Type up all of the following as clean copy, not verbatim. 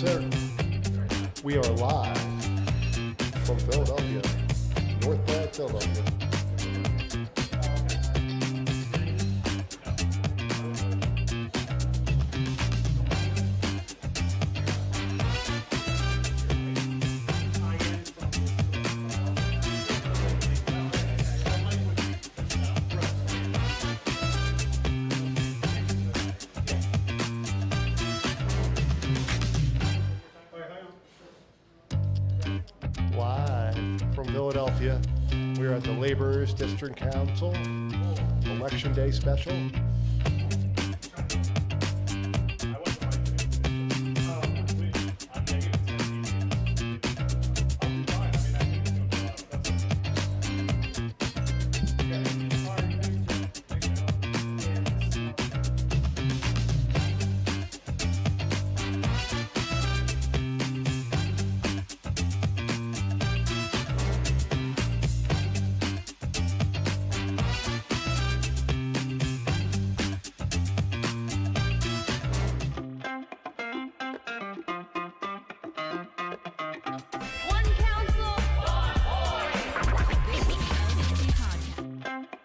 sir. We are live from Philadelphia, North Platte, Philadelphia. Live from Philadelphia, we're at the Laborers District Council Election Day Special. One council, one voice. This is LIUNA.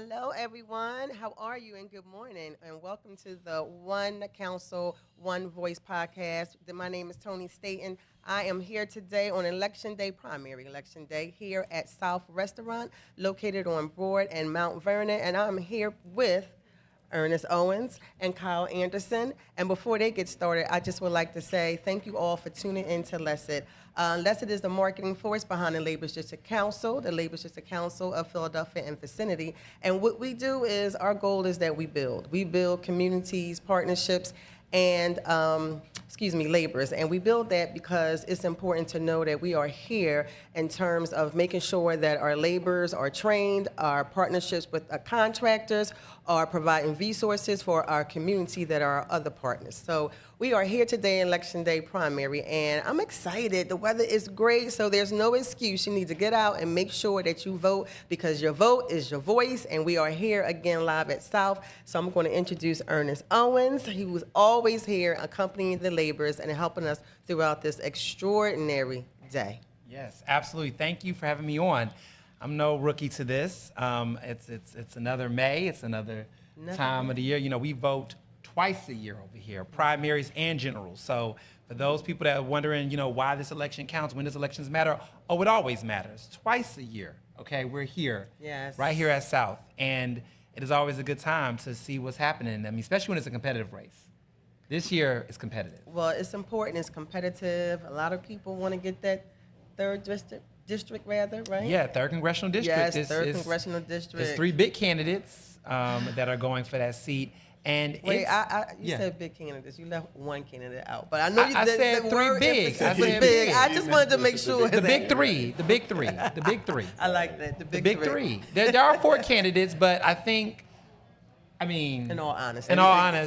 Hello, everyone. How are you? And good morning. And welcome to the One Council, One Voice podcast. My name is Tony Staten. I am here today on Election Day, primary Election Day, here at South Restaurant, located on Broad and Mount Vernon. And I'm here with Ernest Owens and Kyle Anderson. And before they get started, I just would like to say thank you all for tuning in to Lesset. Lesset is the marketing force behind the Labor District Council, the Labor District Council of Philadelphia and Vicinity. And what we do is, our goal is that we build. We build communities, partnerships, and labors. And we build that because it's important to know that we are here in terms of making sure that our laborers are trained, our partnerships with contractors are providing resources for our community that are our other partners. So we are here today, Election Day primary, and I'm excited. The weather is great, so there's no excuse. You need to get out and make sure that you vote, because your vote is your voice, and we are here again live at South. So I'm going to introduce Ernest Owens. He was always here accompanying the laborers and helping us throughout this extraordinary day. Yes, absolutely. Thank you for having me on. I'm no rookie to this. It's another May. It's another time of the year. You know, we vote twice a year over here, primaries and generals. So for those people that are wondering, you know, why this election counts, when does elections matter? Oh, it always matters. Twice a year, okay? We're here, yes, right here at South. And it is always a good time to see what's happening. I mean, especially when it's a competitive race. This year is competitive. Well, it's important. It's competitive. A lot of people want to get that third district, right? Yeah, third congressional district. Yes, third congressional district. There's 3 big candidates that are going for that seat. And wait, you said big candidates. You left one candidate out, but I know I said 3 big. I said big. I just wanted to make sure the big three. The big three. I like that. The big three. There are 4 candidates, but I think, in all honesty,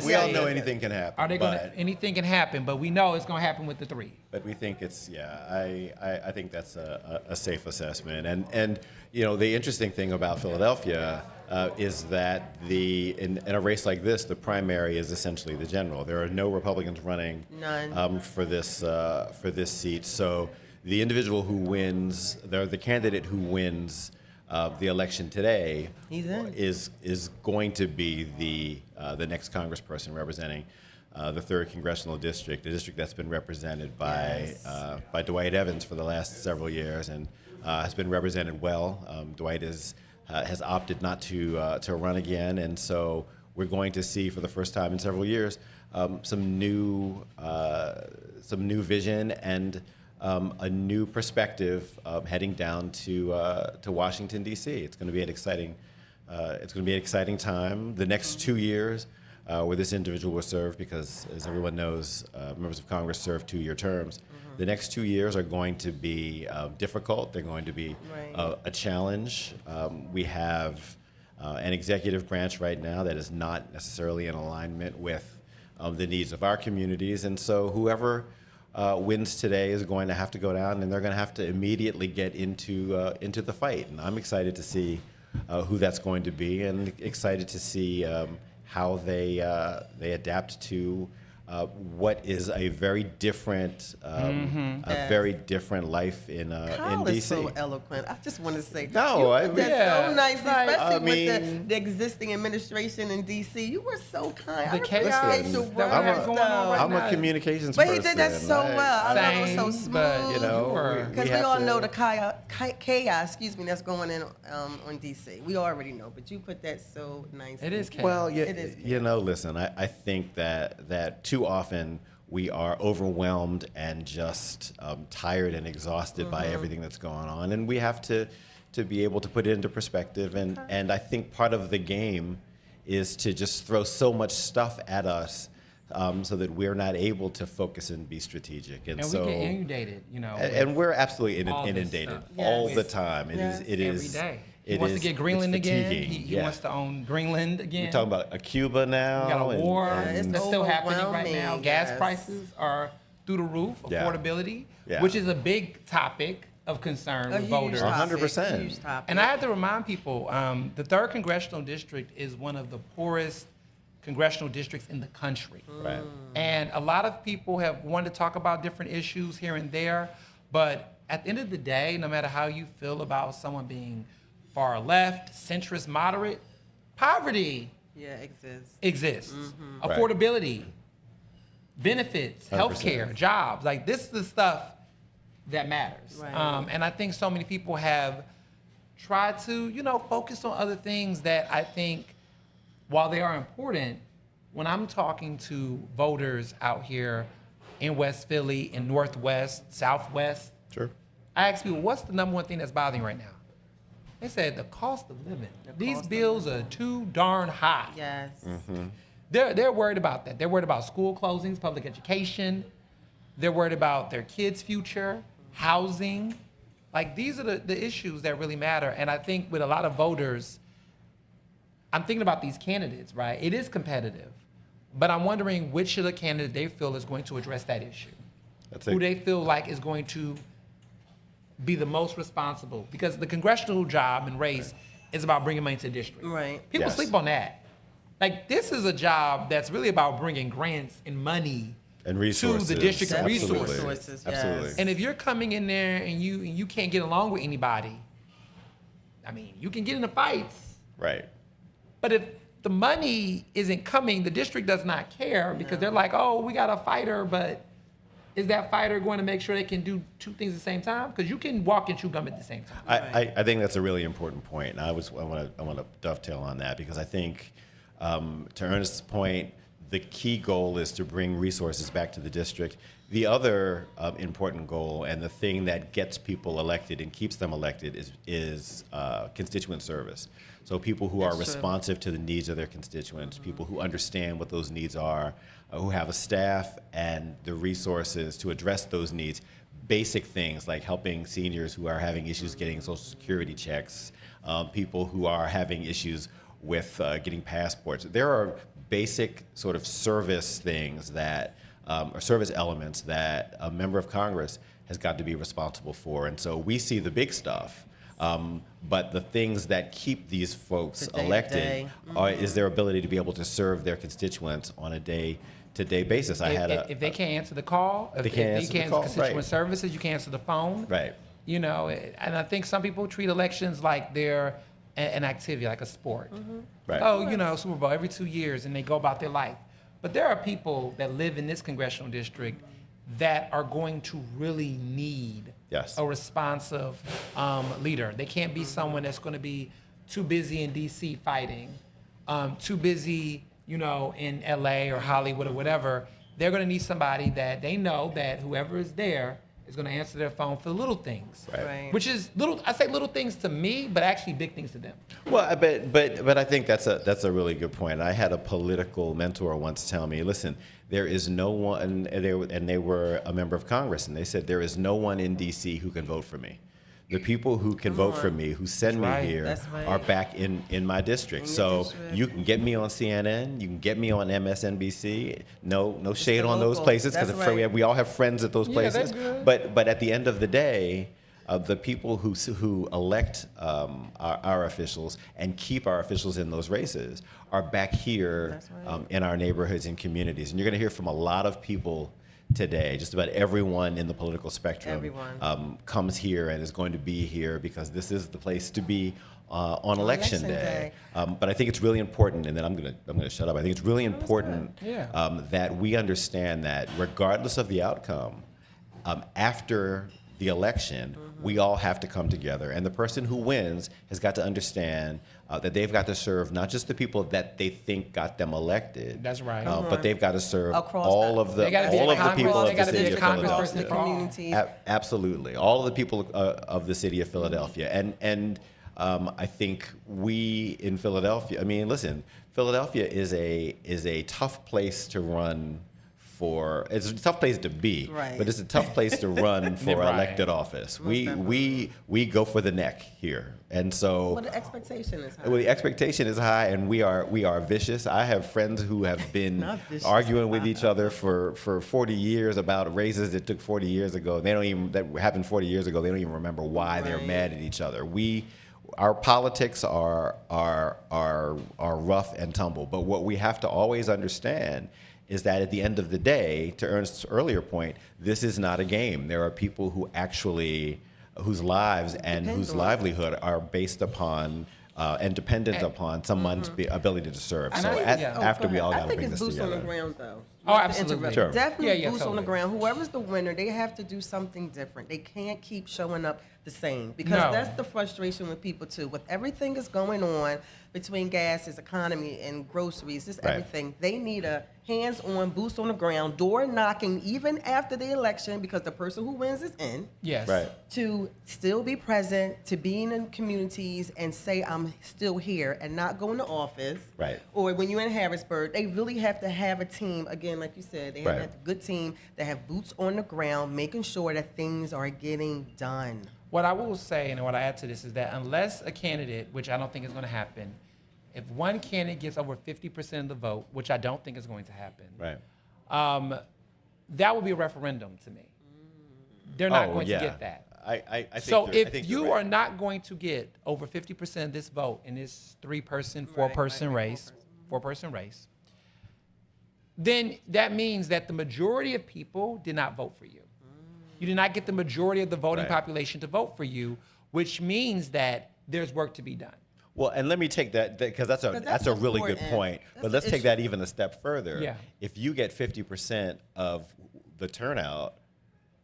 we all know anything can happen. Anything can happen, but we know it's going to happen with the 3. But we think it's I think that's a safe assessment. And you know, the interesting thing about Philadelphia is that in a race like this, the primary is essentially the general. There are no Republicans running for this seat. So the individual who wins, the candidate who wins the election today is going to be the next congressperson representing the 3rd congressional district, a district that's been represented by Dwight Evans for the last several years and has been represented well. Dwight has opted not to run again, and so we're going to see for the first time in several years some new vision and a new perspective heading down to Washington D.C. It's going to be an exciting time. The next 2 years where this individual will serve, because as everyone knows, members of Congress serve 2-year terms. The next 2 years are going to be difficult. They're going to be a challenge. We have an executive branch right now that is not necessarily in alignment with the needs of our communities, and so whoever wins today is going to have to go down, and they're going to have to immediately get into the fight. And I'm excited to see who that's going to be, and excited to see how they adapt to what is a very different, very different life in Kyle DC. Is so eloquent. I just want to say, no, that's so nice, especially with the existing administration in DC. You were so kind. The chaos that going on right I'm now. A communications but person. But he did that so well. I thought it was so smooth. But, you know, because we all know the chaos, that's going in on DC. We already know, but you put that so nicely. It is chaos. Well, it is chaos. You know, listen, I think that too often we are overwhelmed and just tired and exhausted by everything that's going on, and we have to be able to put it into perspective. And I think part of the game is to just throw so much stuff at us so that we're not able to focus and be strategic. And so we get inundated, you know. And we're absolutely inundated all the time. It is every day. He It wants is- to get Greenland it's again. fatiguing. He Yeah. wants to own Greenland again. We're talking about a Cuba now. We got a war it's that's still happening right overwhelming, now. yes. Gas prices are through the roof. Yeah. Affordability, Yeah. which is a big topic of concern A with huge voters. topic, 100%. huge topic. And I have to remind people, the 3rd congressional district is one of the poorest congressional districts in the country. Right. And a lot of people have wanted to talk about different issues here and there, but at the end of the day, no matter how you feel about someone being far left, centrist, moderate, poverty Yeah, exists. exists. Mm-hmm. Right. Affordability, benefits, 100%. healthcare, jobs. Like, this is the stuff that matters. Right. And I think so many people have tried to, focus on other things that I think, while they are important, when I'm talking to voters out here in West Philly, in Northwest, Southwest, Sure. I ask people, what's the number one thing that's bothering you right now? They said the cost of living. These cost of bills are too darn high. Yes. They're worried about that. They're worried about school closings, public education. They're worried about their kids' future, housing. Like, these are the issues that really matter. And I think with a lot of voters, I'm thinking about these candidates, right? It is competitive. But I'm wondering which of the candidates they feel is going to address that issue. That's Who it. they feel like is going to be the most responsible. Because the congressional job and race is about bringing money to the district. Right. People Yes. sleep on that. Like, this is a job that's really about bringing grants and money And resources. to the district and Absolutely. resources. Yes. Absolutely. And if you're coming in there and you can't get along with anybody, I mean, you can get into fights, Right. but if the money isn't coming, the district does not care because they're like, oh, we got a fighter, but is that fighter going to make sure they can do two things at the same time? Because you can walk and chew gum at the same time. I think that's a really important point, and I want to dovetail on that because I think, to Ernest's point, the key goal is to bring resources back to the district. The other important goal and the thing that gets people elected and keeps them elected is constituent service. So people who are That's true. responsive to the needs of their constituents, people who understand what those needs are, who have a staff and the resources to address those needs. Basic things like helping seniors who are having issues getting Social Security checks, people who are having issues with getting passports. There are basic sort of service things that, or service elements that a member of Congress has got to be responsible for. And so we see the big stuff. But the things that keep these folks The day-to-day. elected is their ability to be able to serve their constituents on a day-to-day basis. If they can't answer the call, if They can't answer the call, constituent right. services, you can't answer the phone. Right. And I think some people treat elections like they're an activity, like a sport. Right. Oh, Super Bowl every 2 years, and they go about their life. But there are people that live in this congressional district that are going to really need Yes. a responsive leader. They can't be someone that's going to be too busy in D.C. fighting, too busy, in L.A. or Hollywood or whatever. They're going to need somebody that they know that whoever is there is going to answer their phone for little things. Right. Which is I say little things to me, but actually big things to them. Well, but I think that's a really good point. I had a political mentor once tell me, listen, there is no one, and they were a member of Congress, and they said there is no one in D.C. who can vote for me. The people who can vote for me, who send me right. here, That's right. are back in my district. In your So district. you can get me on CNN, you can get me on MSNBC. No shade the on those local. places because That's right. we all have friends at those Yeah, they're places. good. But at the end of the day, the people who elect our officials and keep our officials in those races are back here That's right. in our neighborhoods and communities. And you're going to hear from a lot of people today. Just about everyone in the political spectrum Everyone. comes here and is going to be here because this is the place to be on election day. But I think it's really important, and then I'm gonna shut up. I think it's really important Yeah. that we understand that regardless of the outcome, after the election, we all have to come together. And the person who wins has got to understand that they've got to serve not just the people that they think got them elected. That's right. But they've got to serve Across all the- of the They gotta be all a of the people Congress- of they the gotta be city a of congressperson Philadelphia. for all. Communities. Absolutely, all of the people of the city of Philadelphia, and I think we in Philadelphia. I mean, listen, Philadelphia is a tough place to run for. It's a tough place to be, Right. but it's a tough place to run for Right. elected office. We go for the neck here, and so. Well, the expectation is high. Well, the expectation is high, and we are vicious. I have friends who have been Not vicious. arguing with each other for 40 years about raises that took 40 years ago. That happened 40 years ago. They don't even remember why they're Right. mad at each other. Our politics are rough and tumble, but what we have to always understand is that at the end of the day, to Ernest's earlier point, this is not a game. There are people whose lives and Depends whose on it. livelihood are based upon and dependent upon someone's ability to serve. So after we all got to bring this I think it's boots on together. the ground, though. Oh, absolutely. Sure. Definitely Yeah, boots on the totally. ground. Whoever's the winner, they have to do something different. They can't keep showing up the same because No. that's the frustration with people too. With everything that's going on between gases, economy, and groceries, just Right. everything, they need a hands-on, boots on the ground, door knocking even after the election because the person who wins is in. Yes. Right. To still be present, to be in the communities and say I'm still here and not go into office. Right. Or when you're in Harrisburg, they really have to have a team, again, like you said, they have Right. to have a good team that have boots on the ground, making sure that things are getting done. What I will say, and what I add to this, is that unless a candidate, which I don't think is going to happen, if one candidate gets over 50% of the vote, which I don't think is going to happen, Right. that will be a referendum to me. They're not going yeah. to get that. I think So you're- I if think you're you right. are not going to get over 50% of this vote in this three-person, four-person race, then that means that the majority of people did not vote for you. You did not get the majority of the voting Right. population to vote for you, which means that there's work to be done. Well, and let me take that because that's that's a really good important. point. That's But the let's take issue. that even a step further. Yeah. If you get 50% of the turnout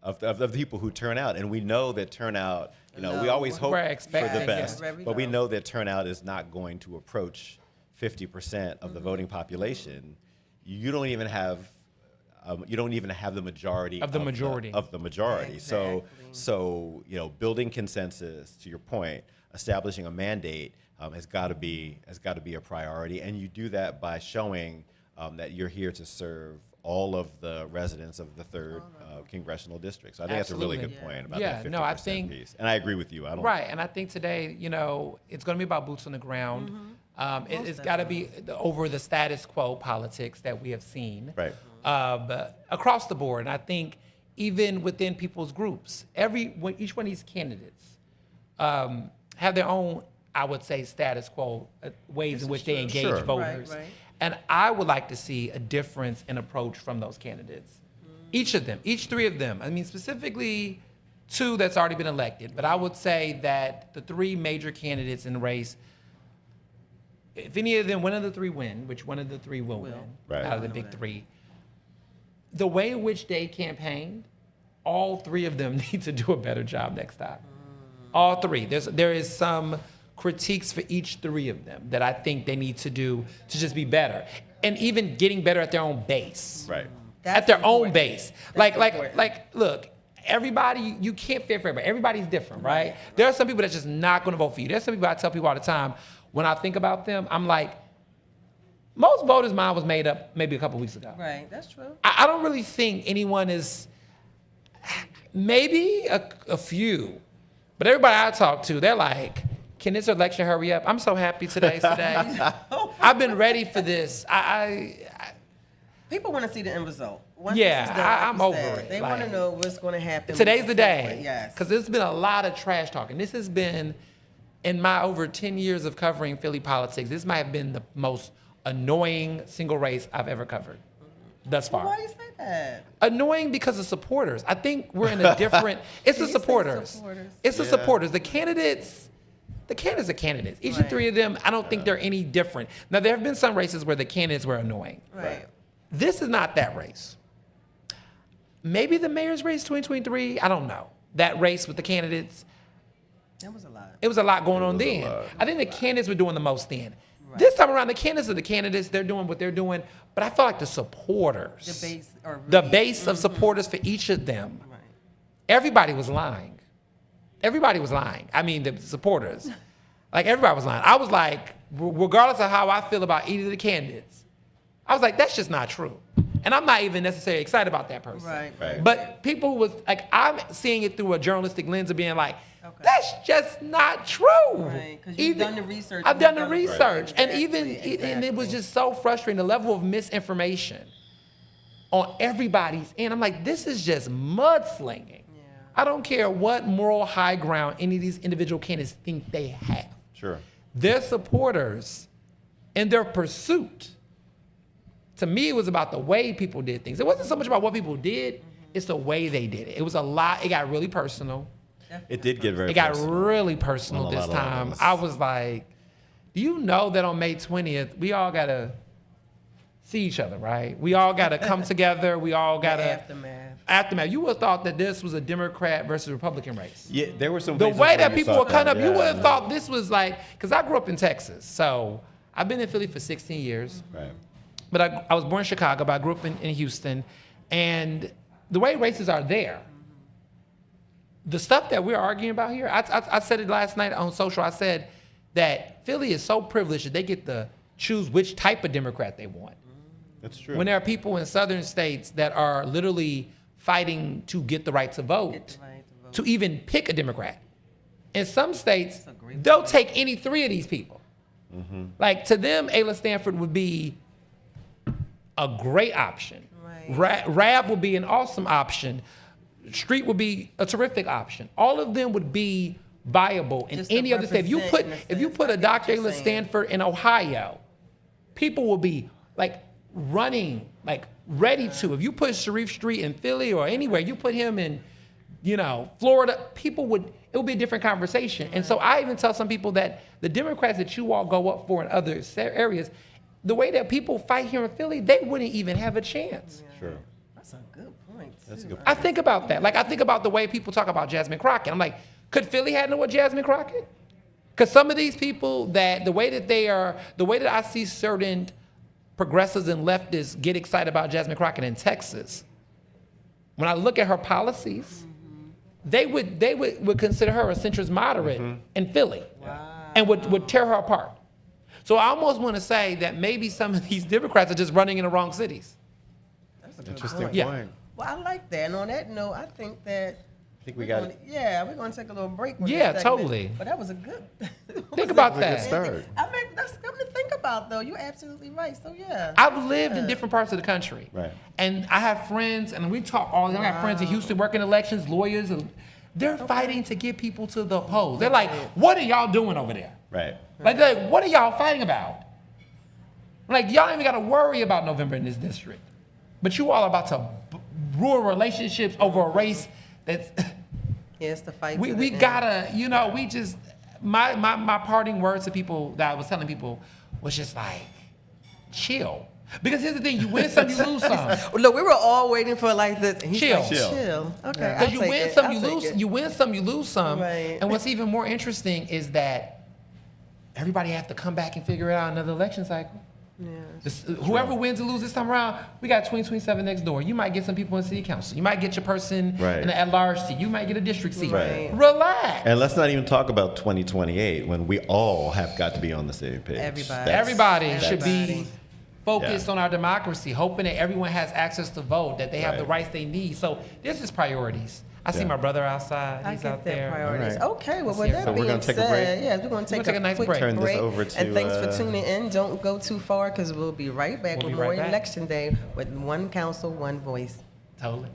of the people who turn out, and we know that turnout, we No. always hope We're for expecting, the best, yeah. but we know that turnout is not going to approach 50% of the voting population. You don't even have the majority Of the majority. of the majority. Exactly. So building consensus, to your point, establishing a mandate has got to be a priority, and you do that by showing that you're here to serve all of the residents of the 3rd congressional district. So I think that's a really Absolutely. good point about Yeah, that 50% no, I think- piece. And I agree with you. I don't. Right, and I think today, it's going to be about boots on the ground. It's got to be over the status quo politics that we have seen. Right. But across the board. And I think even within people's groups, each one of these candidates have their own, I would say, status quo ways in which they engage Sure. voters. Right. And I would like to see a difference in approach from those candidates. Each of them, each three of them. I mean, specifically 2 that's already been elected, but I would say that the 3 major candidates in the race, if any of them, one of the 3 win, which one of the 3 will win Right. out of the big 3, the way in which they campaigned, all 3 of them need to do a better job next time. All 3. There is some critiques for each 3 of them that I think they need to do to just be better, and even getting better at their own base. Right. At their own important. base. That's Like, important. look, everybody, you can't fit for everybody. Everybody's different, right? There are some people that's just not going to vote for you. There's some people I tell people all the time, when I think about them, I'm like, most voters' mind was made up maybe a couple weeks ago. Right, that's true. I don't really think anyone is, maybe a few, but everybody I talk to, they're like, can this election hurry up? I'm so happy today's today. I've been ready for this. People want to see the end result. Once Yeah, this is done, like I'm you over said, it. They want to Like, know what's going to happen. Today's the moving day. forward. Yes. Because there's been a lot of trash talking. This has been, in my over 10 years of covering Philly politics, this might have been the most annoying single race I've ever covered thus far. Why do you say that? Annoying because of supporters. I think we're in a different, it's the You say supporters. supporters. It's the Yeah. supporters. The candidates are candidates. Each of the Right. 3 of them, I don't think they're any different. Now, there have been some races where the candidates were annoying. Right. This is not that race. Maybe the mayor's race 2023, I don't know. That race with the candidates, That was a lot. it was a lot going on then. I think the candidates were doing the most then. This time around, the candidates are the candidates. They're doing what they're doing. But I feel like the supporters, The base are the really- base of supporters for each of them, Right. everybody was lying. Everybody was lying. I mean, the supporters. Like, everybody was lying. I was like, regardless of how I feel about either of the candidates, I was like, that's just not true. And I'm not even necessarily excited about that person. Right. Right. But people was like, I'm seeing it through a journalistic lens of being like, Okay. that's just not true. Right, 'cause you've done the research. I've You've done the done the work. research. And Exactly, even, and it was exactly. just so frustrating, the level of misinformation on everybody's end. I'm like, this is just mudslinging. Yeah. I don't care what moral high ground any of these individual candidates think they have. Sure. Their supporters and their pursuit, to me, it was about the way people did things. It wasn't so much about what people did, it's the way they did it. It was a lot, it got really personal. It did get very. It got personal. really personal On a this lot of time. levels. I was like, do you know that on May 20th, we all got to see each other, right? We all got to come together. We all got to... Aftermath. You would have thought that this was a Democrat versus Republican race. Yeah, there were some. The places way where that you people saw were coming that. up, you would have thought this was like... Because I grew up in Texas, so I've been in Philly for 16 years. Right. But I was born in Chicago, but I grew up in Houston. And the way races are there, the stuff that we're arguing about here, I said it last night on social. I said that Philly is so privileged that they get to choose which type of Democrat they want. That's true. When there are people in southern states that are literally fighting to get the right to vote, to even pick a Democrat. In some states, they'll take any three of these people. Mm-hmm. Like, to them, Ayla Stanford would be a great option. Right. Rab would be an awesome option. Street would be a terrific option. All of them would be viable in any other state. If you put a Dr. Ayla Stanford in Ohio, people will be like running, like ready to. If you put Sharif Street in Philly or anywhere, you put him in, Florida, it would be a different conversation. Right. And so I even tell some people that the Democrats that you all go up for in other areas, the way that people fight here in Philly, they wouldn't even have a chance. Yeah. Sure. That's a good point. That's a good point. I think about that. Like, I think about the way people talk about Jasmine Crockett. I'm like, could Philly handle a Jasmine Crockett? Because some of these people, the way that I see certain progressives and leftists get excited about Jasmine Crockett in Texas, when I look at her policies, they would consider her a centrist moderate in Philly. Wow. And would tear her apart. So I almost want to say that maybe some of these Democrats are just running in the wrong cities. That's a good Interesting point. Yeah. Well, I like that. And on that note, I think that we got it. Yeah, we're going to take a little break. Yeah, totally. But that was a good. Think about that. Good start. I mean, that's something to think about, though. You're absolutely right. So yeah. I've lived in different parts of the country. Right. And I have friends, and we talk all the time. I have friends in Houston working elections, lawyers, and they're fighting to get people to the polls. They're like, what are y'all doing over there? Right. Like, what are y'all fighting about? Like, y'all ain't even got to worry about November in this district. But you all are about to ruin relationships over a race that's... Yeah, it's the fight. We gotta, we just... My parting words to people that I was telling people was just like, chill. Because here's the thing, you win some, you lose some. Look, we were all waiting for like this. And he's Chill. like, chill. Okay. Because you win some, you lose. You win some, you lose some. Right. And what's even more interesting is that everybody has to come back and figure out another election cycle. Yeah. Whoever wins or loses this time around, we got 2027 next door. You might get some people in city council. You might get your person in the at-large seat. You might get a district seat. Right. Relax. And let's not even talk about 2028 when we all have got to be on the same page. Everybody should be focused on our democracy, hoping that everyone has access to vote, that they have the rights they need. So this is priorities. I see my brother outside. He's out there. Priorities. Right. Okay, well, with that So we're being gonna take a said, break? yeah, we're going to take a nice quick break. Turn this break. over to, and thanks for tuning in. Don't go too far because we'll be right back with more Election Day with One Council, One Voice. Totally.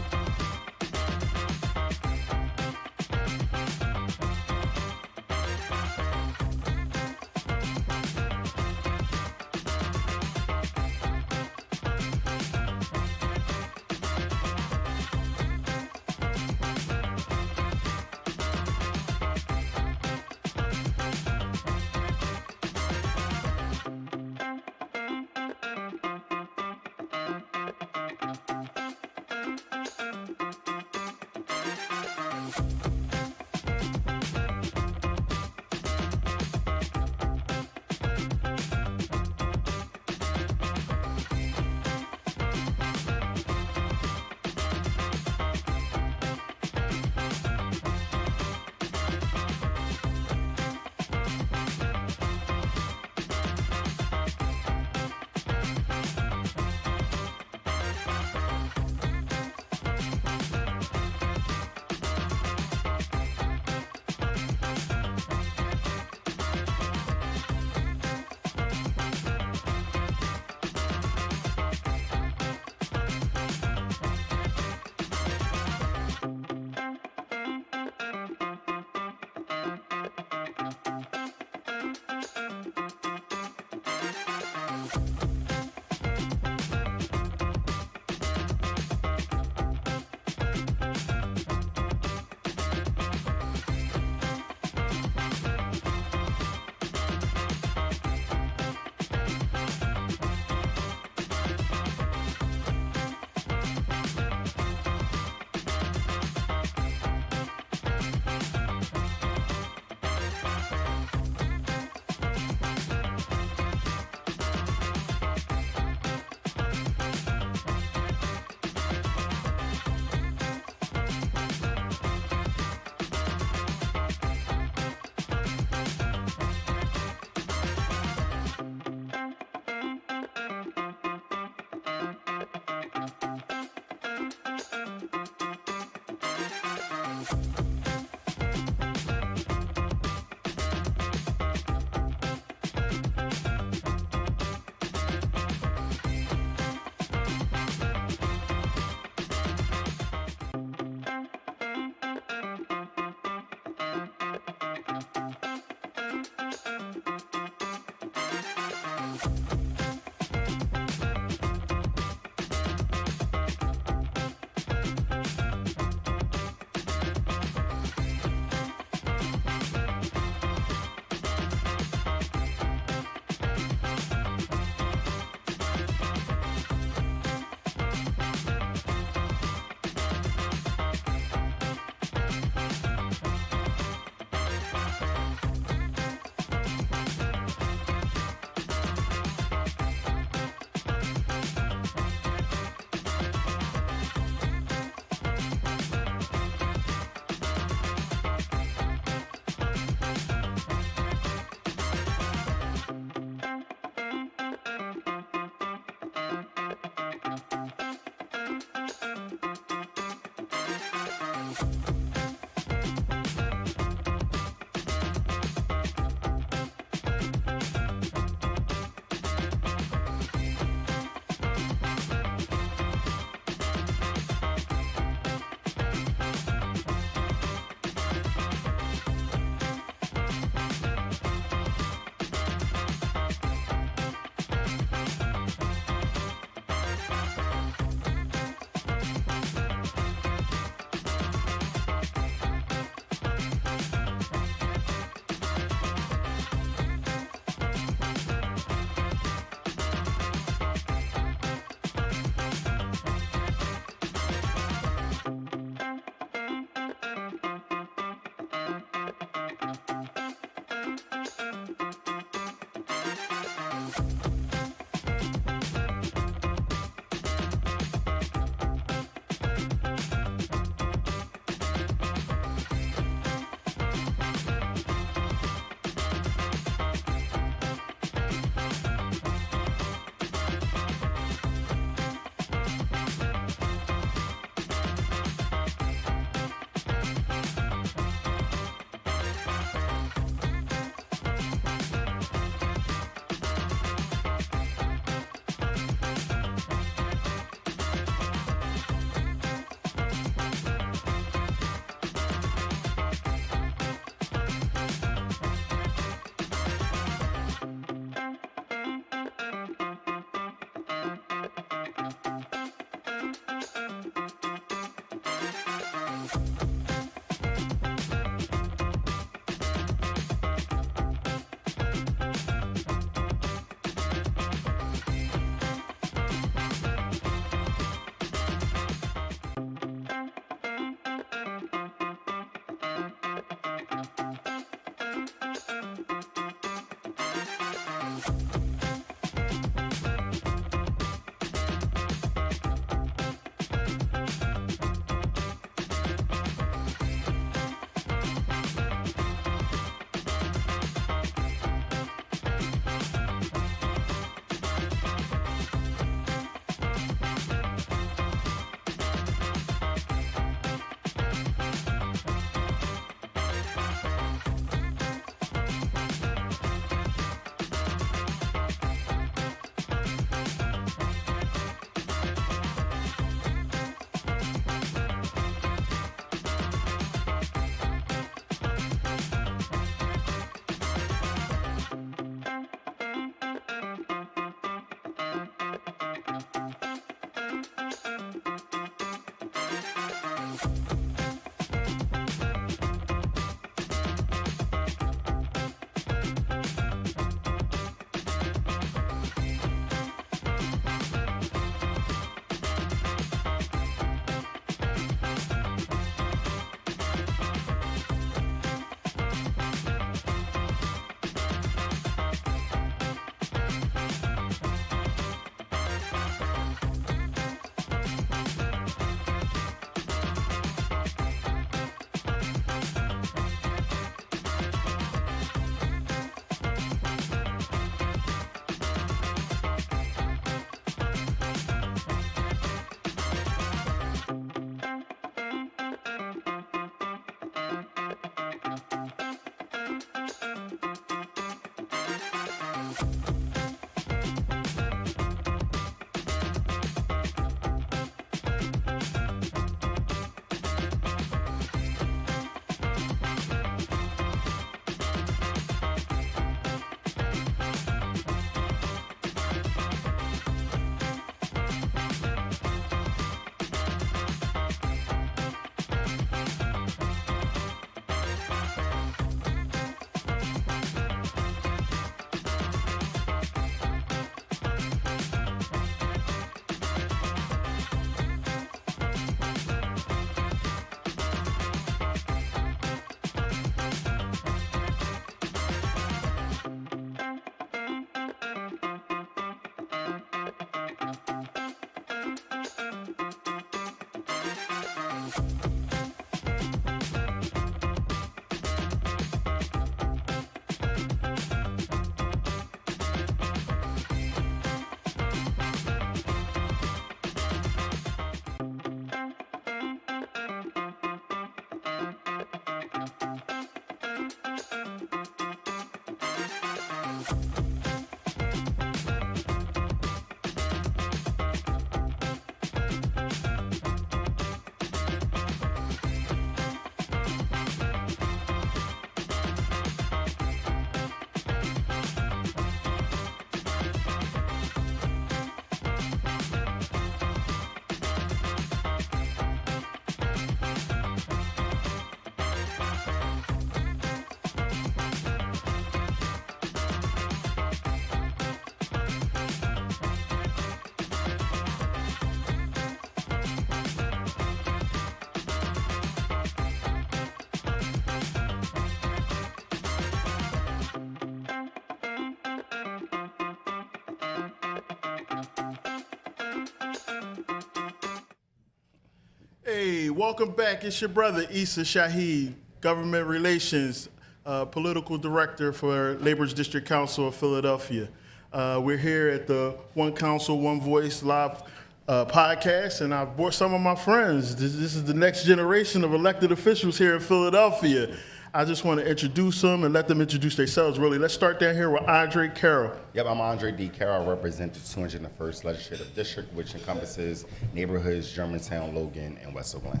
Hey, welcome back. It's your brother, Issa Shaheed, Government Relations, Political Director for Labor's District Council of Philadelphia. We're here at the One Council, One Voice live podcast, and I've brought some of my friends. This is the next generation of elected officials here in Philadelphia. I just want to introduce them and let them introduce themselves, really. Let's start down here with Andre Carroll. Yep, I'm Andre D. Carroll. I represent the 201st Legislative District, which encompasses neighborhoods Germantown, Logan, and West Oakland.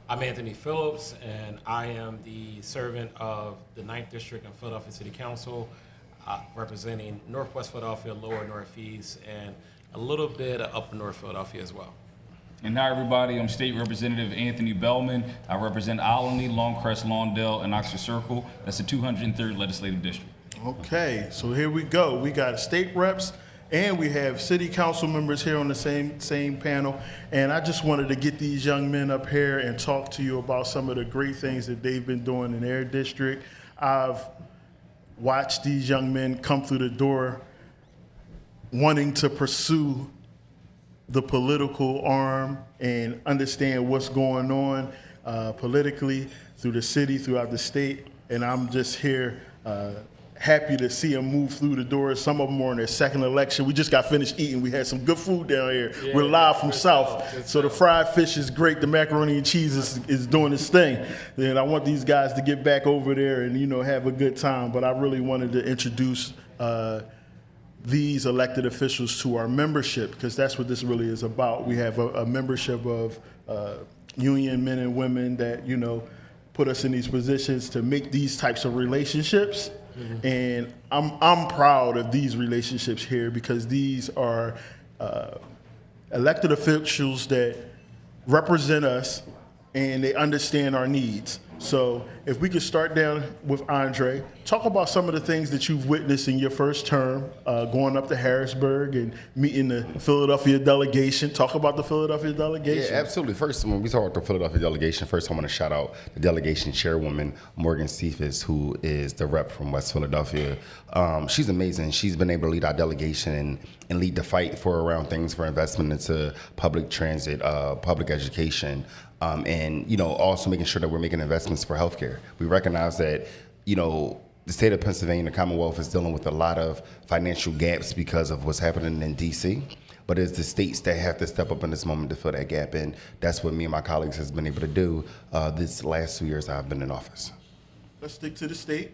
I'm Anthony Phillips, and I am the servant of the 9th District and Philadelphia City Council, representing Northwest Philadelphia, Lower Northeast, and a little bit of Upper North Philadelphia as well. And hi, everybody. I'm State Representative Anthony Bellman. I represent Olney, Longcrest, Lawndale, and Oxford Circle. That's the 203rd Legislative District. Okay, so here we go. We got state reps and we have city council members here on the same panel. And I just wanted to get these young men up here and talk to you about some of the great things that they've been doing in their district. I've watched these young men come through the door wanting to pursue the political arm and understand what's going on politically through the city, throughout the state. And I'm just here happy to see them move through the doors. Some of them are in their second election. We just got finished eating. We had some good food down here. Yeah, we're live from South. So the fried fish is great. The macaroni and cheese is doing its thing. And I want these guys to get back over there and, have a good time. But I really wanted to introduce these elected officials to our membership, because that's what this really is about. We have a membership of union men and women that, put us in these positions to make these types of relationships. Mm-hmm. And I'm proud of these relationships here, because these are elected officials that represent us and they understand our needs. So if we could start down with Andre, talk about some of the things that you've witnessed in your first term, going up to Harrisburg and meeting the Philadelphia delegation. Talk about the Philadelphia delegation. Yeah, absolutely. First, when we talk about the Philadelphia delegation, first I want to shout out the delegation chairwoman, Morgan Cephas, who is the rep from West Philadelphia. She's amazing. She's been able to lead our delegation and lead the fight around things for investment into public transit, public education, and also making sure that we're making investments for healthcare. We recognize that the state of Pennsylvania, the Commonwealth, is dealing with a lot of financial gaps because of what's happening in D.C. But it's the states that have to step up in this moment to fill that gap, and that's what me and my colleagues has been able to do this last 2 years I've been in office. Let's stick to the state.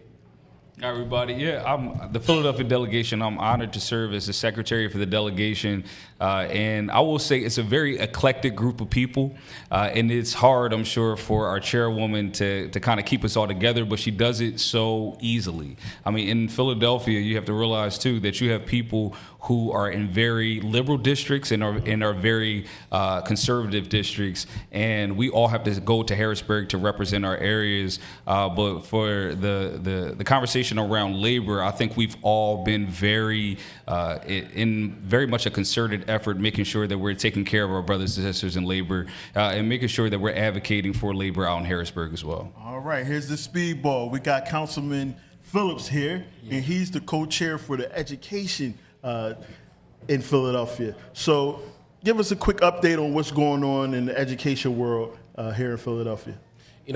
Hi, everybody. Yeah, I'm the Philadelphia delegation. I'm honored to serve as the secretary for the delegation. And I will say it's a very eclectic group of people. And it's hard, I'm sure, for our chairwoman to kind of keep us all together, but she does it so easily. I mean, in Philadelphia, you have to realize, too, that you have people who are in very liberal districts and are very conservative districts. And we all have to go to Harrisburg to represent our areas. But for the conversation around labor, I think we've all been very much a concerted effort, making sure that we're taking care of our brothers and sisters in labor, and making sure that we're advocating for labor out in Harrisburg as well. All right, here's the speedball. We got Councilman Phillips here, and he's the co-chair for the education in Philadelphia. So give us a quick update on what's going on in the education world here in Philadelphia.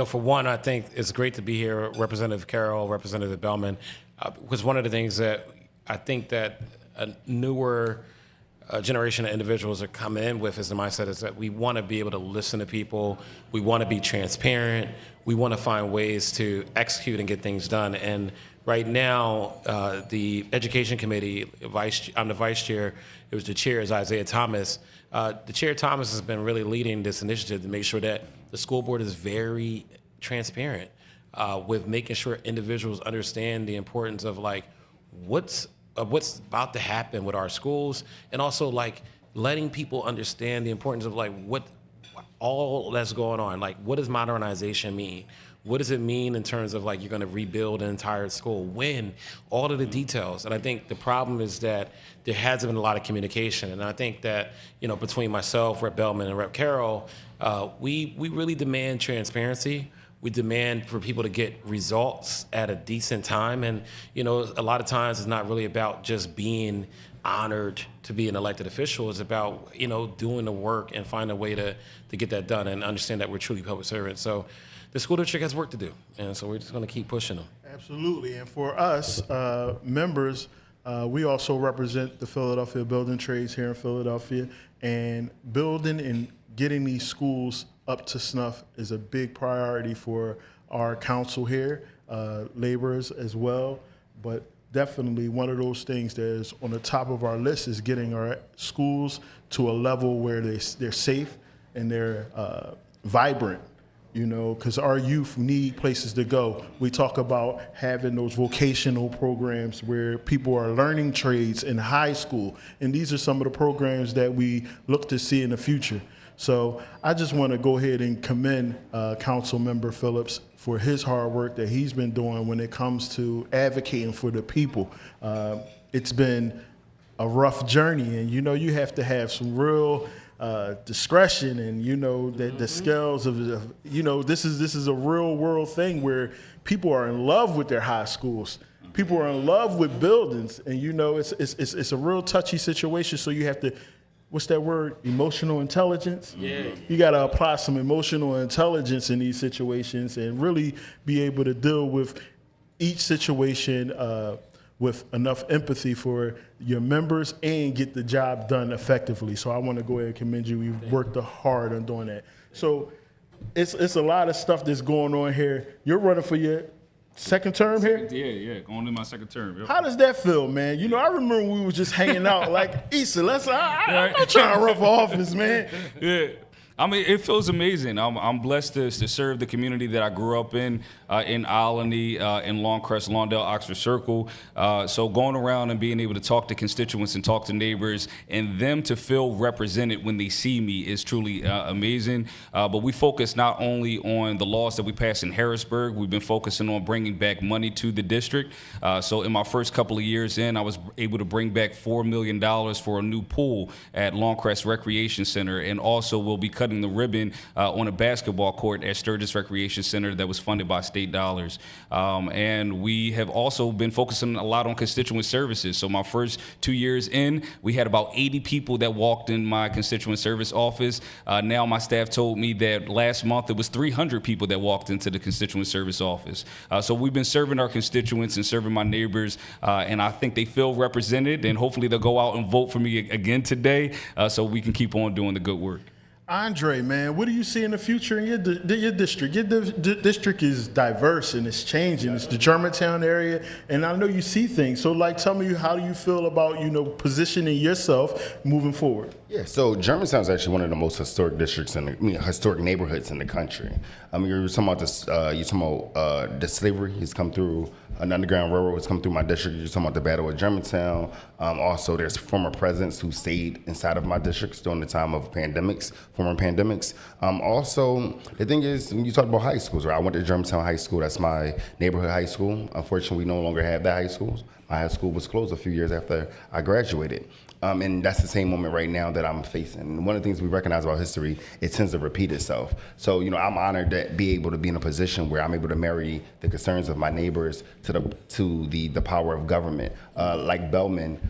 For one, I think it's great to be here, Representative Carroll, Representative Bellman, because one of the things that I think that a newer generation of individuals are coming in with is the mindset is that we want to be able to listen to people, we want to be transparent, we want to find ways to execute and get things done. And right now, the Education Committee, I'm the vice chair, it was the chair is Isaiah Thomas. The chair Thomas has been really leading this initiative to make sure that the school board is very transparent with making sure individuals understand the importance of what's about to happen with our schools, and also letting people understand the importance of what all that's going on. What does modernization mean? What does it mean in terms of you're going to rebuild an entire school? When? All of the details. And I think the problem is that there hasn't been a lot of communication. And I think that, between myself, Rep. Bellman, and Rep. Carroll, we really demand transparency. We demand for people to get results at a decent time. And, a lot of times it's not really about just being honored to be an elected official is about, doing the work and finding a way to get that done and understand that we're truly public servants. So the school district has work to do, and so we're just going to keep pushing them. Absolutely. And for us, members, we also represent the Philadelphia building trades here in Philadelphia, and building and getting these schools up to snuff is a big priority for our council here, laborers as well. But definitely one of those things that is on the top of our list is getting our schools to a level where they're safe and they're vibrant, because our youth need places to go. We talk about having those vocational programs where people are learning trades in high school, and these are some of the programs that we look to see in the future. So I just want to go ahead and commend Council Member Phillips for his hard work that he's been doing when it comes to advocating for the people. It's been a rough journey, and you have to have some real discretion, and the scales of this is a real world thing where people are in love with their high schools. People are in love with buildings, and it's a real touchy situation. So you have to, what's that word? Emotional intelligence. Yeah. You got to apply some emotional intelligence in these situations and really be able to deal with each situation with enough empathy for your members and get the job done effectively. So I want to go ahead and commend you. You've worked hard on doing that. So it's a lot of stuff that's going on here. You're running for your second term here? Yeah, going in my second term. Yep. How does that feel, man? I remember we was just hanging out like, Issa, I'm not trying to run for office, man. Yeah. I mean, it feels amazing. I'm blessed to serve the community that I grew up in Alany, in Longcrest, Lawndale, Oxford Circle. So going around and being able to talk to constituents and talk to neighbors and them to feel represented when they see me is truly amazing. But we focus not only on the laws that we passed in Harrisburg, we've been focusing on bringing back money to the district. So in my first couple of years in, I was able to bring back $4 million for a new pool at Longcrest Recreation Center, and also we'll be cutting the ribbon on a basketball court at Sturgis Recreation Center that was funded by state dollars. And we have also been focusing a lot on constituent services. So my first 2 years in, we had about 80 people that walked in my constituent service office. Now my staff told me that last month it was 300 people that walked into the constituent service office. So we've been serving our constituents and serving my neighbors, and I think they feel represented, and hopefully they'll go out and vote for me again today so we can keep on doing the good work. Andre, man, what do you see in the future in your district? Your district is diverse and it's changing. It's the Germantown area, and I know you see things. So, tell me, how do you feel about, positioning yourself moving forward? Yeah, so Germantown is actually one of the most historic districts historic neighborhoods in the country. You're talking about this. You're talking about the slavery has come through. An underground railroad has come through my district. You're talking about the Battle of Germantown. Also, there's former presidents who stayed inside of my districts during the time of former pandemics. Also, the thing is, when you talk about high schools, right? I went to Germantown High School. That's my neighborhood high school. Unfortunately, we no longer have that high school. My high school was closed a few years after I graduated. And that's the same moment right now that I'm facing. And one of the things we recognize about history, it tends to repeat itself. So, I'm honored to be able to be in a position where I'm able to marry the concerns of my neighbors to the power of government. Like Bellman,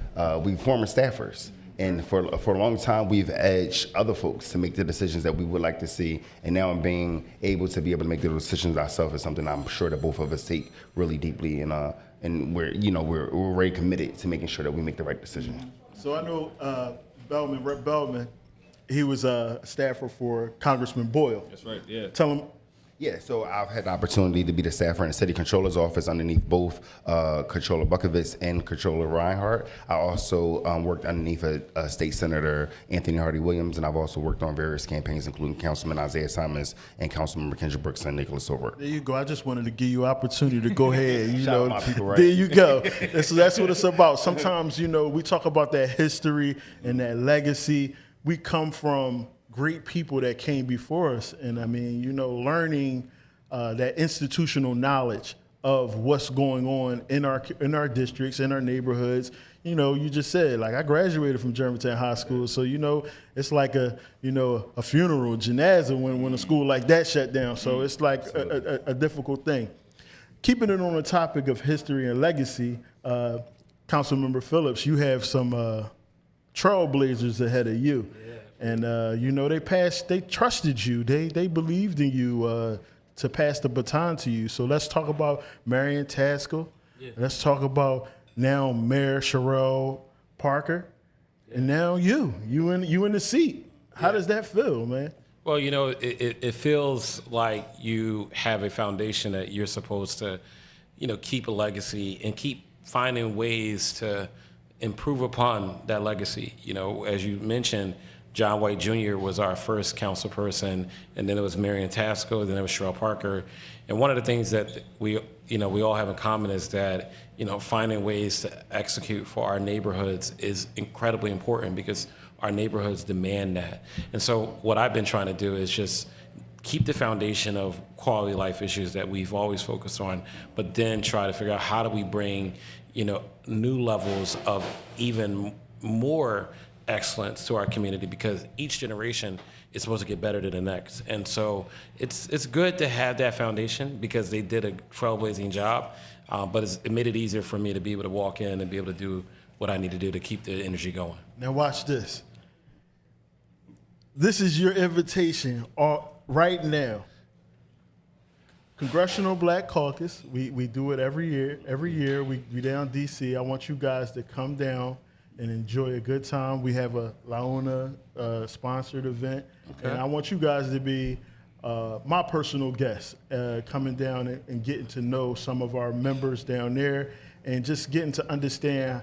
we former staffers. And for a long time, we've edged other folks to make the decisions that we would like to see. And now being able to be able to make those decisions ourselves is something I'm sure that both of us take really deeply. And we're very committed to making sure that we make the right decision. So I know Rep. Bellman, he was a staffer for Congressman Boyle. That's right, yeah. Tell him. Yeah, so I've had the opportunity to be the staffer in the city controller's office underneath both Controller Bukovitz and Controller Reinhardt. I also worked underneath a state senator, Anthony Hardy Williams, and I've also worked on various campaigns, including Councilman Isaiah Simons and Councilmember Kendra Brooks and Nicholas O'Rourke. There you go. I just wanted to give you opportunity to go ahead. Shout out my people, right? There you go. That's what it's about. Sometimes, we talk about that history and that legacy. We come from great people that came before us, and learning that institutional knowledge of what's going on in our districts, in our neighborhoods. You just said, I graduated from Germantown High School, so it's like a funeral, janaza when a school like that shut down. So it's like a difficult thing. Keeping it on the topic of history and legacy, Councilmember Phillips, you have some trailblazers ahead of you. And, they trusted you. They believed in you to pass the baton to you. So let's talk about Marion Taskell. Yeah. Let's talk about now Mayor Sherrell Parker. Yeah. And now you in the seat. How does that feel, man? Well, it feels like you have a foundation that you're supposed to, keep a legacy and keep finding ways to improve upon that legacy. As you mentioned, John White Jr. was our first council person, and then it was Marion Taskell, then it was Sherrell Parker. And one of the things that we all have in common is that, finding ways to execute for our neighborhoods is incredibly important because our neighborhoods demand that. And so what I've been trying to do is just keep the foundation of quality of life issues that we've always focused on, but then try to figure out how do we bring, new levels of even more excellence to our community, because each generation is supposed to get better than the next. And so it's good to have that foundation because they did a trailblazing job, but it made it easier for me to be able to walk in and be able to do what I need to do to keep the energy going. Now watch this. This is your invitation right now. Congressional Black Caucus, we do it every year. Every year we down DC. I want you guys to come down and enjoy a good time. We have a LIUNA sponsored event. Okay. And I want you guys to be my personal guests, coming down and getting to know some of our members down there and just getting to understand.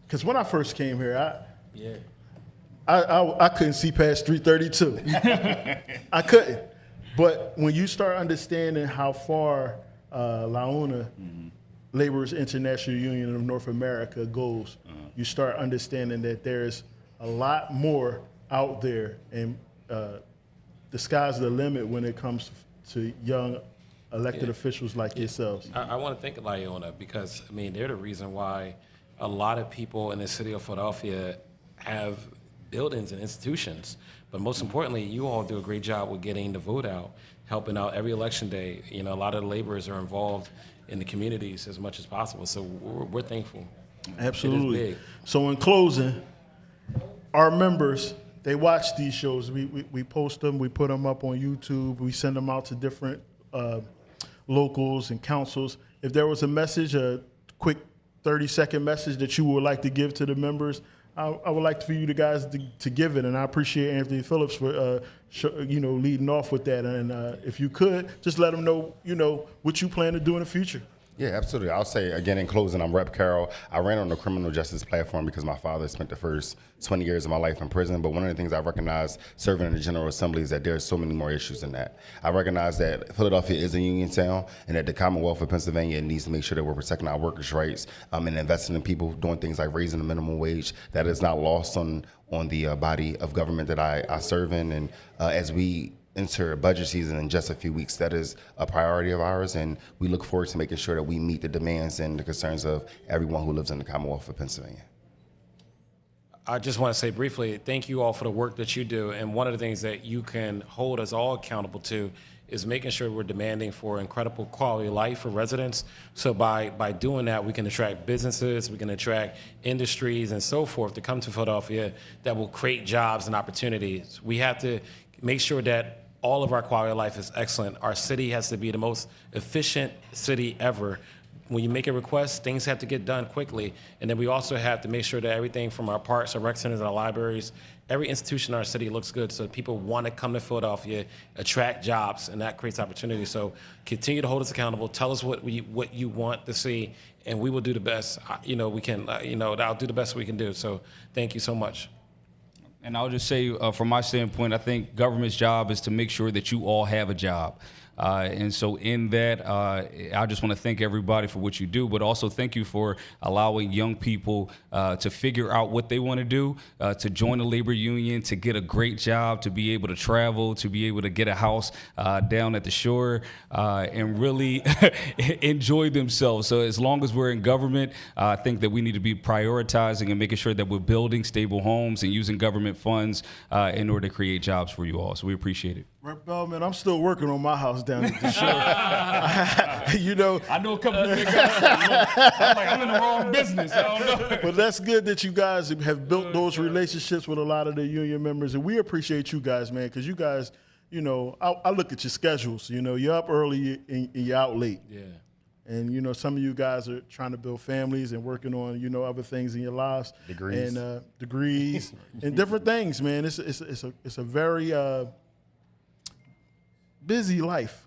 Because when I first came here, I couldn't see past 332. I couldn't. But when you start understanding how far LIUNA, Laborers International Union of North America, goes, you start understanding that there's a lot more out there, and the sky's the limit when it comes to young elected officials like yourselves. I want to thank LIUNA because, they're the reason why a lot of people in the city of Philadelphia have buildings and institutions. But most importantly, you all do a great job with getting the vote out, helping out every election day. A lot of the laborers are involved in the communities as much as possible. So we're thankful. Absolutely. It is big. So in closing, our members, they watch these shows. We post them, we put them up on YouTube, we send them out to different locals and councils. If there was a message, a quick 30-second message that you would like to give to the members, I would like for you guys to give it, and I appreciate Anthony Phillips for leading off with that. And if you could, just let them know what you plan to do in the future. Yeah, absolutely. I'll say again in closing, I'm Rep. Carroll. I ran on the criminal justice platform because my father spent the first 20 years of my life in prison. But one of the things I recognize serving in the General Assembly is that there's so many more issues than that. I recognize that Philadelphia is a union town and that the Commonwealth of Pennsylvania needs to make sure that we're protecting our workers' rights and investing in people, doing things like raising the minimum wage. That is not lost on the body of government that I serve in. And as we enter budget season in just a few weeks, that is a priority of ours, and we look forward to making sure that we meet the demands and the concerns of everyone who lives in the Commonwealth of Pennsylvania. I just want to say briefly, thank you all for the work that you do, and one of the things that you can hold us all accountable to is making sure we're demanding for incredible quality of life for residents. So by doing that, we can attract businesses, we can attract industries and so forth to come to Philadelphia that will create jobs and opportunities. We have to make sure that all of our quality of life is excellent. Our city has to be the most efficient city ever. When you make a request, things have to get done quickly. And then we also have to make sure that everything from our parks, our rec centers, our libraries, every institution in our city looks good so people want to come to Philadelphia, attract jobs, and that creates opportunity. So continue to hold us accountable. Tell us what you want to see, and we will do the best. We can, I'll do the best we can do. So thank you so much. And I'll just say, from my standpoint, I think government's job is to make sure that you all have a job. And so in that, I just want to thank everybody for what you do, but also thank you for allowing young people to figure out what they want to do, to join a labor union, to get a great job, to be able to travel, to be able to get a house down at the shore, and really enjoy themselves. So as long as we're in government, I think that we need to be prioritizing and making sure that we're building stable homes and using government funds in order to create jobs for you all. So we appreciate it. Rep. Bellman, I'm still working on my house down at the shore. You know, I know a couple of big guys. I'm like, I'm in the wrong business. I don't know. but that's good that you guys have built those relationships with a lot of the union members, and we appreciate you guys, man, because you guys, you know, I look at your schedules. You know, you're up early and you're out late. Yeah. And, you know, some of you guys are trying to build families and working on, you know, other things in your lives. Degrees. And degrees and different things, man. It's a very busy life.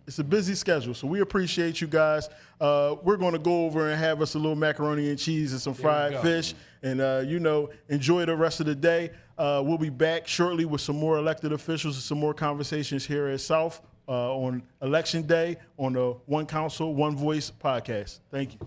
It's a busy schedule. So we appreciate you guys. We're going to go over and have us a little macaroni and cheese and some fried fish. And, you know, enjoy the rest of the day. We'll be back shortly with some more elected officials and some more conversations here at South. On Election Day on the One Council, One Voice podcast. Thank you.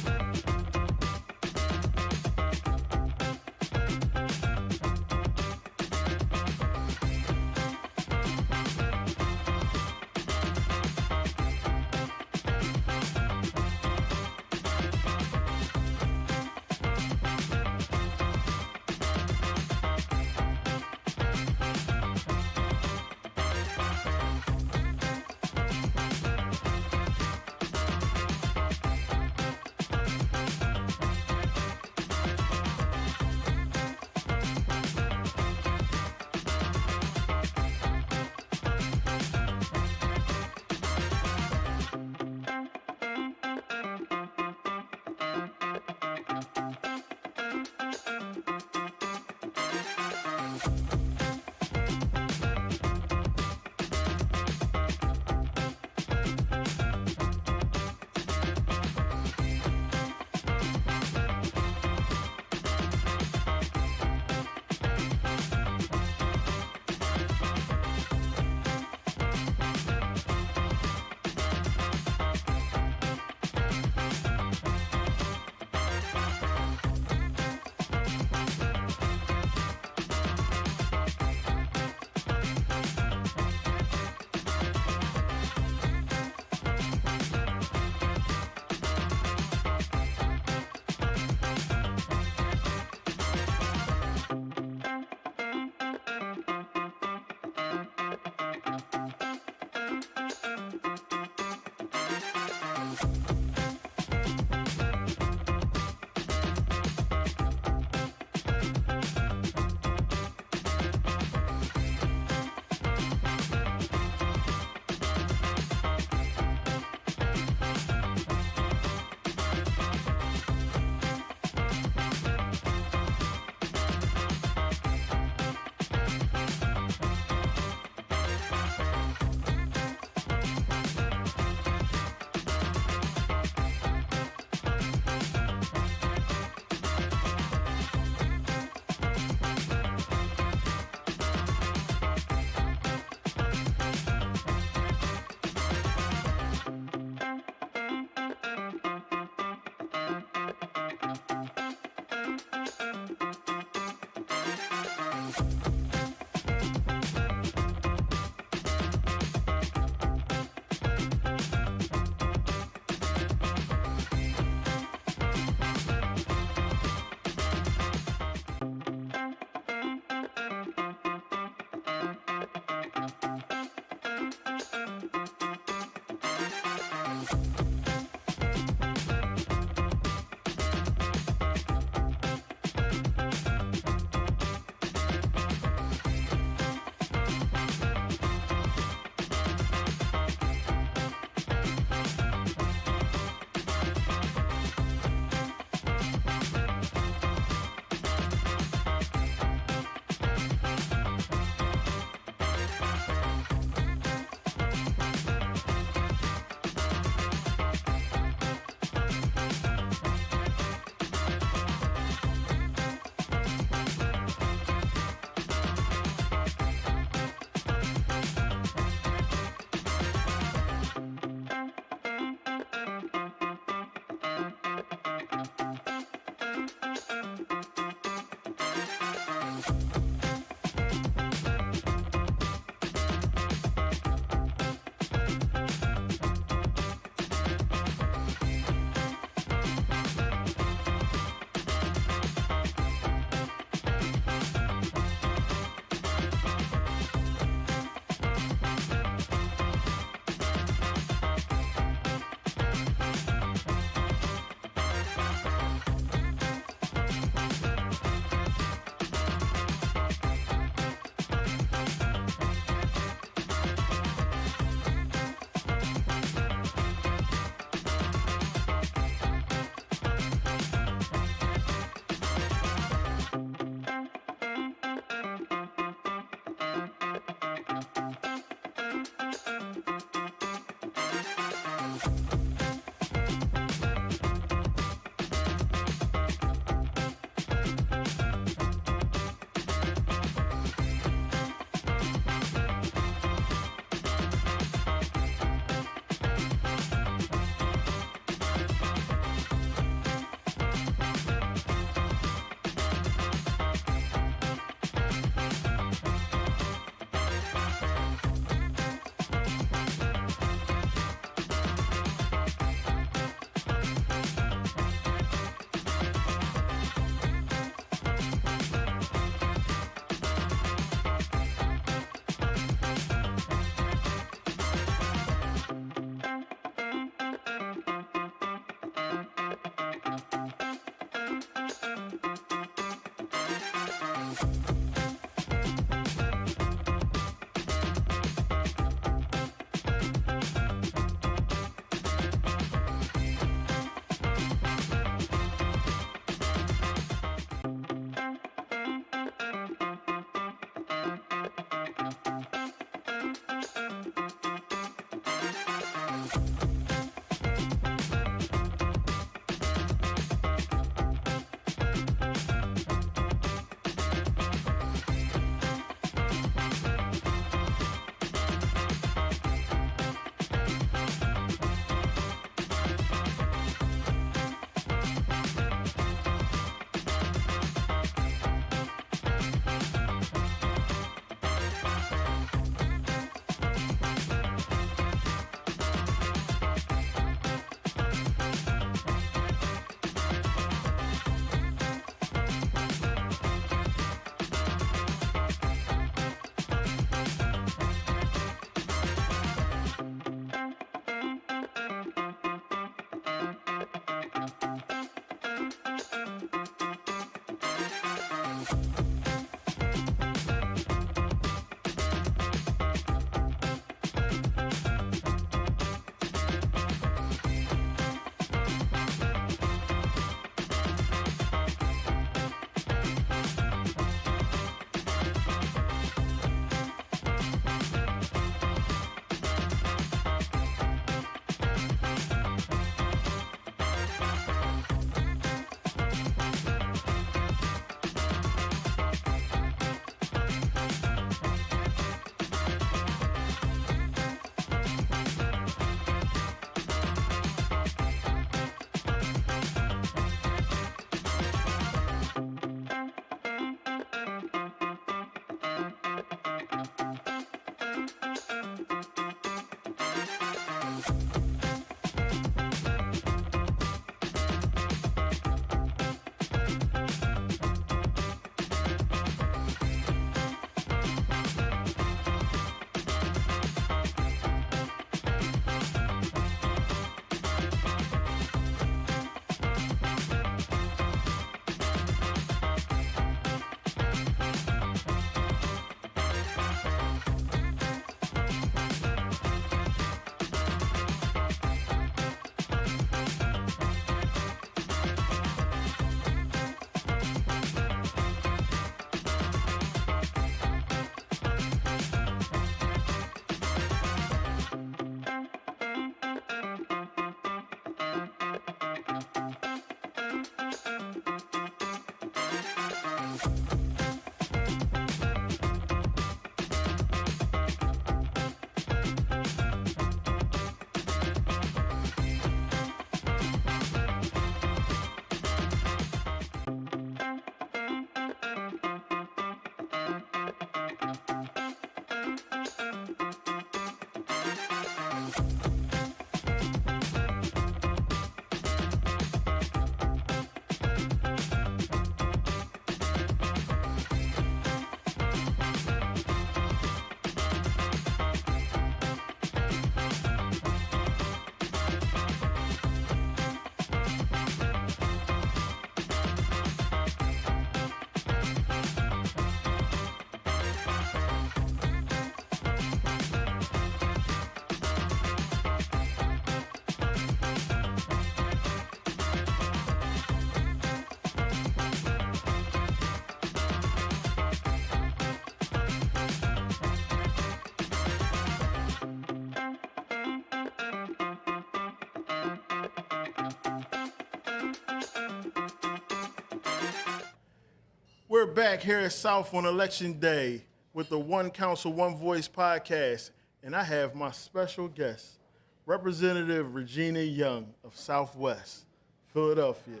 We're back here at South on Election Day with the One Council, One Voice podcast, and I have my special guest, Representative Regina Young of Southwest Philadelphia.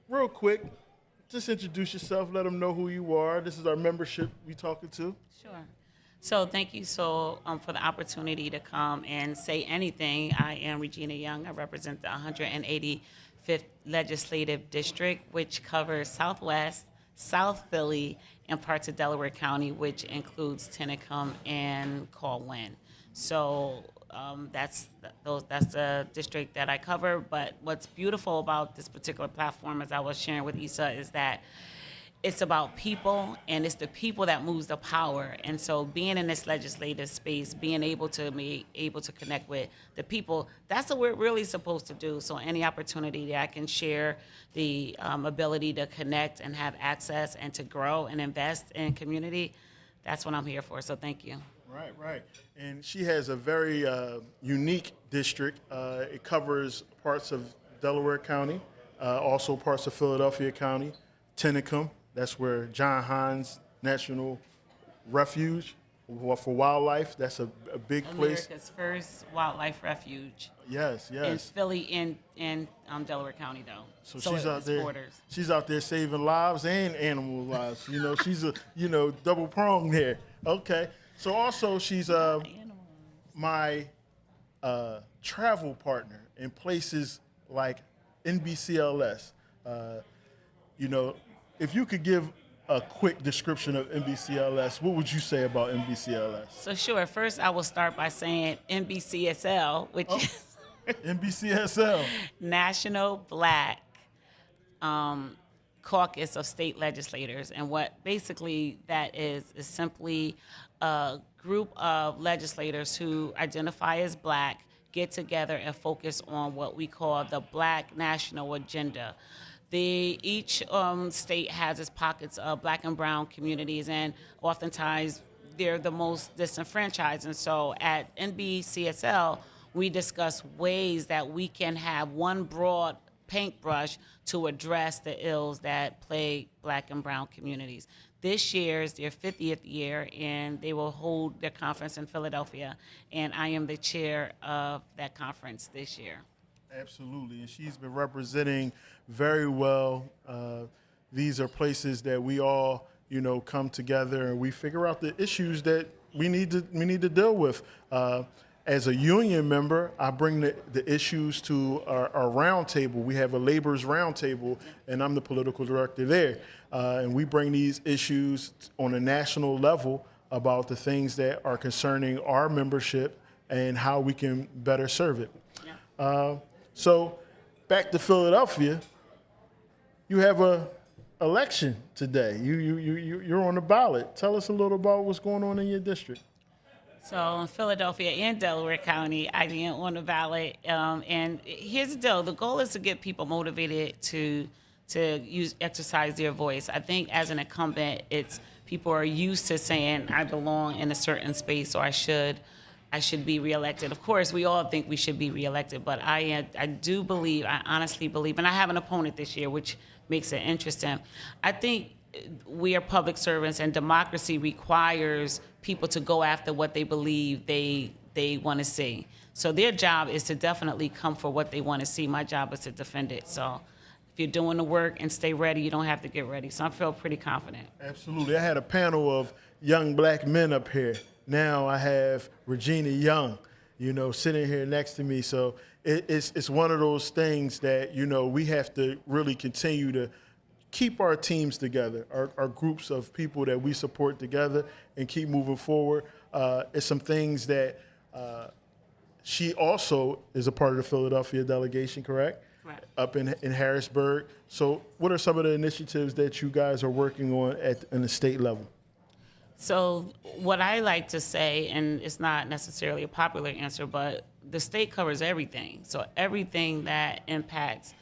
Real quick, just introduce yourself, let them know who you are. This is our membership we talking to. Sure. So thank you for the opportunity to come and say anything. I am Regina Young. I represent the 185th Legislative District, which covers Southwest, South Philly, and parts of Delaware County, which includes Tennecomm and Colwyn. So that's the district that I cover. But what's beautiful about this particular platform, as I was sharing with Issa, is that it's about people, and it's the people that moves the power. And so being in this legislative space, being able to connect with the people, that's what we're really supposed to do. So any opportunity that I can share the ability to connect and have access and to grow and invest in community, that's what I'm here for. So thank you. Right. And she has a very unique district. It covers parts of Delaware County, also parts of Philadelphia County, Tennecomm. That's where John Hines National Refuge for Wildlife. That's a big place. America's first wildlife refuge. Yes. In Philly and Delaware County, though. So she's out there. Borders. She's out there saving lives and animal lives. She's a double pronged there. Okay. So also she's my travel partner in places like NBCLS. If you could give a quick description of NBCLS, what would you say about NBCLS? So sure. First, I will start by saying NBCSL, which is NBCSL, National Black Caucus of State Legislators. And what basically that is simply a group of legislators who identify as Black, get together and focus on what we call the Black National Agenda. Each state has its pockets of Black and brown communities, and oftentimes they're the most disenfranchised. And so at NBCSL, we discuss ways that we can have one broad paintbrush to address the ills that plague Black and brown communities. This year is their 50th year, and they will hold their conference in Philadelphia, and I am the chair of that conference this year. Absolutely, and she's been representing very well. These are places that we all, come together and we figure out the issues that we need to deal with. As a union member, I bring the issues to our round table. We have a laborers round table, and I'm the political director there. And we bring these issues on a national level about the things that are concerning our membership and how we can better serve it. Yeah. So back to Philadelphia, you have a election today. You're on the ballot. Tell us a little about what's going on in your district. So in Philadelphia and Delaware County, I am on the ballot. And here's the deal. The goal is to get people motivated to exercise their voice. I think as an incumbent, people are used to saying, I belong in a certain space, or I should be reelected. Of course, we all think we should be reelected, but I honestly believe, and I have an opponent this year, which makes it interesting. I think we are public servants, and democracy requires people to go after what they believe they want to see. So their job is to definitely come for what they want to see. My job is to defend it. So if you're doing the work and stay ready, you don't have to get ready. So I feel pretty confident. Absolutely. I had a panel of young Black men up here. Now I have Regina Young, sitting here next to me. So it's one of those things that, we have to really continue to keep our teams together, our groups of people that we support together, and keep moving forward. It's some things that she also is a part of the Philadelphia delegation, correct? Correct. Up in Harrisburg. So what are some of the initiatives that you guys are working on in the state level? So what I like to say, and it's not necessarily a popular answer, but the state covers everything. So everything that impacts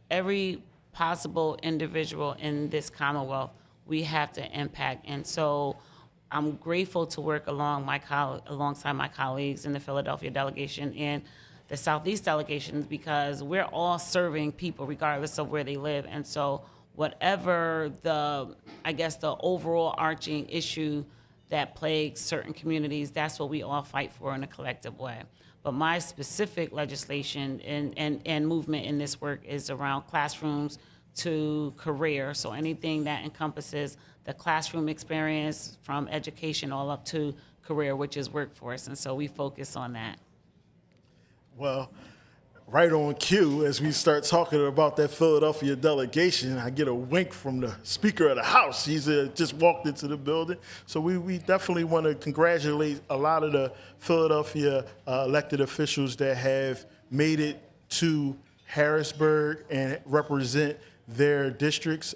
every possible individual in this Commonwealth, we have to impact. And so I'm grateful to work alongside my colleagues in the Philadelphia delegation and the Southeast delegations, because we're all serving people regardless of where they live. And so whatever the overall arching issue that plagues certain communities, that's what we all fight for in a collective way. But my specific legislation and movement in this work is around classrooms to career. So anything that encompasses the classroom experience from education all up to career, which is workforce. And so we focus on that. Well, right on cue, as we start talking about that Philadelphia delegation, I get a wink from the Speaker of the House. He's just walked into the building. So we definitely want to congratulate a lot of the Philadelphia elected officials that have made it to Harrisburg and represent their districts.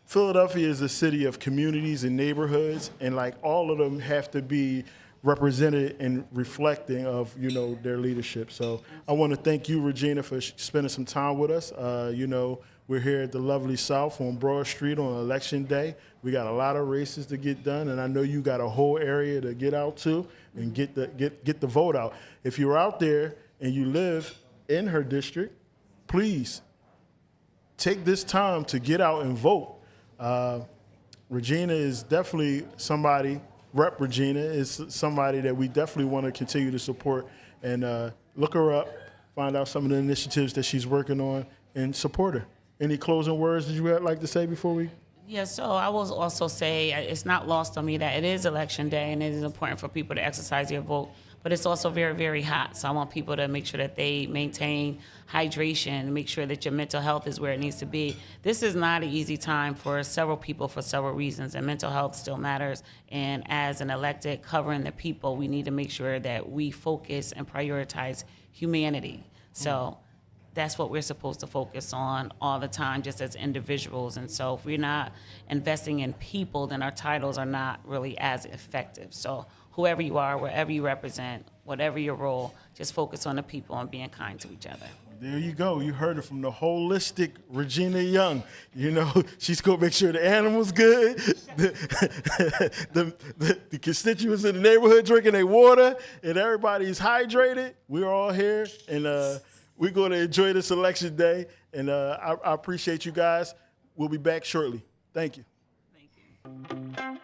Philadelphia is a city of communities and neighborhoods, and like all of them have to be represented and reflecting of, their leadership. So I want to thank you, Regina, for spending some time with us. We're here at the lovely South on Broad Street on Election Day. We got a lot of races to get done, and I know you got a whole area to get out to and get the vote out. If you're out there and you live in her district, please take this time to get out and vote. Regina is definitely somebody, Rep. Regina is somebody that we definitely want to continue to support, and look her up, find out some of the initiatives that she's working on, and support her. Any closing words that you would like to say before we? Yeah, so I will also say it's not lost on me that it is Election Day and it is important for people to exercise their vote, but it's also very, very hot. So I want people to make sure that they maintain hydration, make sure that your mental health is where it needs to be. This is not an easy time for several people for several reasons, and mental health still matters. And as an elected covering the people, we need to make sure that we focus and prioritize humanity. So that's what we're supposed to focus on all the time, just as individuals. And so if we're not investing in people, then our titles are not really as effective. So whoever you are, wherever you represent, whatever your role, just focus on the people and being kind to each other. There you go. You heard it from the holistic Regina Young. She's going to make sure the animals good, the constituents in the neighborhood drinking their water, and everybody's hydrated. We're all here, and we're going to enjoy this election day, and I appreciate you guys. We'll be back shortly. Thank you. Thank you.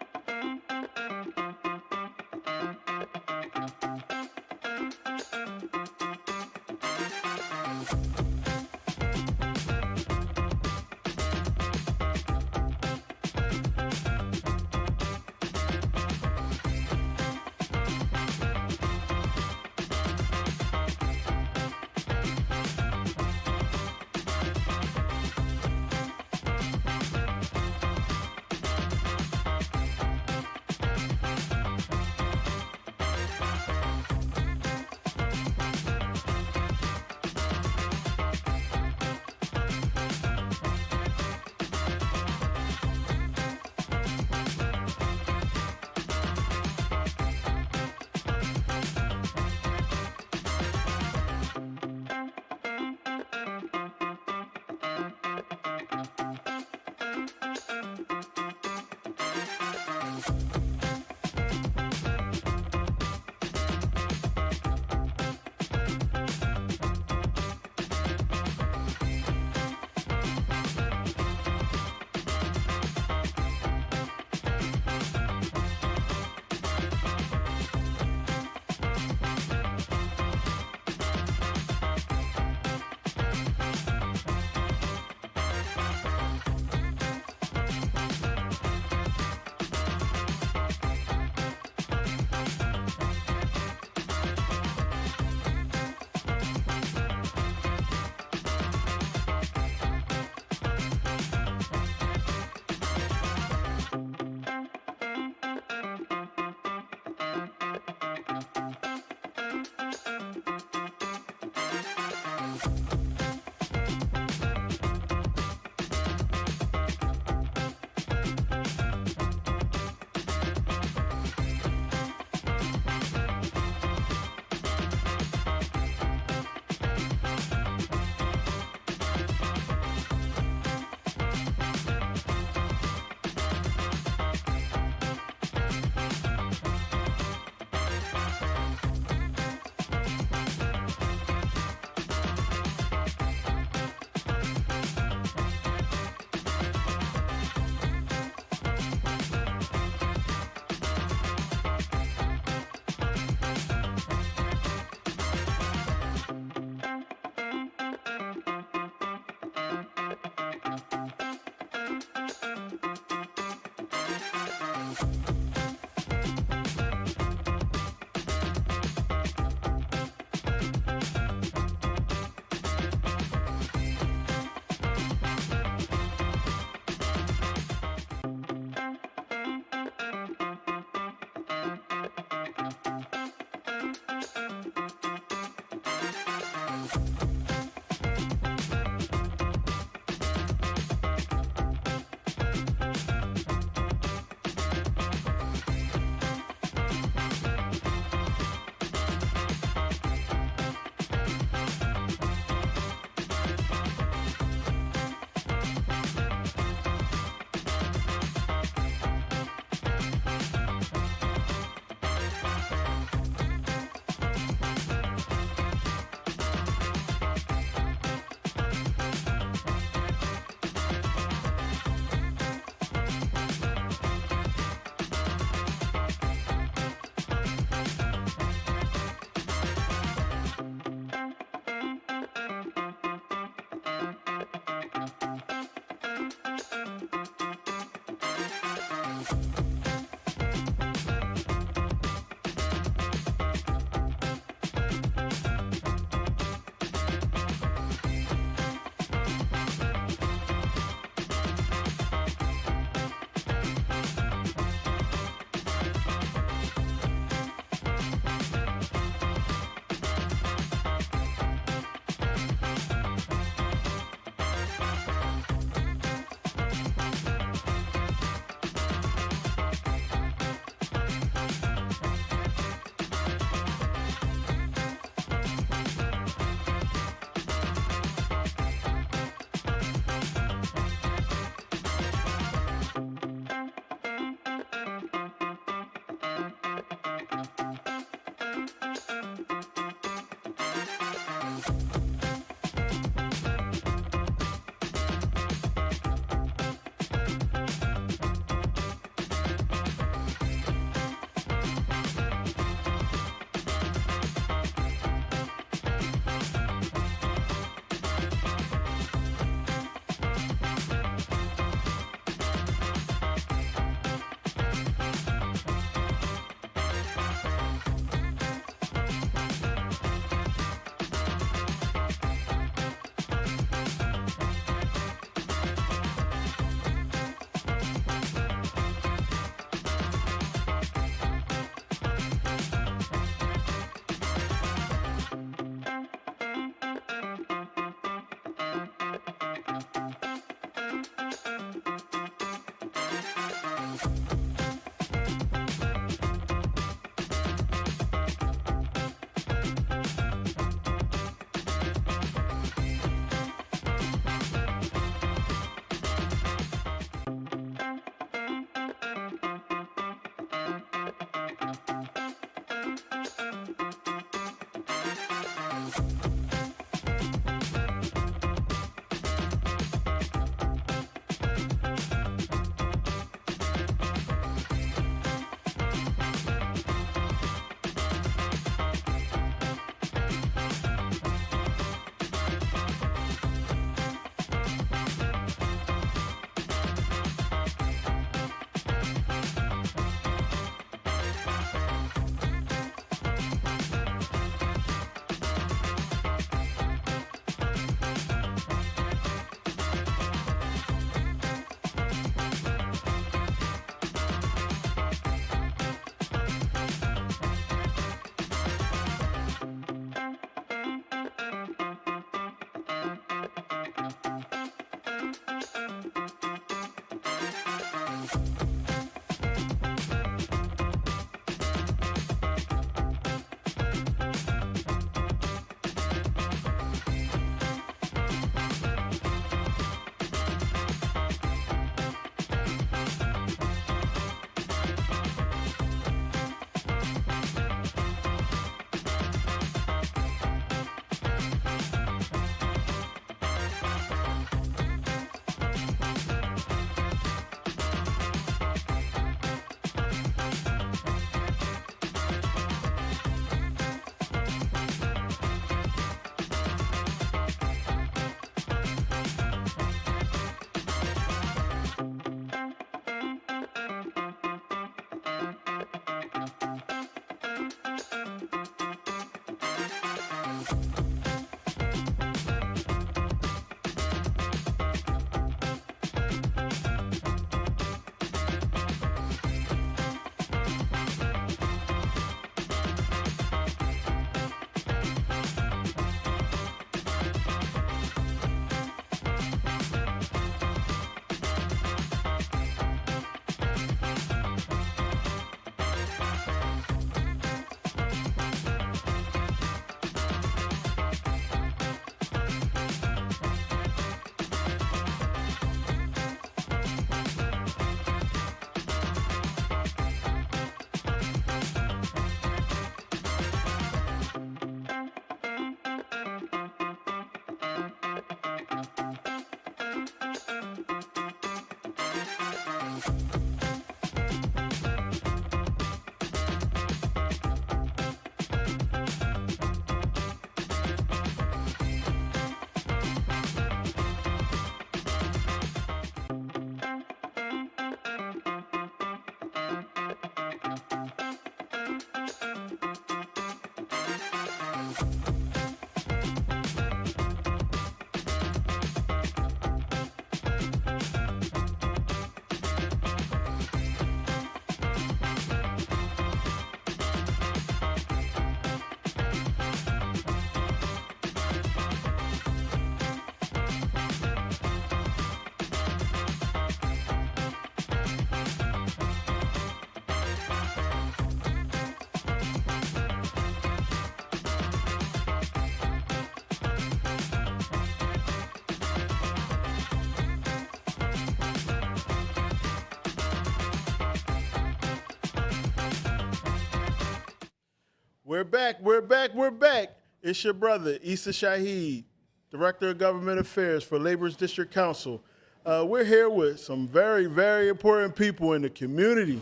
We're back, we're back, we're back. It's your brother, Issa Shaheed, Director of Government Affairs for Labor's District Council. We're here with some very, very important people in the community.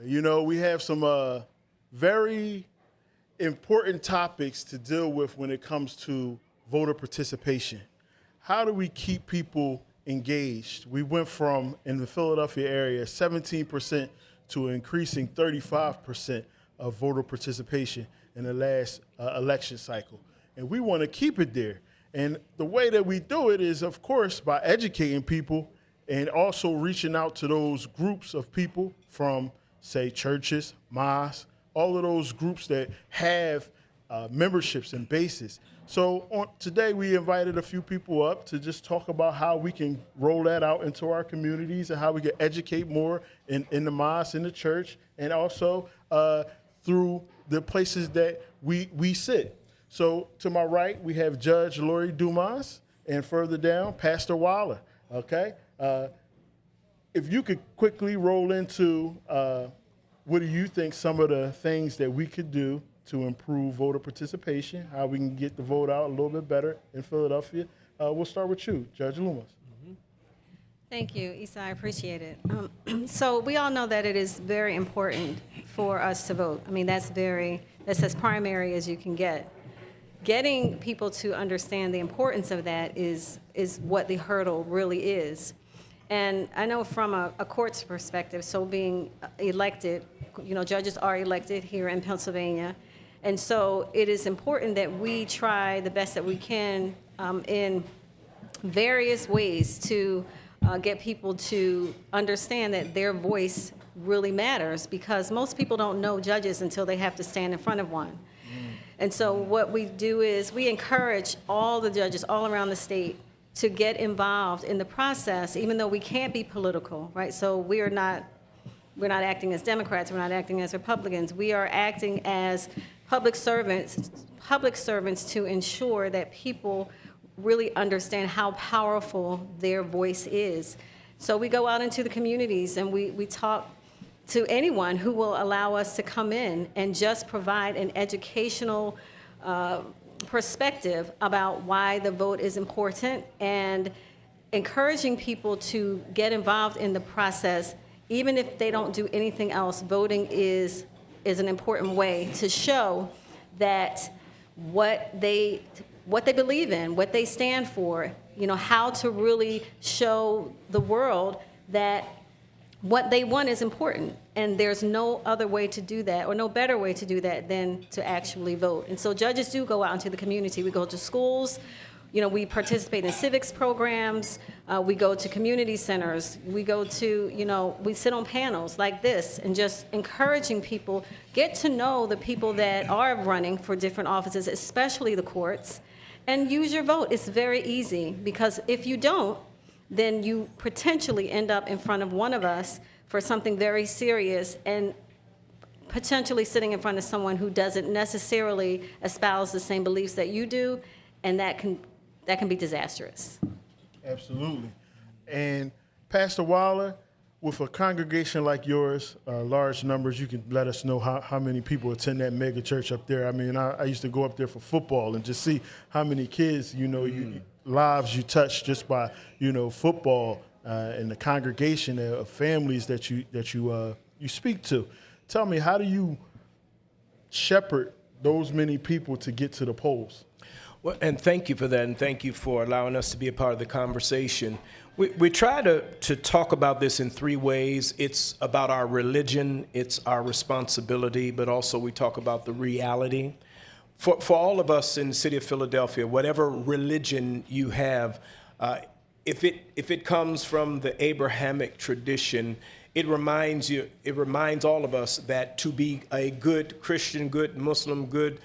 You know, we have some very important topics to deal with when it comes to voter participation. How do we keep people engaged? We went from, in the Philadelphia area, 17% to increasing 35% of voter participation in the last election cycle. And we want to keep it there. And the way that we do it is, of course, by educating people and also reaching out to those groups of people from, say, churches, mosques, all of those groups that have memberships and bases. So today we invited a few people up to just talk about how we can roll that out into our communities and how we can educate more in the mosque, in the church, and also through the places that we sit. So to my right, we have Judge Lori Dumas, and further down, Pastor Waller, okay? If you could quickly roll into what do you think some of the things that we could do to improve voter participation, how we can get the vote out a little bit better in Philadelphia. We'll start with you, Judge Loomis. Thank you, Issa. I appreciate it. So we all know that it is very important for us to vote. I mean, that's as primary as you can get. Getting people to understand the importance of that is what the hurdle really is. And I know from a court's perspective, so being elected, you know, judges are elected here in Pennsylvania. And so it is important that we try the best that we can in various ways to get people to understand that their voice really matters, because most people don't know judges until they have to stand in front of one. And so what we do is we encourage all the judges all around the state to get involved in the process, even though we can't be political, right? So we're not acting as Democrats, we're not acting as Republicans. We are acting as public servants to ensure that people really understand how powerful their voice is. So we go out into the communities and we talk to anyone who will allow us to come in and just provide an educational perspective about why the vote is important, and encouraging people to get involved in the process. Even if they don't do anything else, voting is an important way to show that what they believe in, what they stand for, you know, how to really show the world that what they want is important, and there's no other way to do that, or no better way to do that than to actually vote. And so judges do go out into the community. We go to schools, we participate in civics programs, we go to community centers, we go to, we sit on panels like this and just encouraging people, get to know the people that are running for different offices, especially the courts, and use your vote. It's very easy, because if you don't, then you potentially end up in front of one of us for something very serious, and potentially sitting in front of someone who doesn't necessarily espouse the same beliefs that you do, and that can be disastrous. Absolutely. And Pastor Waller, with a congregation like yours, large numbers, you can let us know how many people attend that mega church up there. I mean, I used to go up there for football and just see how many kids, lives you touch just by, football, and the congregation of families that you speak to. Tell me, how do you shepherd those many people to get to the polls? Well, and thank you for that, and thank you for allowing us to be a part of the conversation. We try to talk about this in three ways. It's about our religion, it's our responsibility, but also we talk about the reality. For all of us in the city of Philadelphia, whatever religion you have, if it comes from the Abrahamic tradition, it reminds all of us that to be a good Christian, good Muslim, good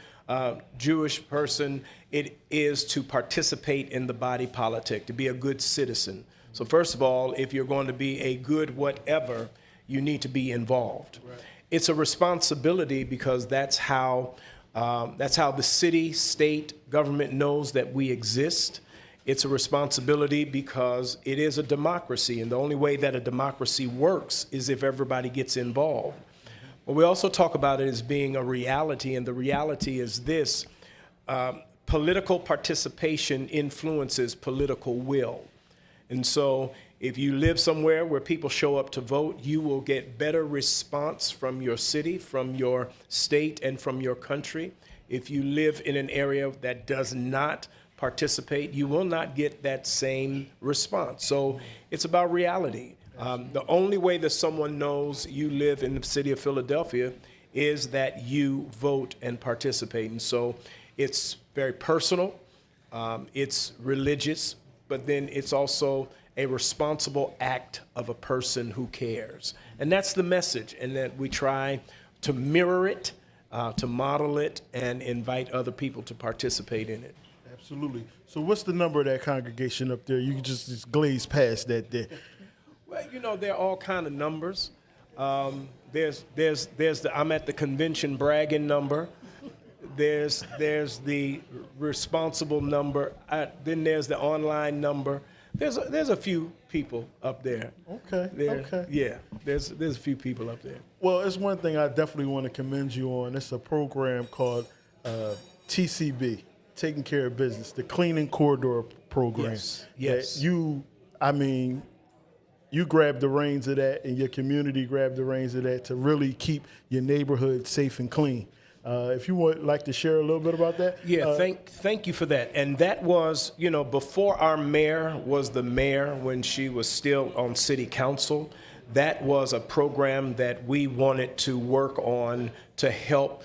Jewish person, it is to participate in the body politic, to be a good citizen. So first of all, if you're going to be a good whatever, you need to be involved. Right. It's a responsibility, because that's how the city, state, government knows that we exist. It's a responsibility because it is a democracy, and the only way that a democracy works is if everybody gets involved. But we also talk about it as being a reality, and the reality is this: political participation influences political will. And so if you live somewhere where people show up to vote, you will get better response from your city, from your state, and from your country. If you live in an area that does not participate, you will not get that same response. So it's about reality. The only way that someone knows you live in the city of Philadelphia is that you vote and participate. And so it's very personal, it's religious, but then it's also a responsible act of a person who cares. And that's the message, and that we try to mirror it, to model it, and invite other people to participate in it. Absolutely. So what's the number of that congregation up there? You can just glaze past that there. Well, there are all kind of numbers. There's the I'm at the convention bragging number. There's the responsible number. Then there's the online number. There's a few people up there. Okay. Yeah, there's a few people up there. Well, it's one thing I definitely want to commend you on. It's a program called TCB, Taking Care of Business, the Cleaning Corridor Program. Yes. You grabbed the reins of that, and your community grabbed the reins of that to really keep your neighborhood safe and clean. If you would like to share a little bit about that. Yeah, thank you for that. And that was, before our mayor was the mayor, when she was still on city council, that was a program that we wanted to work on to help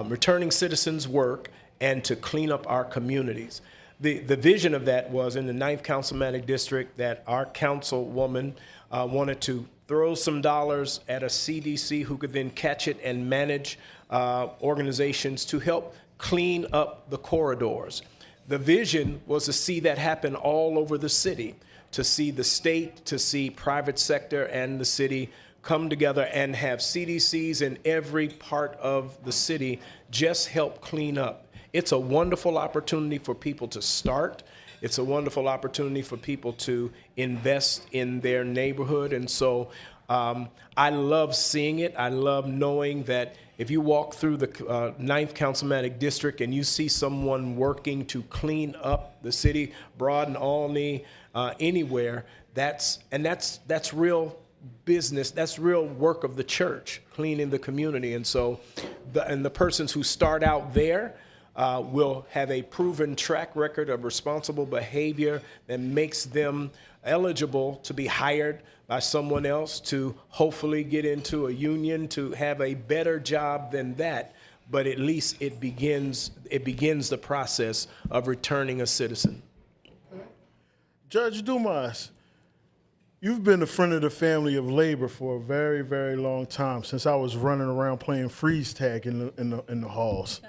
returning citizens work and to clean up our communities. The vision of that was in the 9th Councilmanic District that our councilwoman wanted to throw some dollars at a CDC who could then catch it and manage organizations to help clean up the corridors. The vision was to see that happen all over the city, to see the state, to see private sector and the city come together and have CDCs in every part of the city just help clean up. It's a wonderful opportunity for people to start. It's a wonderful opportunity for people to invest in their neighborhood. And so I love seeing it. I love knowing that if you walk through the 9th Councilmanic District and you see someone working to clean up the city, Broad and Olney, anywhere, that's real business. That's real work of the church, cleaning the community. And so the persons who start out there, will have a proven track record of responsible behavior that makes them eligible to be hired by someone else, to hopefully get into a union, to have a better job than that. But at least it begins the process of returning a citizen. Judge Dumas, you've been a friend of the family of labor for a very, very long time, since I was running around playing freeze tag in the halls.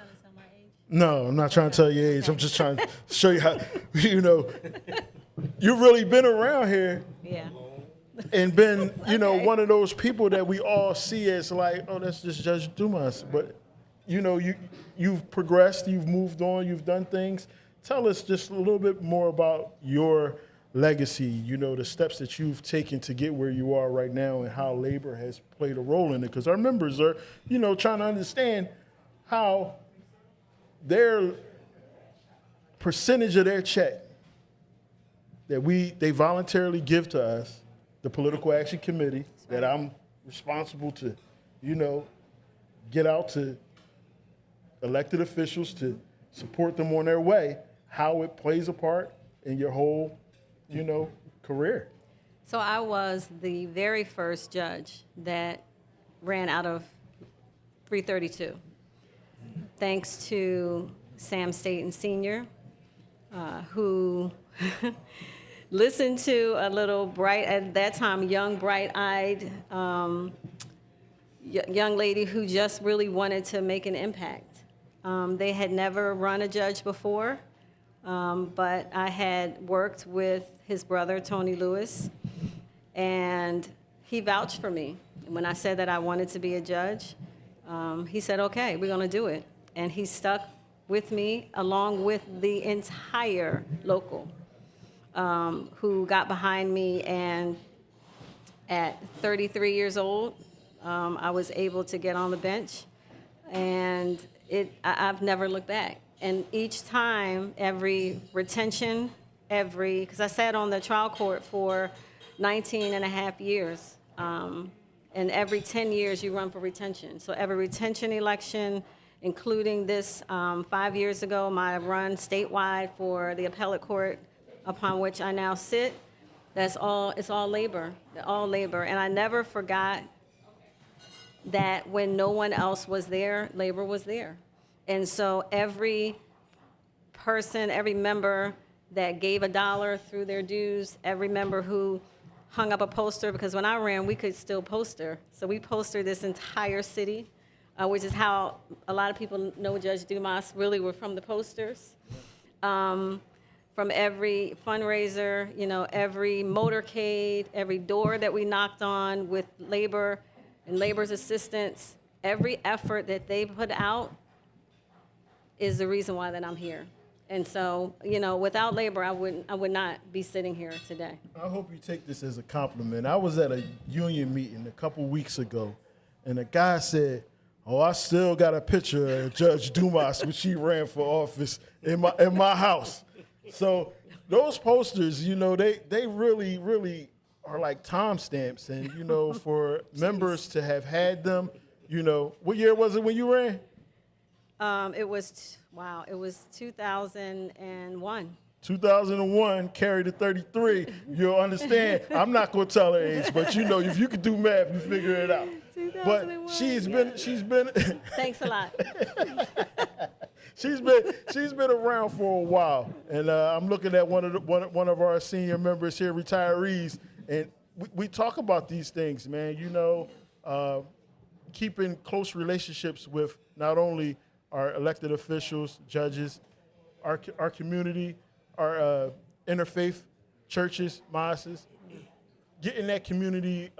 No, I'm not trying to tell your age. I'm just trying to show you how, you've really been around here. Yeah. And been, Okay. one of those people that we all see as like, oh, that's just Judge Dumas. But, you've progressed, you've moved on, you've done things. Tell us just a little bit more about your legacy, the steps that you've taken to get where you are right now and how labor has played a role in it. Because our members are, trying to understand how their percentage of their check that they voluntarily give to us, the Political Action Committee, that I'm responsible to, get out to elected officials to support them on their way, how it plays a part in your whole, career. So I was the very first judge that ran out of 332. Thanks to Sam Staten Sr., who listened to a little bright, at that time, young, bright-eyed young lady who just really wanted to make an impact. They had never run a judge before, but I had worked with his brother, Tony Lewis, and he vouched for me. When I said that I wanted to be a judge, he said, okay, we're going to do it. And he stuck with me along with the entire local who got behind me. And at 33 years old, I was able to get on the bench. And I've never looked back. And each time, every retention, because I sat on the trial court for 19 and a half years. And every 10 years, you run for retention. So every retention election, including this 5 years ago, my run statewide for the appellate court upon which I now sit, it's all labor, And I never forgot that when no one else was there, labor was there. And so every person, every member that gave $1 through their dues, every member who hung up a poster, because when I ran, we could still poster. So we postered this entire city, which is how a lot of people know Judge Dumas really were from the posters. From every fundraiser, every motorcade, every door that we knocked on with labor and labor's assistance, every effort that they put out is the reason why that I'm here. And so, without labor, I would not be sitting here today. I hope you take this as a compliment. I was at a union meeting a couple weeks ago, and a guy said, oh, I still got a picture of Judge Dumas when she ran for office in my house. So those posters, they really, really are like timestamps. And, for members to have had them, what year was it when you ran? It was 2001. 2001, carried to 33. You'll understand. I'm not going to tell her age, but if you could do math, you figure it out. But she's been. Thanks a lot. She's been around for a while, and I'm looking at one of our senior members here, retirees, and we talk about these things, man. Keeping close relationships with not only our elected officials, judges, our community, our interfaith churches, mosques, getting that community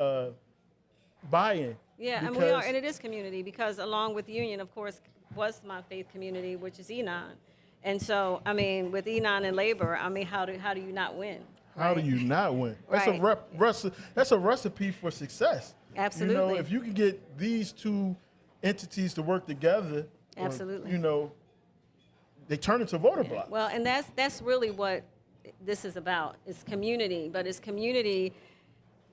buy-in. Yeah, and we are, and it is community, because along with Union, of course, was my faith community, which is Enon. And so, with Enon and labor, how do you not win? How do you not win? That's Right. That's a recipe for success. Absolutely. If you can get these two entities to work together, Absolutely. they turn into voter blocks. Well, and that's really what this is about. It's community, but it's community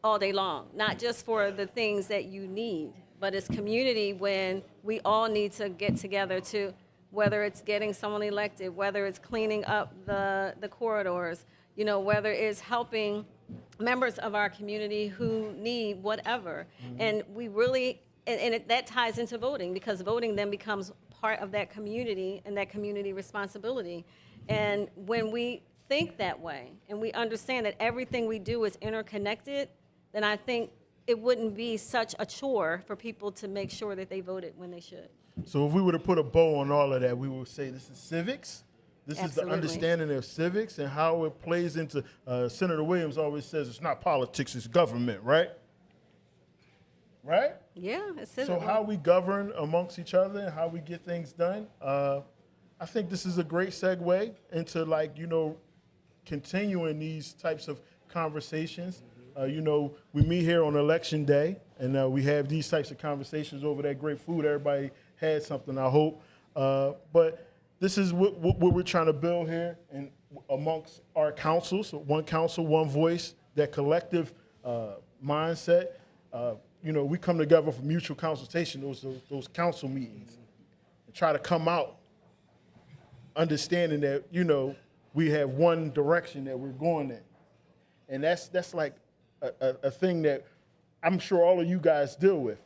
all day long, not just for the things that you need, but it's community when we all need to get together to whether it's getting someone elected, whether it's cleaning up the corridors, whether it's helping members of our community who need whatever. And we really, that ties into voting, because voting then becomes part of that community and that community responsibility. And when we think that way and we understand that everything we do is interconnected, then I think it wouldn't be such a chore for people to make sure that they voted when they should. So if we were to put a bow on all of that, we would say this is civics. This is the Absolutely. understanding of civics and how it plays into, Senator Williams always says it's not politics, it's government, right? Right? Yeah, it's So civil. how we govern amongst each other and how we get things done, I think this is a great segue into continuing these types of conversations. We meet here on Election Day, and we have these types of conversations over that great food. Everybody had something, I hope. But this is what we're trying to build here and amongst our councils, one council, one voice, that collective mindset. We come together for mutual consultation, those council meetings, and try to come out understanding that, we have one direction that we're going in. And that's like a thing that I'm sure all of you guys deal with.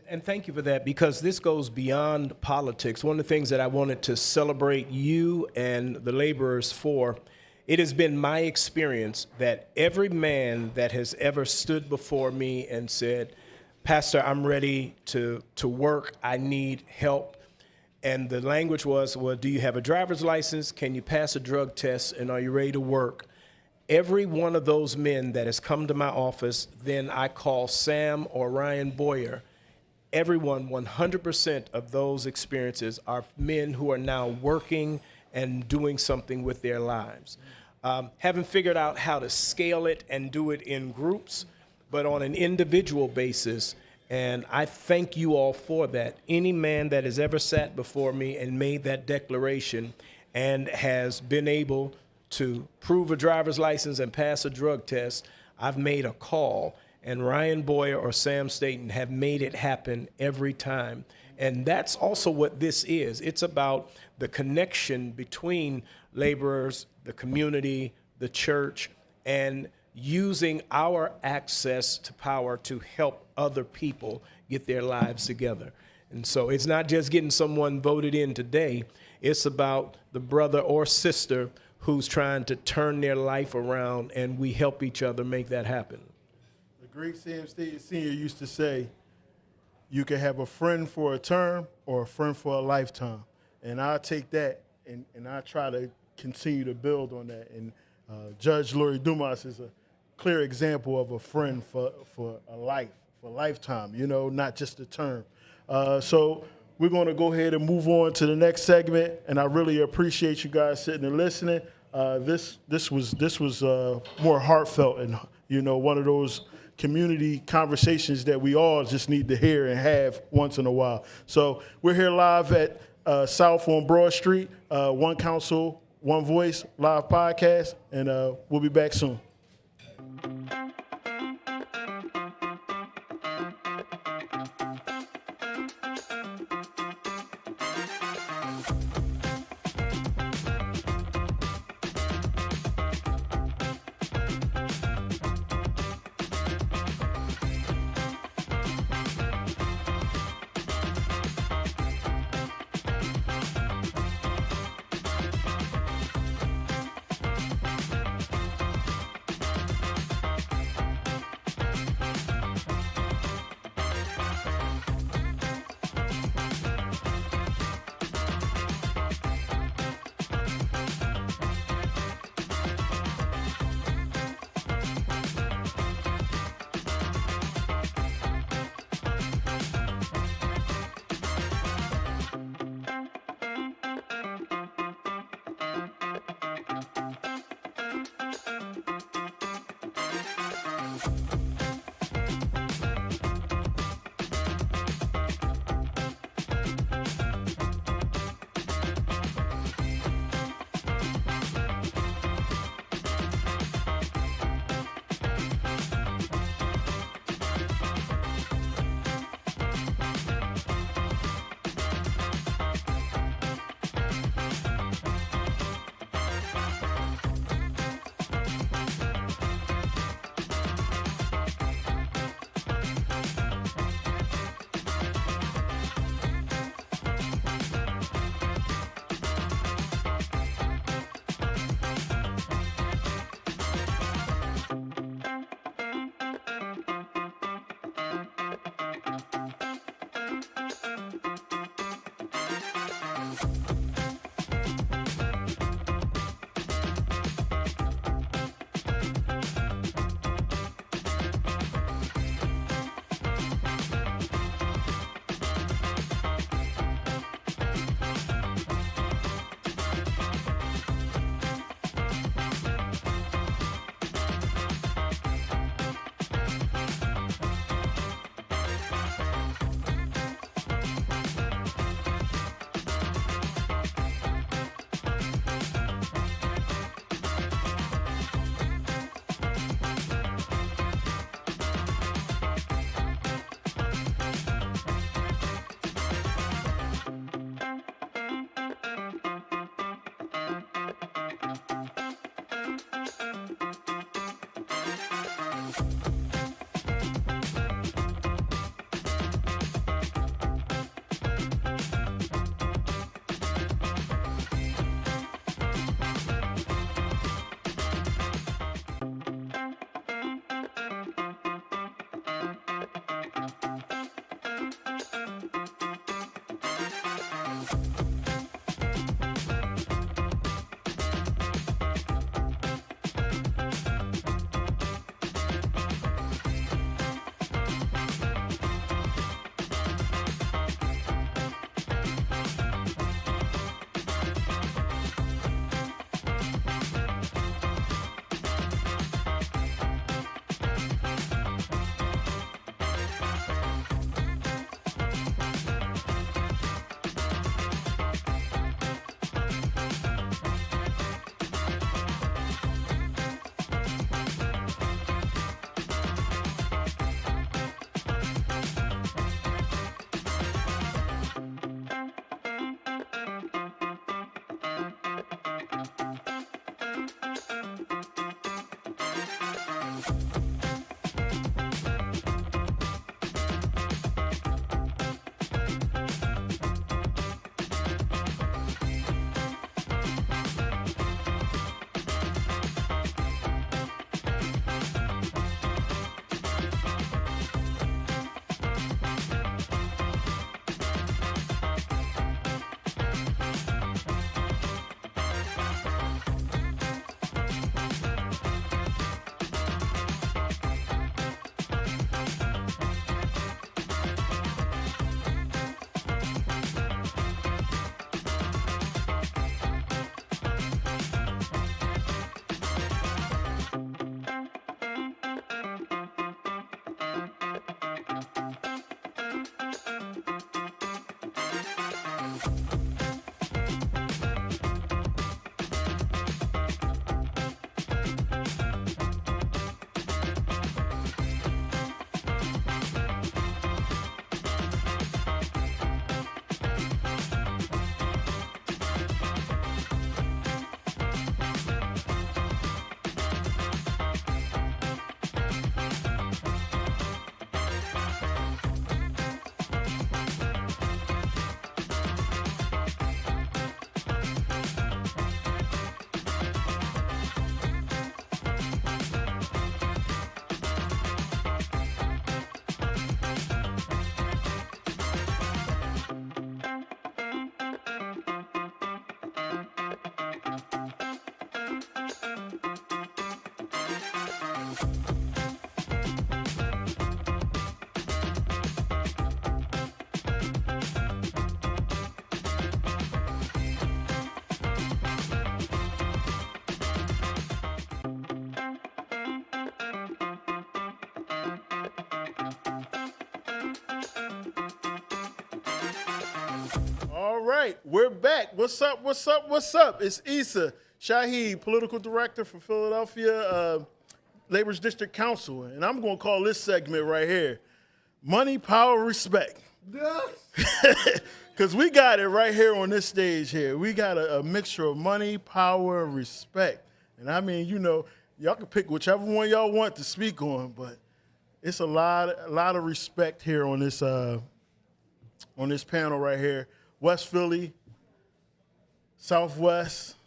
And thank you for that, because this goes beyond politics. One of the things that I wanted to celebrate you and the laborers for, it has been my experience that every man that has ever stood before me and said, Pastor, I'm ready to work, I need help. And the language was, well, do you have a driver's license? Can you pass a drug test? And are you ready to work? Every one of those men that has come to my office, then I call Sam or Ryan Boyer. Everyone, 100% of those experiences are men who are now working and doing something with their lives. Haven't figured out how to scale it and do it in groups, but on an individual basis. And I thank you all for that. Any man that has ever sat before me and made that declaration and has been able to prove a driver's license and pass a drug test, I've made a call. And Ryan Boyer or Sam Staten have made it happen every time. And that's also what this is. It's about the connection between laborers, the community, the church, and using our access to power to help other people get their lives together. And so it's not just getting someone voted in today. It's about the brother or sister who's trying to turn their life around, and we help each other make that happen. The great Sam Staten Sr. used to say, you can have a friend for a term or a friend for a lifetime. And I take that and I try to continue to build on that. And Judge Lori Dumas is a clear example of a friend for a lifetime, not just a term. So we're going to go ahead and move on to the next segment, and I really appreciate you guys sitting and listening. This was more heartfelt and one of those community conversations that we all just need to hear and have once in a while. So we're here live at South on Broad Street, One Council, One Voice live podcast, and we'll be back soon. right. We're back. What's up? What's up? What's up? It's Issa Shaheed, political director for Philadelphia Labor's District Council. And I'm going to call this segment right here Money, Power, Respect. Because we got it right here on this stage here. We got a mixture of money, power, and respect. And I mean, you know, y'all can pick whichever one y'all want to speak on, but it's a lot of respect here on this panel right here. West Philly, Southwest.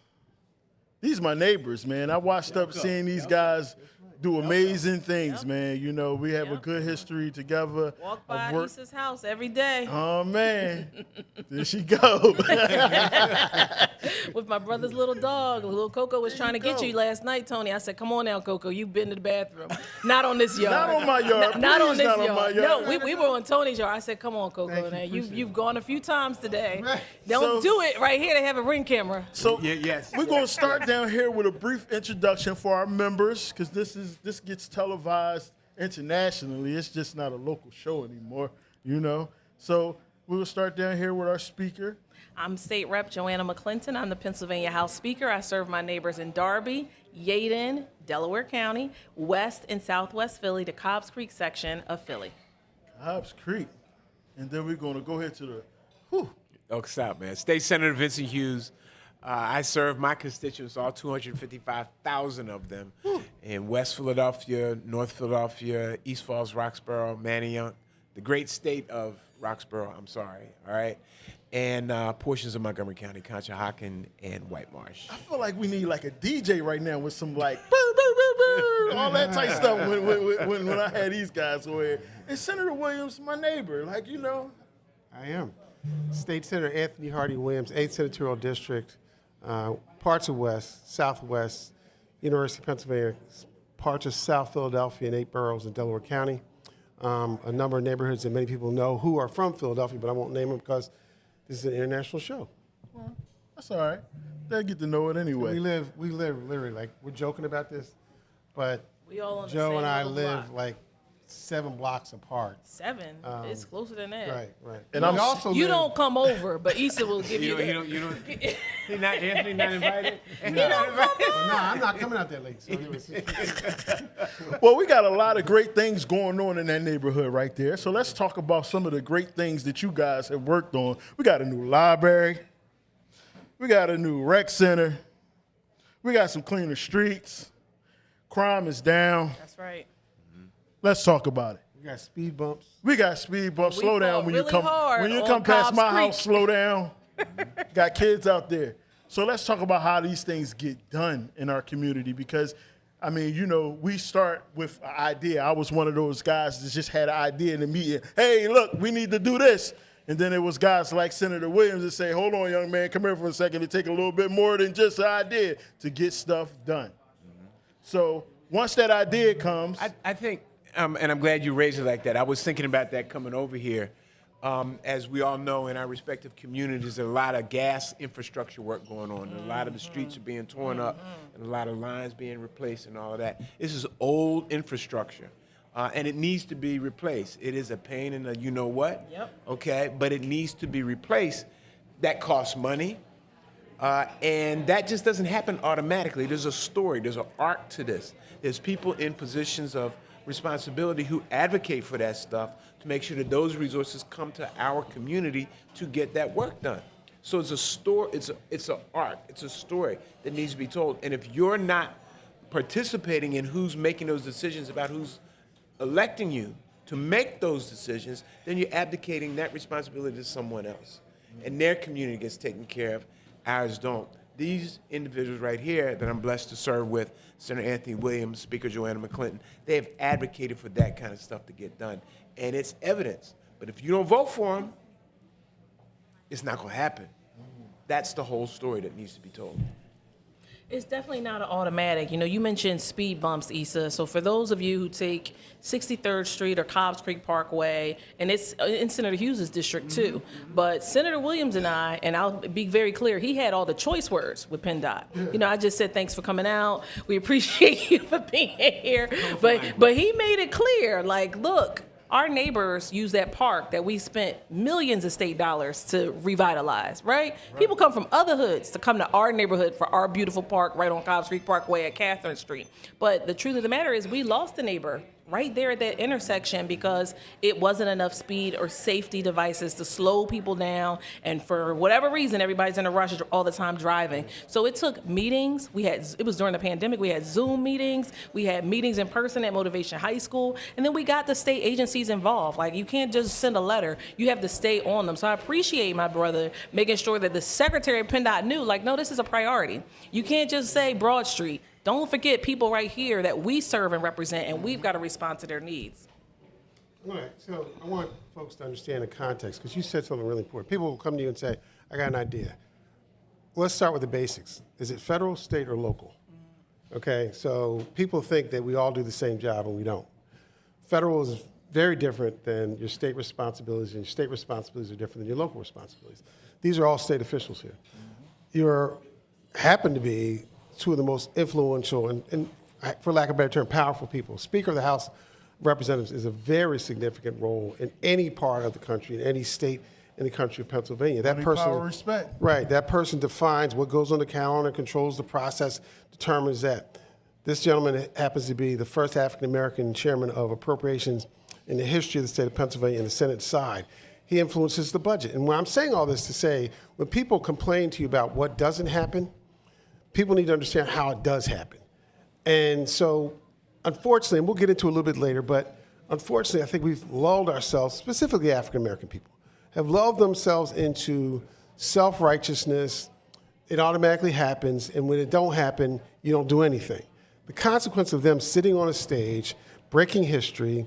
These are my neighbors, man. I watched up seeing these guys do amazing things, man. You know, we have a good history together. Walk by Issa's house every day. Oh, man. There she go. With my brother's little dog. Little Coco was trying to get you last night, Tony. I said, come on now, Coco. You've been to the bathroom. Not on this yard. Not on my yard. Not on this not yard. On my yard. No, we were on Tony's yard. I said, come on, Coco. Now, you've gone a few times today. Don't do it right here. They have a Ring camera. So we're going to start down here with a brief introduction for our members, because this gets televised internationally. It's just not a local show anymore, you know. So we'll start down here with our speaker. I'm State Rep Joanna McClinton. I'm the Pennsylvania House Speaker. I serve my neighbors in Darby, Yeadon, Delaware County, West and Southwest Philly, the Cobbs Creek section of Philly. Cobbs Creek. And then we're going to go ahead to the, Oh, stop, man. State Senator Vincent Hughes. I serve my constituents, all 255,000 of them, in West Philadelphia, North Philadelphia, East Falls, Roxborough, Manayunk, the great state of Roxborough, I'm sorry, all right, and portions of Montgomery County, Conshohocken, and White Marsh. I feel like we need like a DJ right now with some like, boo, boo, boo, boo, all that type stuff when I had these guys over here. And Senator Williams, my neighbor, like, you know. I am. State Senator Anthony Hardy Williams, 8th Senatorial District, parts of West, Southwest, University of Pennsylvania, parts of South Philadelphia, and 8 boroughs in Delaware County. A number of neighborhoods that many people know who are from Philadelphia, but I won't name them because this is an international show. Well, that's all right. They'll get to know it anyway. We live literally, like, we're joking about this, but We all on the Joe same and I little live block. like 7 blocks apart. 7? It's closer than that. Right. And I'm also You live- don't come over, but Issa will give you. Anthony not invited? No, I'm not coming out that late. So Well, we got a lot of great things going on in that neighborhood right there. So let's talk about some of the great things that you guys have worked on. We got a new library. We got a new rec center. We got some cleaner streets. Crime is down. That's right. Let's talk about it. we got speed bumps. We got speed bumps. We Slow down fought when you really come hard when you on come past Cobbs my Creek. house. Slow down. Got kids out there. So let's talk about how these things get done in our community, because I mean, you know, we start with an idea. I was one of those guys that just had an idea in the meeting. Hey, look, we need to do this. And then it was guys like Senator Williams that say, hold on, young man, come here for a second. It take a little bit more than just an idea to get stuff done. So once that idea comes. I think, and I'm glad you raised it like that. I was thinking about that coming over here. As we all know, in our respective communities, there's a lot of gas infrastructure work going on. And a lot of the streets are being torn up, and a lot of lines being replaced and all of that. This is old infrastructure, and it needs to be replaced. It is a pain in the you-know-what, okay? But it needs to be replaced. That costs money, and that just doesn't happen automatically. There's a story. There's an art to this. There's people in positions of responsibility who advocate for that stuff to make sure that those resources come to our community to get that work done. So it's a story, it's an art, it's a story that needs to be told. And if you're not participating in who's making those decisions about who's electing you to make those decisions, then you're abdicating that responsibility to someone else. And their community gets taken care of, ours don't. These individuals right here that I'm blessed to serve with, Senator Anthony Williams, Speaker Joanna McClinton, they have advocated for that kind of stuff to get done. And it's evidence. But if you don't vote for them, it's not going to happen. That's the whole story that needs to be told. It's definitely not an automatic. You know, you mentioned speed bumps, Issa. So for those of you who take 63rd Street or Cobbs Creek Parkway, and it's in Senator Hughes' district too, but Senator Williams and I, and I'll be very clear, he had all the choice words with PennDOT. You know, I just said, thanks for coming out. We appreciate you for being here. But he made it clear, like, look, our neighbors use that park that we spent millions of state dollars to revitalize, right? People come from other hoods to come to our neighborhood for our beautiful park right on Cobb Street Parkway at Catherine Street. But the truth of the matter is we lost a neighbor right there at that intersection because it wasn't enough speed or safety devices to slow people down. And for whatever reason, everybody's in a rush all the time driving. So it took meetings. It was during the pandemic. We had Zoom meetings. We had meetings in person at Motivation High School. And then we got the state agencies involved. Like, you can't just send a letter. You have to stay on them. So I appreciate my brother making sure that the secretary of PennDOT knew, like, no, this is a priority. You can't just say Broad Street. Don't forget people right here that we serve and represent, and we've got to respond to their needs. All right, so I want folks to understand the context, because you said something really important. People will come to you and say, I got an idea. Let's start with the basics. Is it federal, state, or local? Okay, so people think that we all do the same job, and we don't. Federal is very different than your state responsibilities, and your state responsibilities are different than your local responsibilities. These are all state officials here. You happen to be two of the most influential and, for lack of a better term, powerful people. Speaker of the House of Representatives is a very significant role in any part of the country, in any state in the country of Pennsylvania. That person, power, respect. Right, that person defines what goes on the calendar, controls the process, determines that. This gentleman happens to be the first African-American chairman of appropriations in the history of the state of Pennsylvania in the Senate side. He influences the budget. And when I'm saying all this to say, when people complain to you about what doesn't happen, people need to understand how it does happen. And so, unfortunately, and we'll get into it a little bit later, but unfortunately, I think we've lulled ourselves, specifically African-American people, have lulled themselves into self-righteousness. It automatically happens, and when it don't happen, you don't do anything. The consequence of them sitting on a stage, breaking history,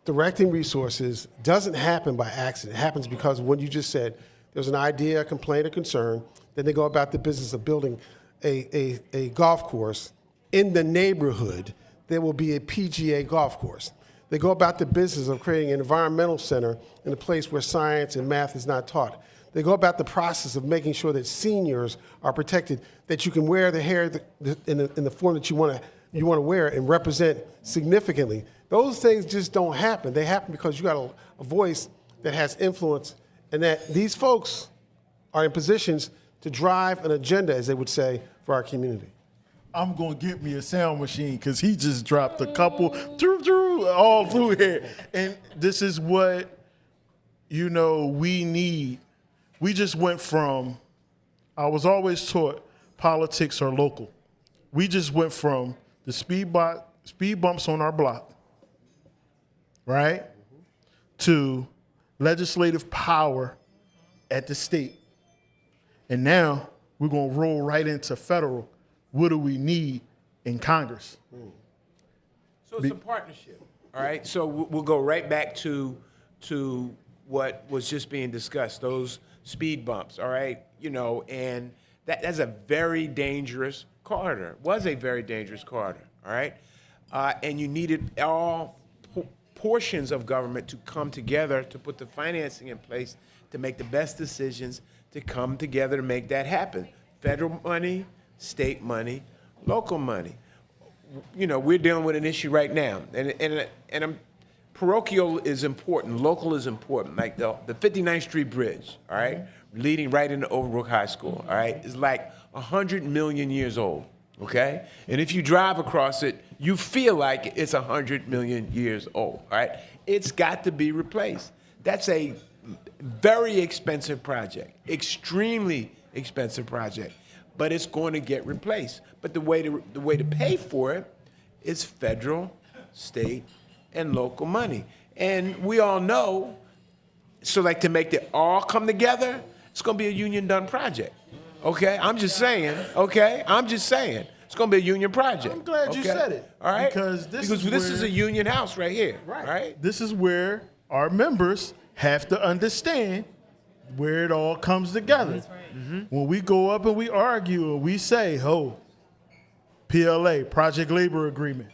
directing resources, doesn't happen by accident. It happens because of what you just said. There's an idea, a complaint, a concern, then they go about the business of building a golf course in the neighborhood. There will be a PGA golf course. They go about the business of creating an environmental center in a place where science and math is not taught. They go about the process of making sure that seniors are protected, that you can wear the hair in the form that you want to wear and represent significantly. Those things just don't happen. They happen because you got a voice that has influence, and that these folks are in positions to drive an agenda, as they would say, for our community. I'm going to get me a sound machine because he just dropped a couple all through here. And this is what, we need. We just went from, I was always taught politics are local. We just went from the speed bumps on our block, right, to legislative power at the state. And now we're going to roll right into federal. What do we need in Congress? So it's a partnership, all right? So we'll go right back to what was just being discussed, those speed bumps, all right? And that's a very dangerous corridor, was a very dangerous corridor, all right? And you needed all portions of government to come together to put the financing in place to make the best decisions to come together to make that happen. Federal money, state money, local money. We're dealing with an issue right now, and parochial is important, local is important. Like the 59th Street Bridge, all right, leading right into Overbrook High School, all right, is like 100 million years old, okay? And if you drive across it, you feel like it's 100 million years old, all right? It's got to be replaced. That's a very expensive project, extremely expensive project, but it's going to get replaced. But the way to pay for it is federal, state, and local money. And we all know, so like to make it all come together, it's going to be a union-done project. Okay? I'm just saying. Okay? I'm just saying. It's going to be a union project. I'm glad you said it. All right? Because this is a union house right here. Right. This is where our members have to understand where it all comes together. That's right. Mm-hmm. When we go up and we argue and we say, PLA, Project Labor Agreement,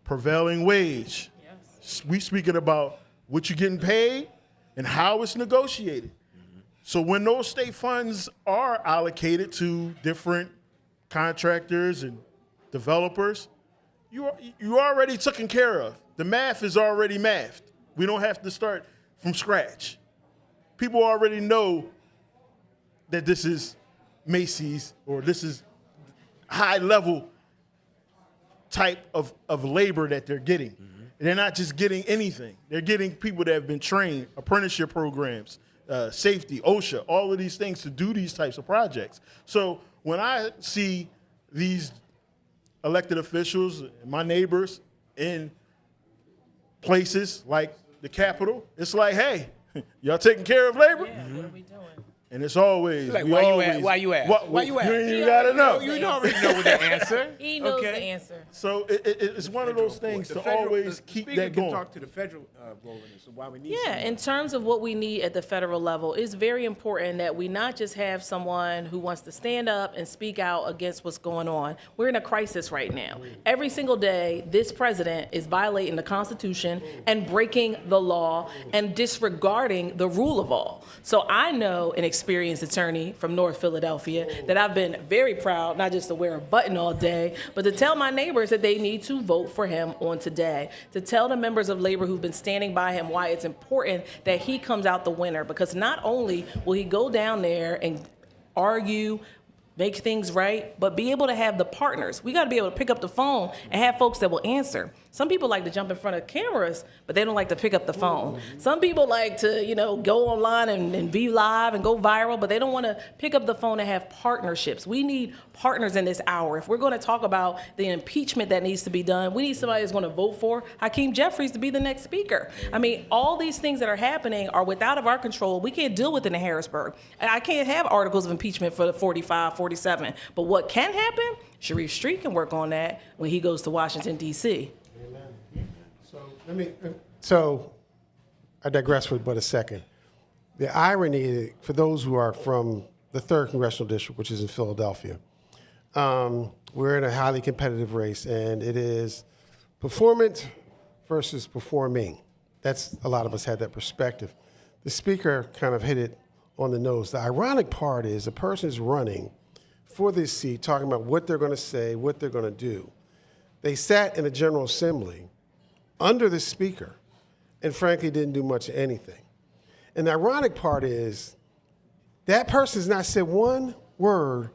prevailing wage. Yes. We speaking about what you're getting paid and how it's negotiated. So when those state funds are allocated to different contractors and developers, you already taken care of. The math is already mathed. We don't have to start from scratch. People already know that this is Macy's or this is high level type of labor that they're getting. Mm-hmm. They're not just getting anything. They're getting people that have been trained, apprenticeship programs, safety, OSHA, all of these things to do these types of projects. So when I see these elected officials, my neighbors in places like the Capitol, it's like, hey, y'all taking care of labor? Yeah, what are we doing? And it's always, Like, we why always, you at? Why you at? Why you ain't even gotta know. You already know what the answer. He knows the answer. So it's one of those things to always keep that going. Talk to the federal role in this, so why we need. Yeah, in terms of what we need at the federal level, it's very important that we not just have someone who wants to stand up and speak out against what's going on. We're in a crisis right now. Every single day, this president is violating the Constitution and breaking the law and disregarding the rule of law. So I know an experienced attorney from North Philadelphia that I've been very proud, not just to wear a button all day, but to tell my neighbors that they need to vote for him on today, to tell the members of labor who've been standing by him why it's important that he comes out the winner, because not only will he go down there and argue, make things right, but be able to have the partners. We got to be able to pick up the phone and have folks that will answer. Some people like to jump in front of cameras, but they don't like to pick up the phone. Some people like to, go online and be live and go viral, but they don't want to pick up the phone and have partnerships. We need partners in this hour. If we're going to talk about the impeachment that needs to be done, we need somebody that's going to vote for Hakeem Jeffries to be the next speaker. I mean, all these things that are happening are out of our control. We can't deal with it in Harrisburg. I can't have articles of impeachment for the 45, 47. But what can happen? Sharif Street can work on that when he goes to Washington, D.C. So I digress for but a second. The irony, for those who are from the 3rd Congressional District, which is in Philadelphia, we're in a highly competitive race, and it is performance versus performing. That's, a lot of us had that perspective. The speaker kind of hit it on the nose. The ironic part is the person is running for this seat, talking about what they're going to say, what they're going to do. They sat in a General Assembly under the speaker and frankly didn't do much of anything. And the ironic part is that person has not said one word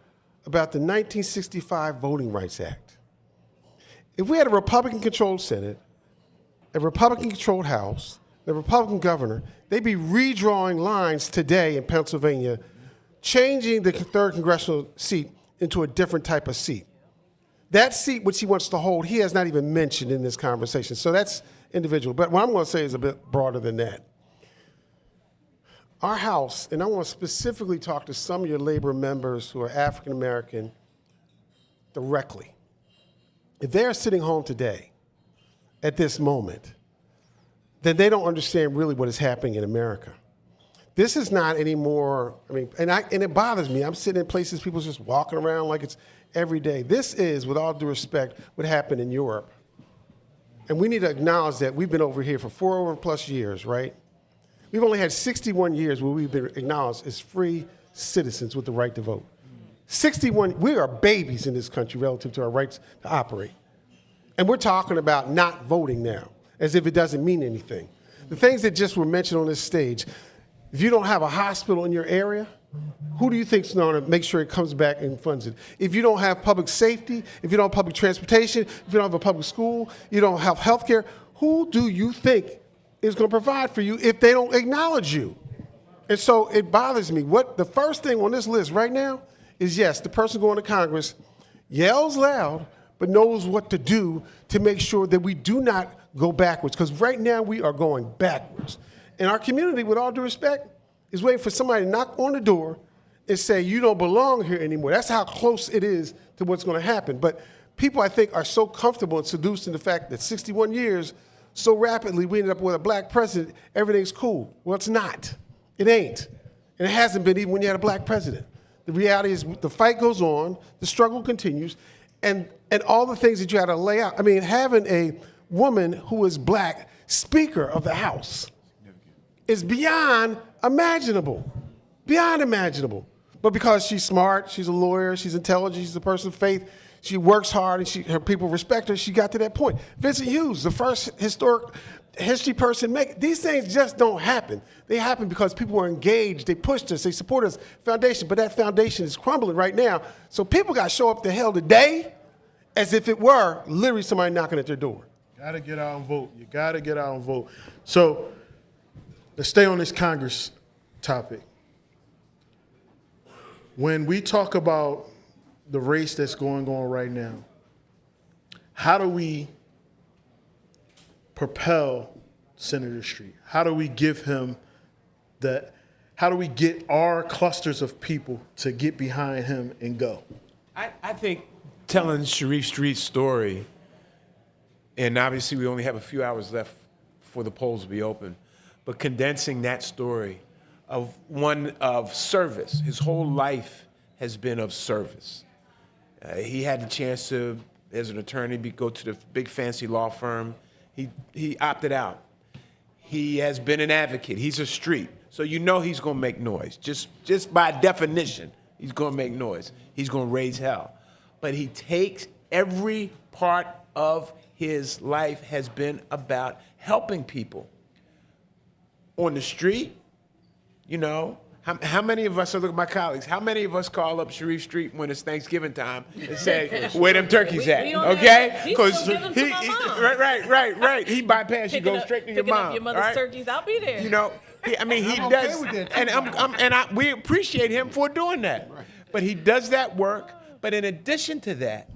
about the 1965 Voting Rights Act. If we had a Republican-controlled Senate, a Republican-controlled House, a Republican governor, they'd be redrawing lines today in Pennsylvania, changing the 3rd Congressional seat into a different type of seat. That seat which he wants to hold, he has not even mentioned in this conversation. So that's individual. But what I'm going to say is a bit broader than that. Our House, and I want to specifically talk to some of your labor members who are African American directly. If they're sitting home today, at this moment, then they don't understand really what is happening in America. This is not anymore, and it bothers me. I'm sitting in places, people just walking around like it's every day. This is, with all due respect, what happened in Europe. And we need to acknowledge that we've been over here for 4+ years, right? We've only had 61 years where we've been acknowledged as free citizens with the right to vote. 61, we are babies in this country relative to our rights to operate. And we're talking about not voting now, as if it doesn't mean anything. The things that just were mentioned on this stage, if you don't have a hospital in your area, who do you think is going to make sure it comes back and funds it? If you don't have public safety, if you don't have public transportation, if you don't have a public school, you don't have health care, who do you think is going to provide for you if they don't acknowledge you? And so it bothers me. The first thing on this list right now is, yes, the person going to Congress yells loud, but knows what to do to make sure that we do not go backwards. Because right now we are going backwards. And our community, with all due respect, is waiting for somebody to knock on the door and say, you don't belong here anymore. That's how close it is to what's going to happen. But people, I think, are so comfortable and seduced in the fact that 61 years, so rapidly, we ended up with a black president, everything's cool. Well, it's not. It ain't. And it hasn't been even when you had a black president. The reality is the fight goes on, the struggle continues, and all the things that you had to lay out. Having a woman who is black Speaker of the House is beyond imaginable. Beyond imaginable. But because she's smart, she's a lawyer, she's intelligent, she's a person of faith, she works hard, and her people respect her, she got to that point. Vincent Hughes, the first historic history person make. These things just don't happen. They happen because people are engaged. They pushed us. They support us. Foundation, but that foundation is crumbling right now. So people got to show up to hell today as if it were literally somebody knocking at their door. Got to get out and vote. You got to get out and vote. So let's stay on this Congress topic. When we talk about the race that's going on right now, how do we propel Senator Street? How do we give him that? How do we get our clusters of people to get behind him and go? I think telling Sharif Street's story, and obviously we only have a few hours left for the polls to be open, but condensing that story of one of service. His whole life has been of service. He had the chance to, as an attorney, go to the big fancy law firm. He opted out. He has been an advocate. He's a street. So you know he's going to make noise. Just by definition, he's going to make noise. He's going to raise hell. But he takes every part of his life has been about helping people. On the street, you know, how many of us, I look at my colleagues, how many of us call up Sharif Street when it's Thanksgiving time and say, where them turkeys at, okay? Because right. He bypassed you, go straight to your mom. Up your mother's turkeys, I'll be there. You know, he does, and we appreciate him for doing that. But he does that work, but in addition to that,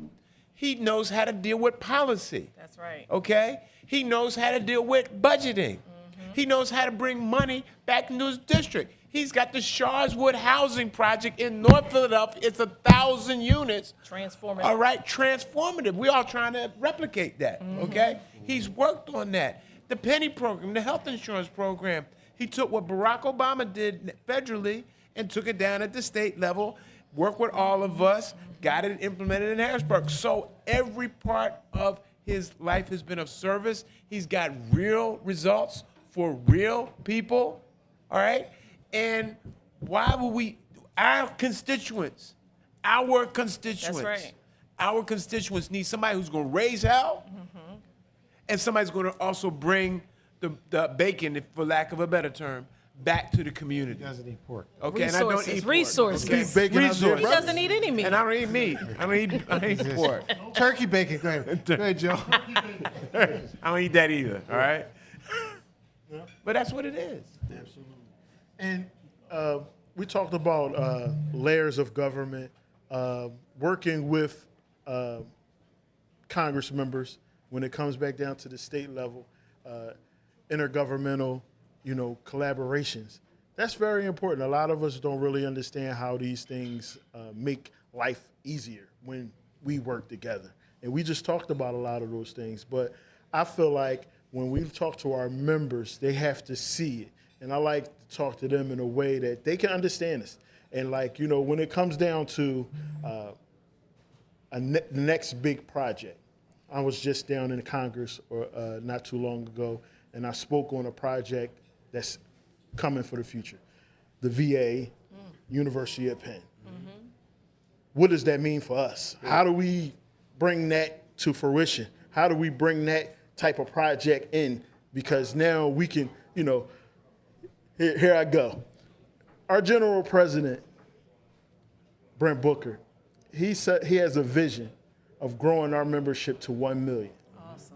he knows how to deal with policy. That's right. Okay? He knows how to deal with budgeting. He knows how to bring money back into his district. He's got the Sharswood housing project in North Philadelphia. It's 1,000 units. Transformative. All right, transformative. We're all trying to replicate that, okay? He's worked on that. The Penny program, the health insurance program. He took what Barack Obama did federally and took it down at the state level, worked with all of us, got it implemented in Harrisburg. So every part of his life has been of service. He's got real results for real people, all right? And why would our constituents That's right. our constituents need somebody who's gonna raise hell, and somebody's gonna also bring the bacon, for lack of a better term, back to the community. He doesn't eat pork. Okay, and I don't eat pork. Resources. Okay? Keep bacon out there, He brother. doesn't eat any meat. And I don't eat meat. I don't eat pork. Turkey bacon. Go ahead, Joe. I don't eat that either, all right? But that's what it is. Absolutely. And we talked about layers of government, working with Congress members when it comes back down to the state level, intergovernmental, collaborations. That's very important. A lot of us don't really understand how these things make life easier when we work together. And we just talked about a lot of those things. But I feel like when we talk to our members, they have to see it. And I like to talk to them in a way that they can understand us. And when it comes down to the next big project, I was just down in Congress not too long ago, and I spoke on a project that's coming for the future, the VA, University of Penn. What does that mean for us? How do we bring that to fruition? How do we bring that type of project in? Because now we can, here I go. Our general president, Brent Booker, he said he has a vision of growing our membership to 1 million. Awesome.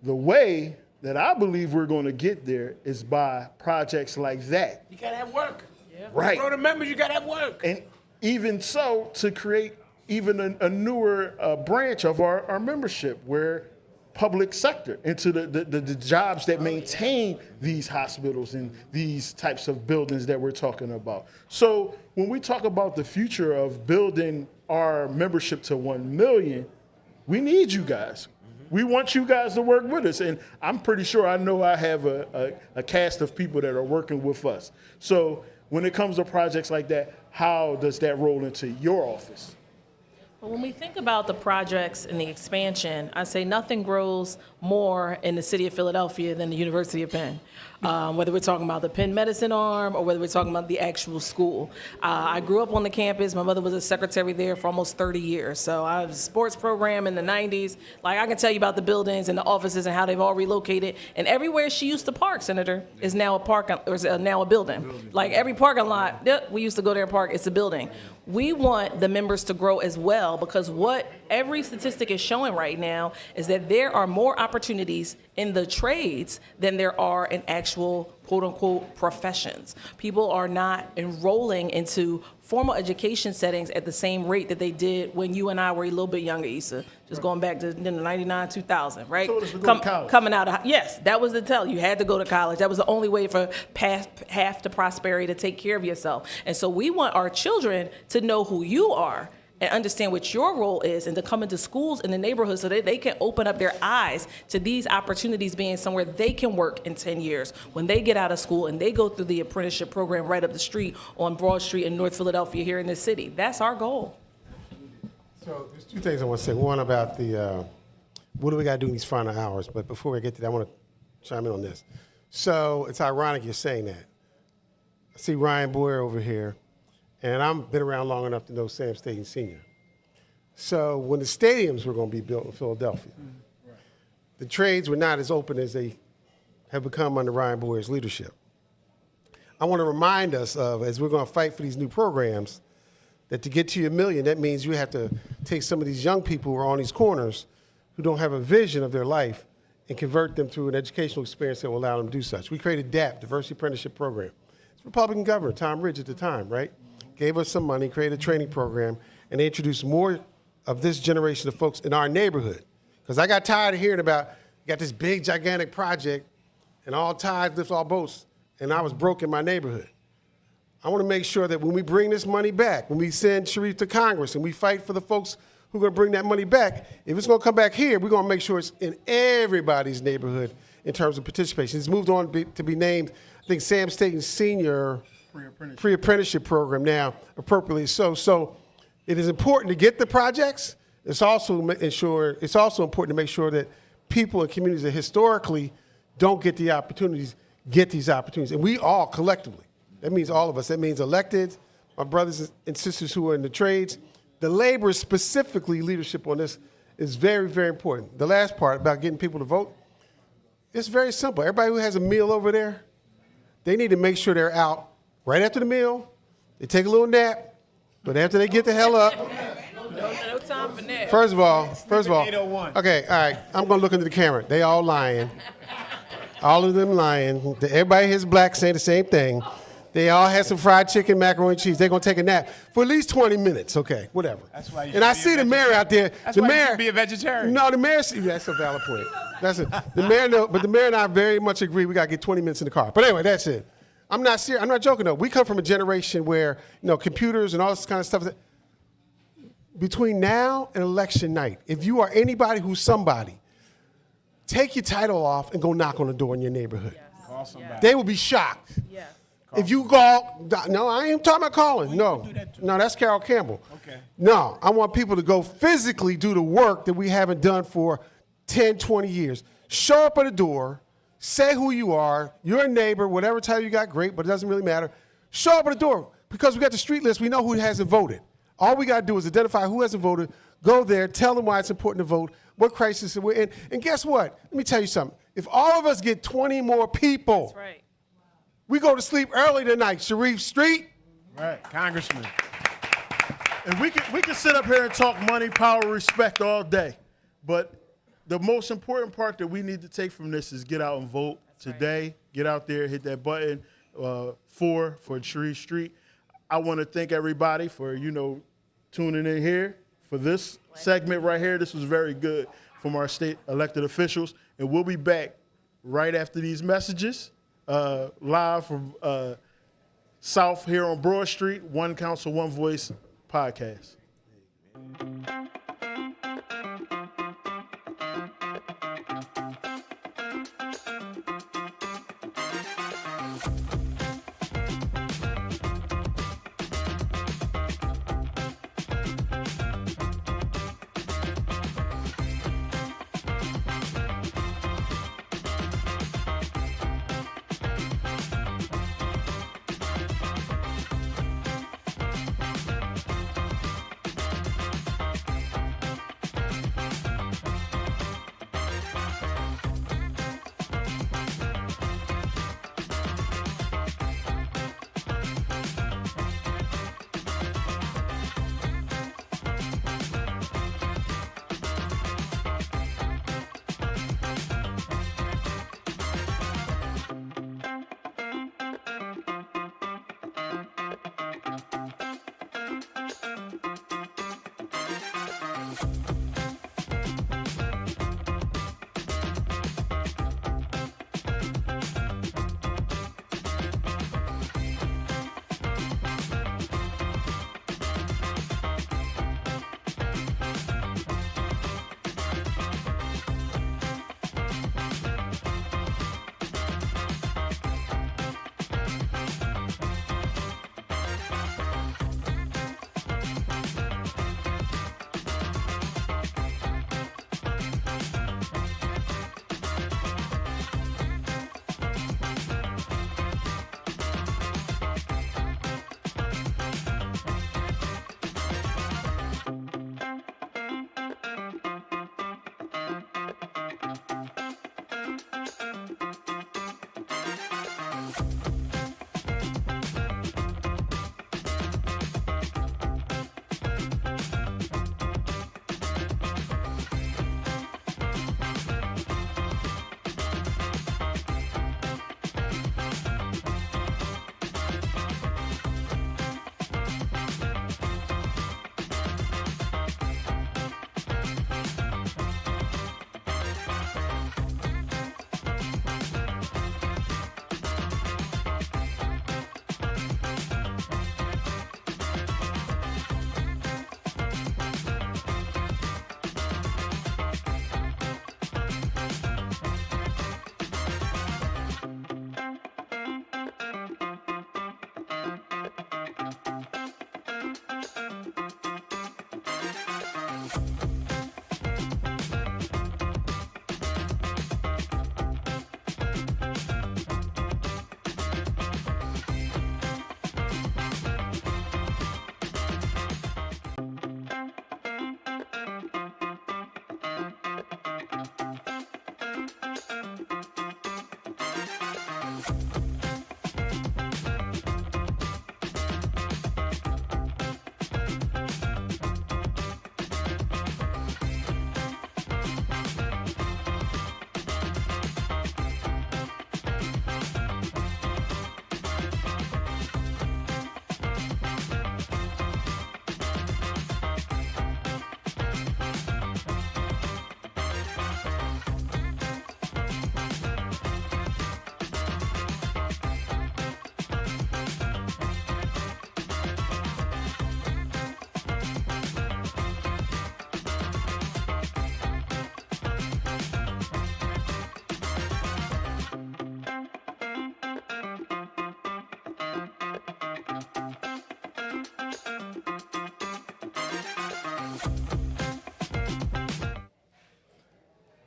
The way that I believe we're going to get there is by projects like that. You gotta have work. Yeah. Right. Grow the members, you gotta have work. And even so, to create even a newer branch of our membership where public sector into the jobs that maintain these hospitals and these types of buildings that we're talking about. So when we talk about the future of building our membership to 1 million, we need you guys. We want you guys to work with us. And I'm pretty sure I know I have a cast of people that are working with us. So when it comes to projects like that, how does that roll into your office? Well, when we think about the projects and the expansion, I say nothing grows more in the city of Philadelphia than the University of Penn. whether we're talking about the Penn Medicine arm or whether we're talking about the actual school. I grew up on the campus. My mother was a secretary there for almost 30 years. So I was a sports program in the 90s. Like, I can tell you about the buildings and the offices and how they've all relocated. And everywhere she used to park, Senator, is now a park, or is now a building. Like, every parking lot, yep, we used to go there and park, it's a building. We want the members to grow as well, because what every statistic is showing right now is that there are more opportunities in the trades than there are in actual quote-unquote professions. People are not enrolling into formal education settings at the same rate that they did when you and I were a little bit younger, Issa. Just going back to 99, 2000, right? Told us to go to college. Coming out of, yes, that was the tell. You had to go to college. That was the only way for half to prosperity, to take care of yourself. And so we want our children to know who you are and understand what your role is, and to come into schools in the neighborhood so that they can open up their eyes to these opportunities being somewhere they can work in 10 years when they get out of school and they go through the apprenticeship program right up the street on Broad Street in North Philadelphia here in this city. That's our goal. So there's two things I want to say. One about the, what do we got to do in these final hours? But before I get to that, I want to chime in on this. So it's ironic you're saying that. I see Ryan Boyer over here, and I've been around long enough to know Sam Staten Sr. So when the stadiums were going to be built in Philadelphia, the trades were not as open as they have become under Ryan Boyer's leadership. I want to remind us of, as we're going to fight for these new programs, that to get to your million, that means you have to take some of these young people who are on these corners who don't have a vision of their life and convert them to an educational experience that will allow them to do such. We created DAP, Diversity Apprenticeship Program. It's Republican governor, Tom Ridge at the time, right? Gave us some money, created a training program, and they introduced more of this generation of folks in our neighborhood. Because I got tired of hearing about, you got this big, gigantic project, and all tides lift all boats, and I was broke in my neighborhood. I want to make sure that when we bring this money back, when we send Sharif to Congress and we fight for the folks who are going to bring that money back, if it's going to come back here, we're going to make sure it's in everybody's neighborhood in terms of participation. It's moved on to be named, I think, Sam Staten Senior Pre-Apprenticeship Program now, appropriately so. So it is important to get the projects. It's also important to make sure that people in communities that historically don't get the opportunities get these opportunities. And we all collectively. That means all of us. That means elected, my brothers and sisters who are in the trades. The labor, specifically leadership on this, is very, very important. The last part about getting people to vote, it's very simple. Everybody who has a meal over there, they need to make sure they're out right after the meal. They take a little nap, but after they get the hell up. No time for that. First of all, okay, all right, I'm going to look into the camera. They all lying. All of them lying. Everybody here's black saying the same thing. They all had some fried chicken, macaroni and cheese. They're going to take a nap for at least 20 minutes. Okay, whatever. That's why you and I see the mayor out there. That's the why mayor, you should be a vegetarian. No, the mayor, that's a valid point. That's it. The mayor, no, but the mayor and I very much agree we got to get 20 minutes in the car. But anyway, that's it. I'm not serious. I'm not joking, though. We come from a generation where, computers and all this kind of stuff. Between now and election night, if you are anybody who's somebody, take your title off and go knock on the door in your neighborhood. Yes. Call somebody. They will be shocked. Yes. If you call, no, I ain't talking about calling. No, that's Carol Campbell. Okay. No, I want people to go physically do the work that we haven't done for 10, 20 years. Show up at the door, say who you are, you're a neighbor, whatever title you got, great, but it doesn't really matter. Show up at the door, because we got the street list, we know who hasn't voted. All we got to do is identify who hasn't voted, go there, tell them why it's important to vote, what crisis we're in, and guess what? Let me tell you something. If all of us get 20 more people, That's right. we go to sleep early tonight, Sharif Street. Right, Congressman. And we can sit up here and talk money, power, respect all day. But the most important part that we need to take from this is get out and vote today. Right. Get out there, hit that button for Sharif Street. I want to thank everybody for, tuning in here for this segment right here. This was very good from our state elected officials. And we'll be back right after these messages, live from South here on Broad Street, One Council, One Voice podcast.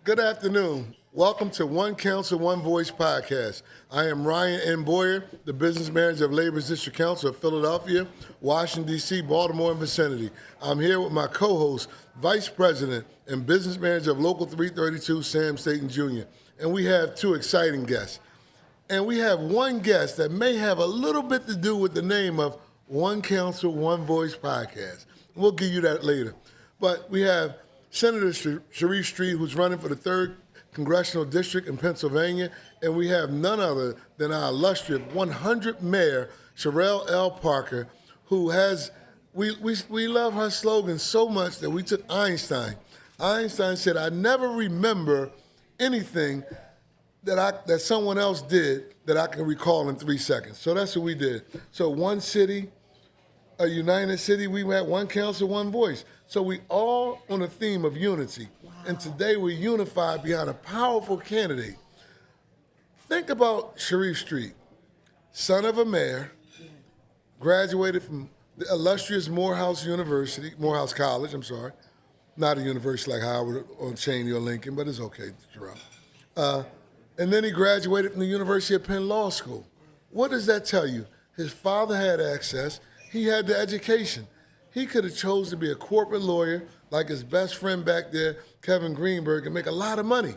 Good afternoon. Welcome to One Council, One Voice podcast. I am Ryan N. Boyer, the business manager of Labor's District Council of Philadelphia, Washington, D.C., Baltimore, and vicinity. I'm here with my co-host, Vice President and Business Manager of Local 332, Sam Staton Jr. And we have two exciting guests. And we have one guest that may have a little bit to do with the name of One Council, One Voice podcast. We'll give you that later. But we have Senator Sharif Street, who's running for the 3rd Congressional District in Pennsylvania, and we have none other than our illustrious 100th Mayor, Sherelle L. Parker, who has, we love her slogan so much that we took Einstein. Einstein said, I never remember anything that someone else did that I can recall in 3 seconds. So that's what we did. So one city, a united city, we had one council, one voice. So we all on a theme of unity. Wow. And today we're unified behind a powerful candidate. Think about Sharif Street, son of a mayor, graduated from the illustrious Morehouse College, not a university like Howard or Cheney or Lincoln, but it's okay, Jerome. And then he graduated from the University of Penn Law School. What does that tell you? His father had access, he had the education. He could have chose to be a corporate lawyer like his best friend back there, Kevin Greenberg, and make a lot of money.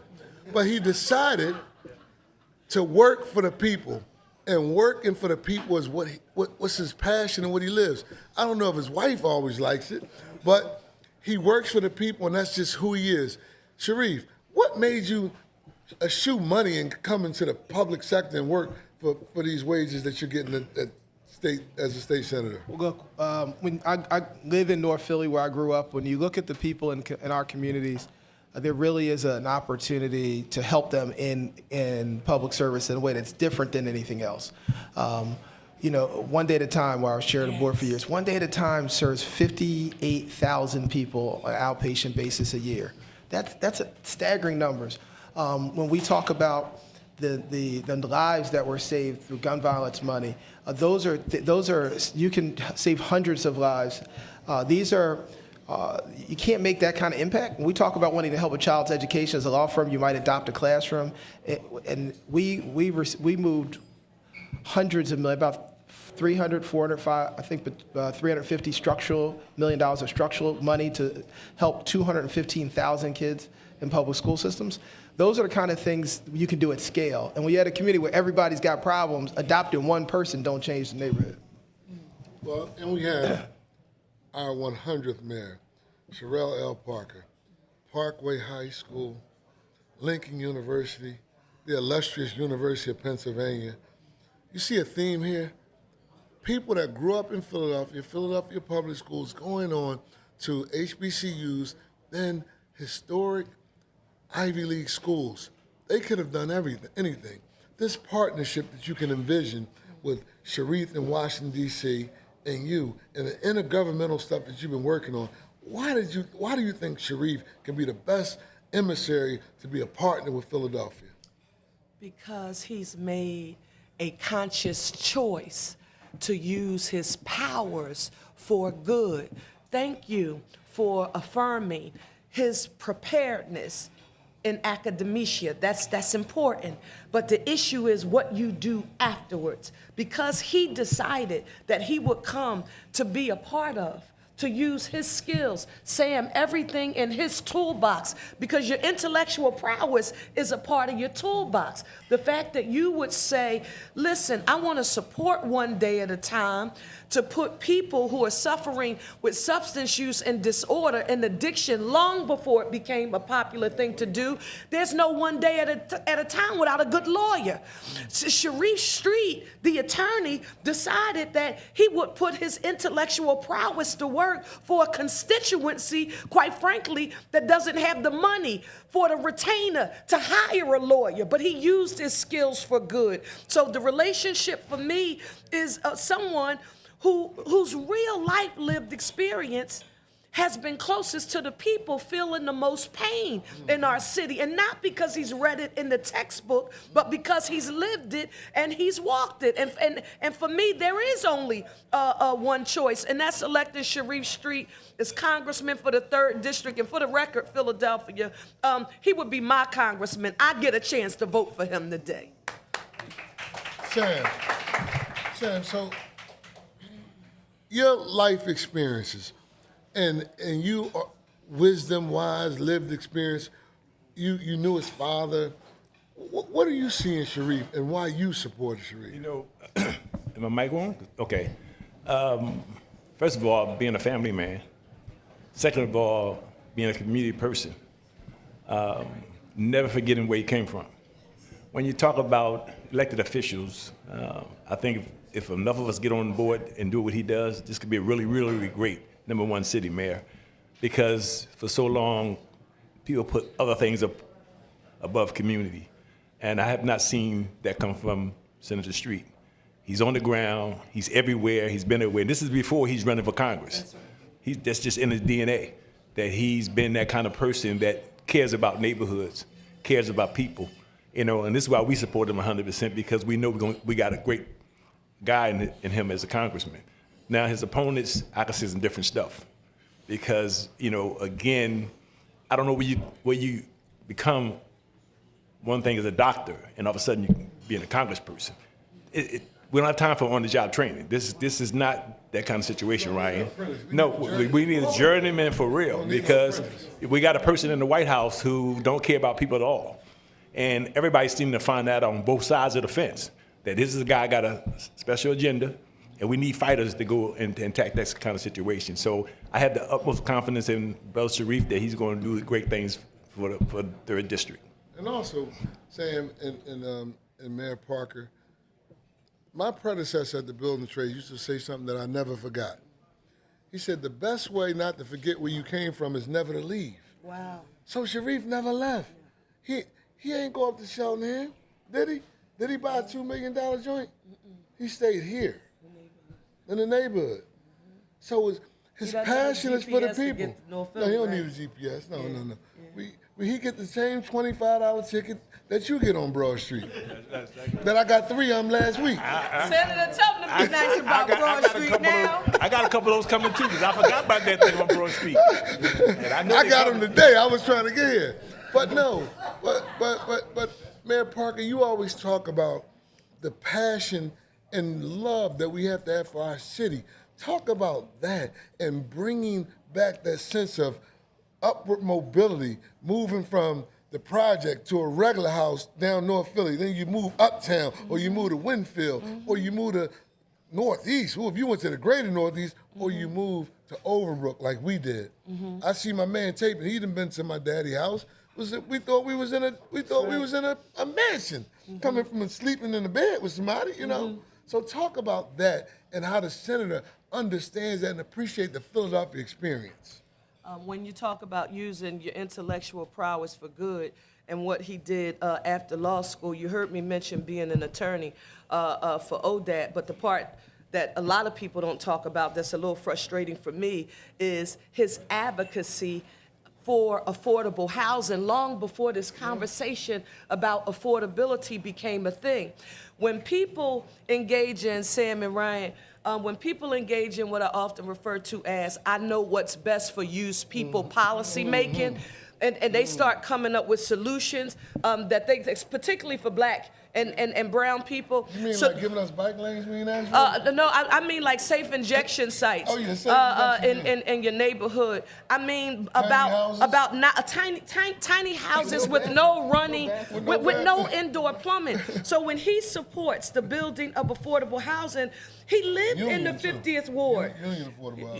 But he decided to work for the people, and working for the people is what's his passion and what he lives. I don't know if his wife always likes it, but he works for the people, and that's just who he is. Sharif, what made you eschew money and come into the public sector and work for these wages that you're getting as a state senator? Well, look, when I live in North Philly, where I grew up, when you look at the people in our communities, there really is an opportunity to help them in public service in a way that's different than anything else. One Day at a Time, where I was chair of the board for years, One Day at a Time serves 58,000 people on an outpatient basis a year. That's staggering numbers. When we talk about the lives that were saved through gun violence money, those are you can save hundreds of lives. These are you can't make that kind of impact. When we talk about wanting to help a child's education as a law firm, you might adopt a classroom, and we moved hundreds of millions, about 300, 405, I think, $350 million of structural money to help 215,000 kids in public school systems. Those are the kind of things you can do at scale. And when you have a community where everybody's got problems, adopting one person don't change the neighborhood. Well, and we have our 100th mayor, Sherelle L. Parker, Parkway High School, Lincoln University, the illustrious University of Pennsylvania. You see a theme here? People that grew up in Philadelphia public schools, going on to HBCUs, then historic Ivy League schools. They could have done anything. This partnership that you can envision with Sharif in Washington, D.C., and you, and the intergovernmental stuff that you've been working on, why do you think Sharif can be the best emissary to be a partner with Philadelphia? Because he's made a conscious choice to use his powers for good. Thank you for affirming his preparedness in academia. That's important. But the issue is what you do afterwards. Because he decided that he would come to be a part of, to use his skills, Sam, everything in his toolbox, because your intellectual prowess is a part of your toolbox. The fact that you would say, listen, I want to support One Day at a Time to put people who are suffering with substance use and disorder and addiction long before it became a popular thing to do. There's no one day at a time without a good lawyer. Sharif Street, the attorney, decided that he would put his intellectual prowess to work for a constituency, quite frankly, that doesn't have the money for the retainer to hire a lawyer, but he used his skills for good. So the relationship for me is someone whose real life lived experience has been closest to the people feeling the most pain in our city. And not because he's read it in the textbook, but because he's lived it and he's walked it. And for me, there is only one choice, and that's electing Sharif Street as congressman for the 3rd District. And for the record, Philadelphia, he would be my congressman. I get a chance to vote for him today. Sam, so your life experiences, and you are wisdom, wise, lived experience. You knew his father. What do you see in Sharif, and why you supported Sharif? You know, am I mic on? Okay. First of all, being a family man. Second of all, being a community person. Never forgetting where you came from. When you talk about elected officials, I think if enough of us get on board and do what he does, this could be a really, really, really great #1 city mayor. Because for so long, people put other things up above community. And I have not seen that come from Senator Street. He's on the ground, he's everywhere, he's been everywhere. And this is before he's running for Congress. That's just in his DNA, that he's been that kind of person that cares about neighborhoods, cares about people. You know, and this is why we support him 100%, because we know we got a great guy in him as a congressman. Now his opponents, I can see some different stuff, because you know, again, I don't know where you become one thing as a doctor, and all of a sudden you being a congressperson. We don't have time for on-the-job training. This is not that kind of situation, Ryan. No, we need a journeyman for real, because we got a person in the White House who don't care about people at all. And everybody's seeming to find that on both sides of the fence, that this is a guy got a special agenda, and we need fighters to go and attack that kind of situation. So I have the utmost confidence in Bel Sharif that he's going to do great things for the 3rd District. And also, Sam and Mayor Parker, my predecessor at the Building Trades used to say something that I never forgot. He said, the best way not to forget where you came from is never to leave. Wow. So Sharif never left. He ain't go up to Cheltenham, did he? Did he buy a $2 million joint? He stayed here, in the neighborhood. So his passion is for the people. No, he don't need a GPS. No. He get the same $25 ticket that you get on Broad Street. That I got 3 of them last week. Senator, tell him to be nice about Broad Street now. I got a couple of those coming too, because I forgot about that thing on Broad Street. I got them today. I was trying to get here. But no, but Mayor Parker, you always talk about the passion and love that we have to have for our city. Talk about that and bringing back that sense of upward mobility, moving from the project to a regular house down North Philly. Then you move uptown, or you move to Winfield, or you move to Northeast. Well, if you went to the greater Northeast, or you move to Overbrook like we did. I see my man taping. He done been to my daddy's house. We thought we was in a mansion, coming from sleeping in the bed with somebody, you know. So talk about that and how the senator understands that and appreciates the Philadelphia experience. When you talk about using your intellectual prowess for good and what he did after law school, you heard me mention being an attorney for ODAT, but the part that a lot of people don't talk about that's a little frustrating for me is his advocacy for affordable housing long before this conversation about affordability became a thing. When people engage in, Sam and Ryan, when people engage in what I often refer to as I know what's best for use people policy making, and they start coming up with solutions that they, particularly for black and brown people. You mean like giving us bike lanes we ain't asked for? No, I mean like safe injection sites in your neighborhood. I mean tiny houses with no running, with no indoor plumbing. So when he supports the building of affordable housing, he lived in the 50th Ward.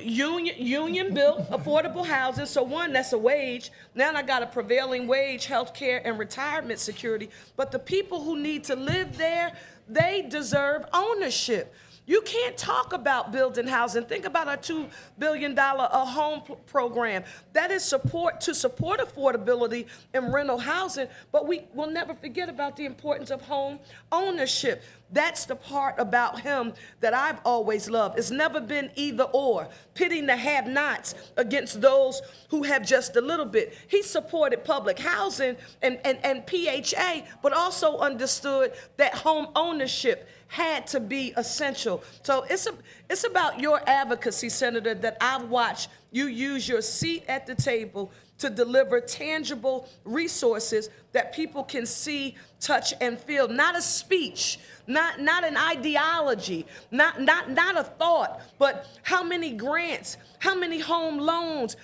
Union built affordable housing. So one, that's a wage. Now I got a prevailing wage, health care, and retirement security. But the people who need to live there, they deserve ownership. You can't talk about building housing. Think about our $2 billion home program. That is to support affordability in rental housing, but we will never forget about the importance of home ownership. That's the part about him that I've always loved. It's never been either or, pitting the have-nots against those who have just a little bit. He supported public housing and PHA, but also understood that home ownership had to be essential. So it's about your advocacy, Senator, that I've watched you use your seat at the table to deliver tangible resources that people can see, touch, and feel. Not a speech, not an ideology, not a thought, but how many grants, how many home loans,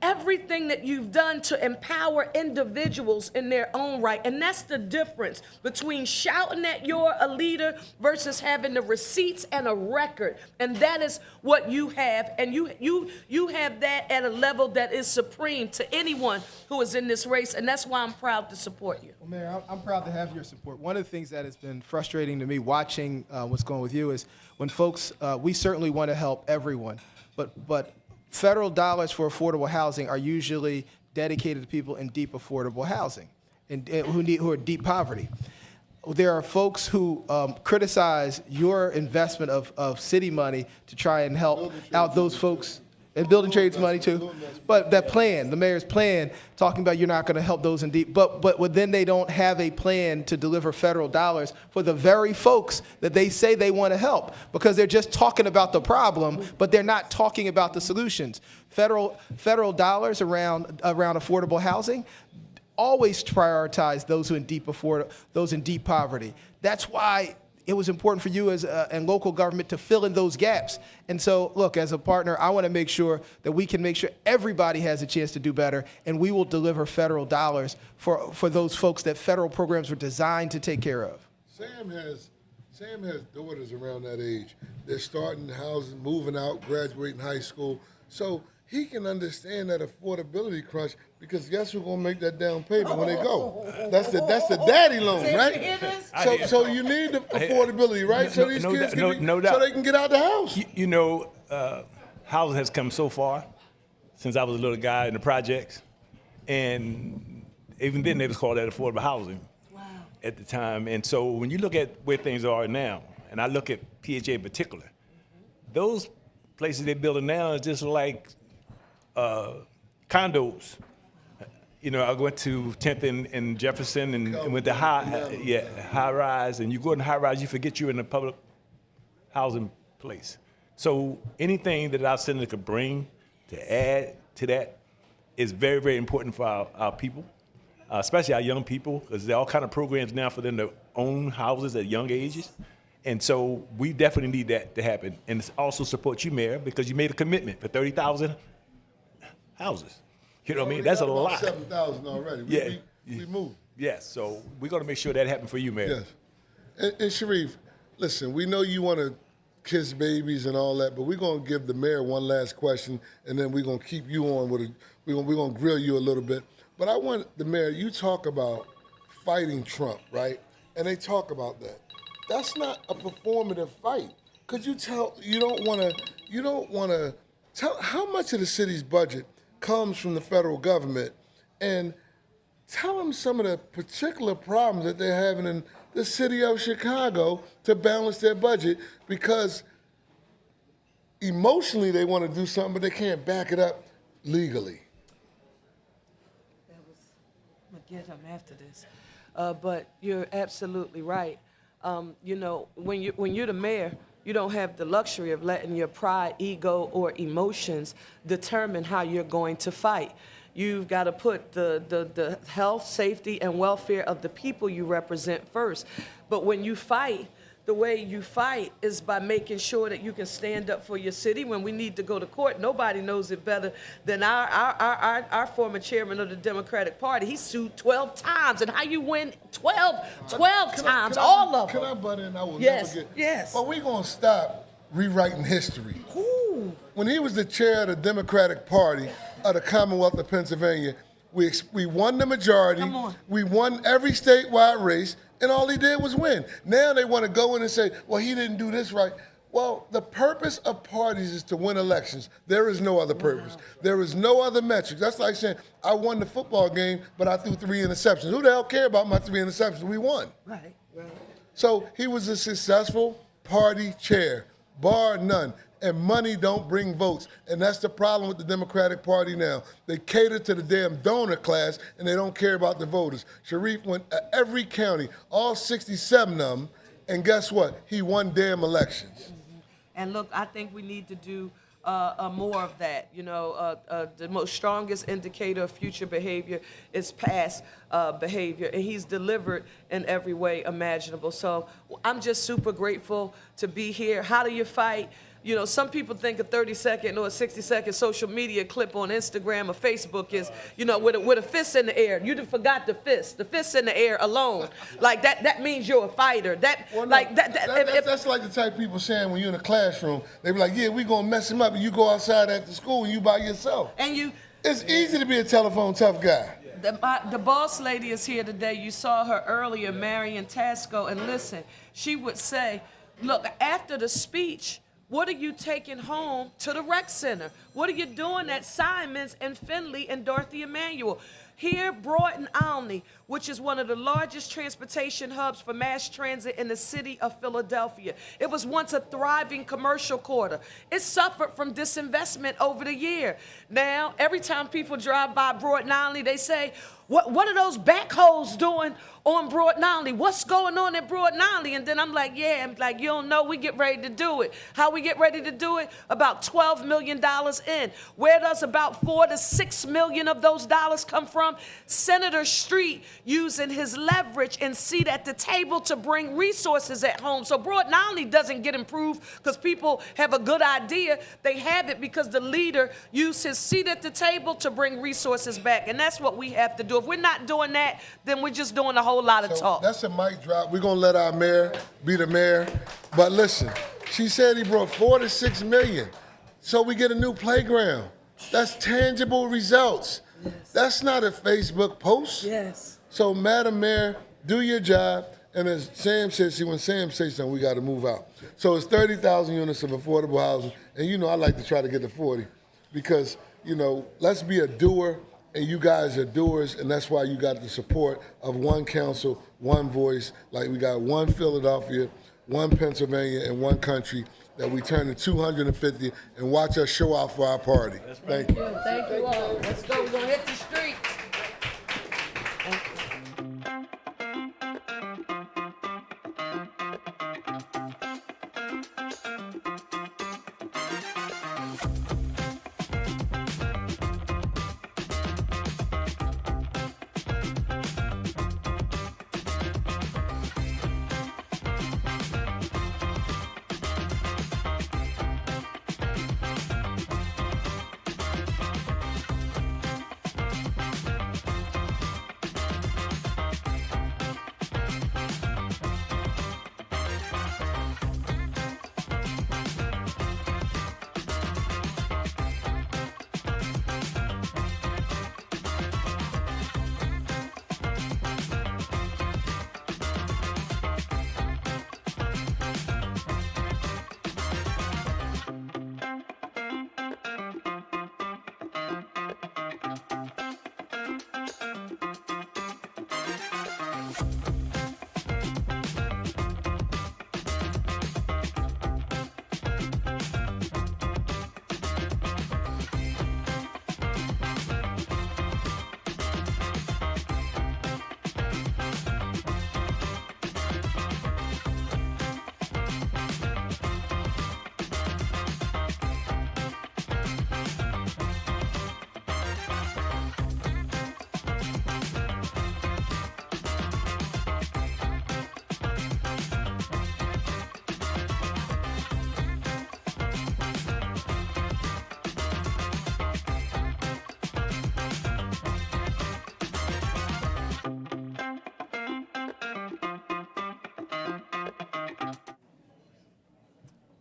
everything that you've done to empower individuals in their own right. And that's the difference between shouting that you're a leader versus having the receipts and a record. And that is what you have. And you have that at a level that is supreme to anyone who is in this race. And that's why I'm proud to support you. Well, Mayor, I'm proud to have your support. One of the things that has been frustrating to me watching what's going with you is when folks, we certainly want to help everyone, but federal dollars for affordable housing are usually dedicated to people in deep affordable housing and who are deep poverty. There are folks who criticize your investment of city money to try and help out those folks. And building trades money too. But that plan, the mayor's plan, talking about you're not going to help those in deep, but then they don't have a plan to deliver federal dollars for the very folks that they say they want to help, because they're just talking about the problem, but they're not talking about the solutions. Federal dollars around affordable housing always prioritize those who those in deep poverty. That's why it was important for you as and local government to fill in those gaps. And so, look, as a partner, I want to make sure that we can make sure everybody has a chance to do better, and we will deliver federal dollars for those folks that federal programs were designed to take care of. Sam has daughters around that age. They're starting housing, moving out, graduating high school. So he can understand that affordability crunch, because guess who's gonna make that down payment when they go? That's the daddy loan, right? So you need the affordability, right? So these kids so they can get out the house. Housing has come so far since I was a little guy in the projects, and even then they was called that affordable housing at the time. And so when you look at where things are now, and I look at PHA in particular, those places they're building now is just like condos. I went to 10th and Jefferson and went to high rise, and you go in high rise, you forget you're in a public housing place. So anything that our senator could bring to add to that is very, very important for our people, especially our young people, because there are all kind of programs now for them to own houses at young ages. And so we definitely need that to happen. And it also supports you, Mayor, because you made a commitment for 30,000 houses. You know what I mean? That's a lot. 7,000 already. We moved. Yes, so we're going to make sure that happens for you, Mayor. Yes. And Sharif, listen, we know you want to kiss babies and all that, but we're going to give the mayor one last question, and then we're going to keep you on with it. We're going to grill you a little bit. But I want the mayor, you talk about fighting Trump, right? And they talk about that. That's not a performative fight. Could you tell, you don't want to tell how much of the city's budget comes from the federal government, and tell them some of the particular problems that they're having in the city of Chicago to balance their budget, because emotionally they want to do something, but they can't back it up legally. I'm going to get him after this. But you're absolutely right. When you're the mayor, you don't have the luxury of letting your pride, ego, or emotions determine how you're going to fight. You've got to put the health, safety, and welfare of the people you represent first. But when you fight, the way you fight is by making sure that you can stand up for your city. When we need to go to court, nobody knows it better than our former chairman of the Democratic Party. He sued 12 times. And how you win 12 times, all of them. Can I butt in? I will Yes, never get. yes. But we're going to stop rewriting history. Ooh. When he was the chair of the Democratic Party of the Commonwealth of Pennsylvania, we won the majority. Come on. We won every statewide race, and all he did was win. Now they want to go in and say, well, he didn't do this right. Well, the purpose of parties is to win elections. There is no other purpose. There is no other metric. That's like saying, I won the football game, but I threw 3 interceptions. Who the hell care about my 3 interceptions? We won. Right. So he was a successful party chair, bar none. And money don't bring votes. And that's the problem with the Democratic Party now. They cater to the damn donor class, and they don't care about the voters. Sharif went to every county, all 67 of them, and guess what? He won damn elections. And look, I think we need to do more of that. You know, the most strongest indicator of future behavior is past behavior, and he's delivered in every way imaginable. So I'm just super grateful to be here. How do you fight? You know, some people think a 30-second or a 60-second social media clip on Instagram or Facebook is, you know, with a fist in the air. You done forgot the fist in the air alone. Like that means you're a fighter. That's like the type of people saying when you're in a classroom, they be like, yeah, we gonna mess him up, and you go outside after school and you by yourself. It's easy to be a telephone tough guy. The boss lady is here today. You saw her earlier, Marion Tasco, and listen, she would say, look, after the speech, what are you taking home to the rec center? What are you doing at Simons and Finley and Dorothy Emanuel? Here, Broad and Olney, which is one of the largest transportation hubs for mass transit in the city of Philadelphia. It was once a thriving commercial quarter. It suffered from disinvestment over the year. Now, every time people drive by Broad and Olney, they say, what are those backhoes doing on Broad and Olney? What's going on at Broad and Olney? And then I'm like, yeah, you don't know, we get ready to do it. How we get ready to do it? About $12 million in. Where does about $4 to $6 million of those dollars come from? Senator Street using his leverage and seat at the table to bring resources at home. So Broad and Olney doesn't get improved because people have a good idea. They have it because the leader used his seat at the table to bring resources back. And that's what we have to do. If we're not doing that, then we're just doing a whole lot of talk. That's a mic drop. We're gonna let our mayor be the mayor. But listen, she said he brought $4 to $6 million. So we get a new playground. That's tangible results. Yes. That's not a Facebook post. Yes. So Madam Mayor, do your job. And as Sam said, see, when Sam says something, we gotta move out. So it's 30,000 units of affordable housing. And you know I like to try to get to 40 because, you know, let's be a doer. And you guys are doers, and that's why you got the support of one council, one voice. Like we got one Philadelphia, one Pennsylvania, and one country that we turn to 250 and watch us show out for our party. Thank you. Thank you all. Let's go. We're going to hit the streets.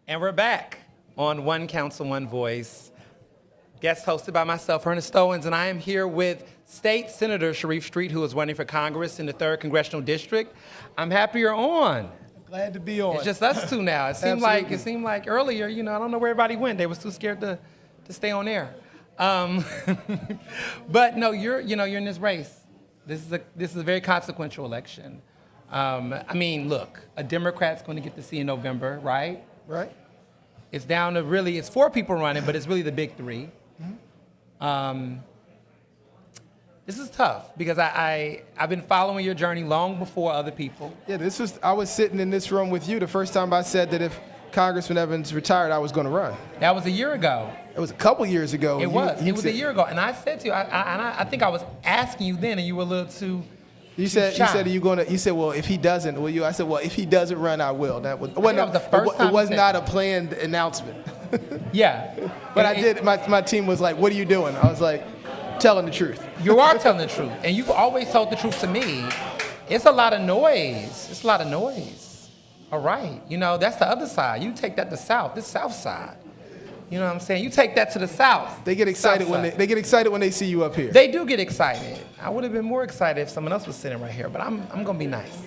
And we're back on One Council, One Voice. Guest hosted by myself, Ernest Owens, and I am here with State Senator Sharif Street, who is running for Congress in the 3rd Congressional District. I'm happy you're on. Glad to be on. It's just us two now. It seemed like earlier, you know, I don't know where everybody went. They was too scared to stay on air. But no, you're in this race. This is a very consequential election. I mean, look, a Democrat's going to get the seat in November, right? Right. It's down to really, it's 4 people running, but it's really the big 3. This is tough because I've been following your journey long before other people. Yeah, I was sitting in this room with you the first time I said that if Congressman Evans retired, I was going to run. That was a year ago. It was a couple years ago. It was a year ago. And I said to you, I think I was asking you then, and you were a little too. You said, are you going to? You said, well, if he doesn't, will you? I said, well, if he doesn't run, I will. That was the first time it was not a planned announcement. Yeah, but I did. My team was like, "What are you doing?" I was like, "Telling the truth." You are telling the truth, and you've always told the truth to me. It's a lot of noise. It's a lot of noise. All right, that's the other side. You take that to South. This South side. You know what I'm saying? You take that to the South. They get excited when they get excited when they see you up here. They do get excited. I would have been more excited if someone else was sitting right here, but I'm gonna be nice.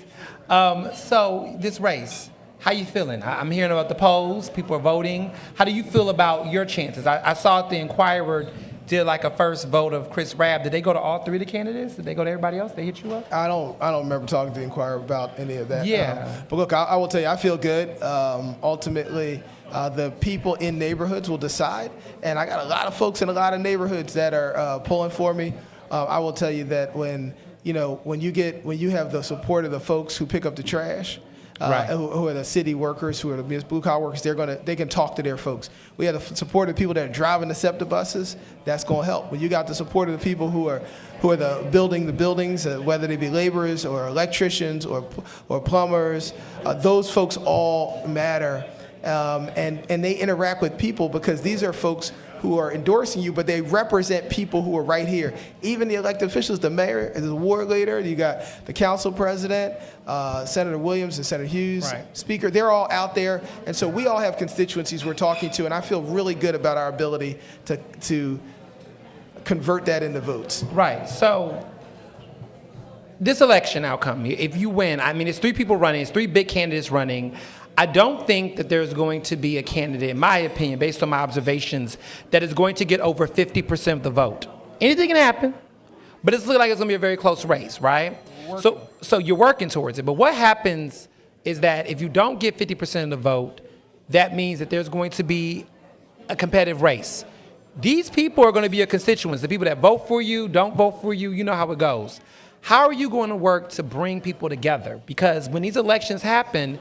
So this race, how you feeling? I'm hearing about the polls. People are voting. How do you feel about your chances? I saw the Inquirer did like a first vote of Chris Rabb. Did they go to all 3 of the candidates? Did they go to everybody else? They hit you up? I don't remember talking to the Inquirer about any of that. Yeah. But look, I will tell you, I feel good. Ultimately, the people in neighborhoods will decide, and I got a lot of folks in a lot of neighborhoods that are pulling for me. I will tell you that when you have the support of the folks who pick up the trash, Right. who are the city workers, who are the blue collar workers, they can talk to their folks. We have the support of people that are driving the SEPTA buses. That's going to help. When you got the support of the people who are building the buildings, whether they be laborers or electricians or plumbers, those folks all matter, and they interact with people because these are folks who are endorsing you, but they represent people who are right here. Even the elected officials, the mayor, the ward leader, you got the council president, Senator Williams and Senator Hughes, Right. Speaker, they're all out there. And so we all have constituencies we're talking to, and I feel really good about our ability to convert that into votes. Right. So this election outcome, if you win, I mean, it's 3 people running, it's 3 big candidates running. I don't think that there's going to be a candidate, in my opinion, based on my observations, that is going to get over 50% of the vote. Anything can happen, but it's looking like it's going to be a very close race, right? So you're working towards it. But what happens is that if you don't get 50% of the vote, that means that there's going to be a competitive race. These people are going to be your constituents. The people that vote for you, don't vote for you, you know how it goes. How are you going to work to bring people together? Because when these elections happen,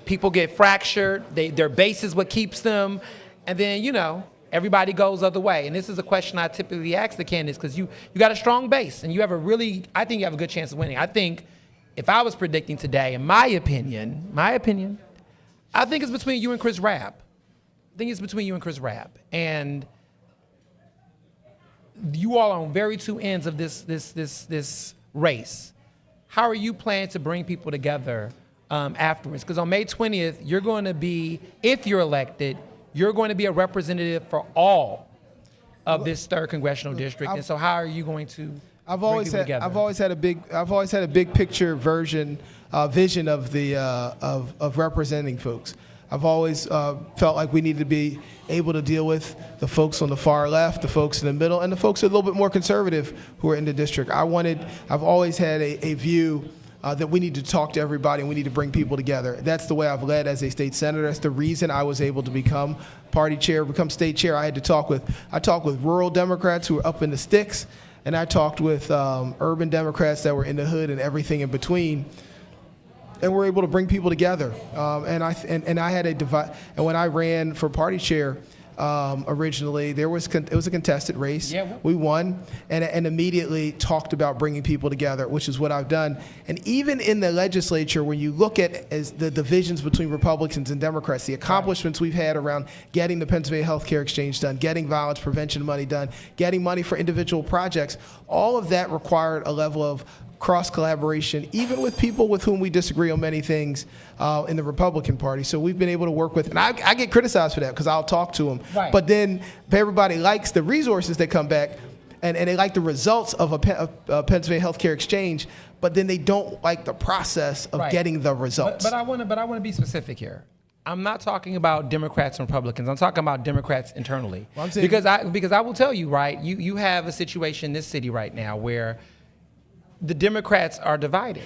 people get fractured, their base is what keeps them, and then, everybody goes other way. And this is a question I typically ask the candidates because you got a strong base and I think you have a good chance of winning. I think if I was predicting today, in my opinion, I think it's between you and Chris Rabb. And you all are on very 2 ends of this race. How are you planning to bring people together afterwards? Because on May 20th, you're going to be, if you're elected, you're going to be a representative for all of this 3rd congressional district. And so how are you going to bring people together? I've always had a big picture vision of representing folks. I've always felt like we need to be able to deal with the folks on the far left, the folks in the middle, and the folks who are a little bit more conservative who are in the district. I've always had a view that we need to talk to everybody and we need to bring people together. That's the way I've led as a state senator. That's the reason I was able to become party chair, become state chair. I talked with rural Democrats who were up in the sticks, and I talked with urban Democrats that were in the hood and everything in between. And we're able to bring people together. And I had a divide. And when I ran for party chair originally, it was a contested race. Yeah. We won, and immediately talked about bringing people together, which is what I've done. And even in the legislature, when you look at as the divisions between Republicans and Democrats, the accomplishments we've had around getting the Pennsylvania Healthcare Exchange done, getting violence prevention money done, getting money for individual projects, all of that required a level of cross-collaboration, even with people with whom we disagree on many things in the Republican Party. So we've been able to work with, and I get criticized for that because I'll talk to them. Right. But then everybody likes the resources that come back, and they like the results of a Pennsylvania Healthcare Exchange, but then they don't like the process of Right. getting the results. But I want to be specific here. I'm not talking about Democrats and Republicans. I'm talking about Democrats internally. Well, I'm saying- because I will tell you, right, you have a situation in this city right now where the Democrats are divided.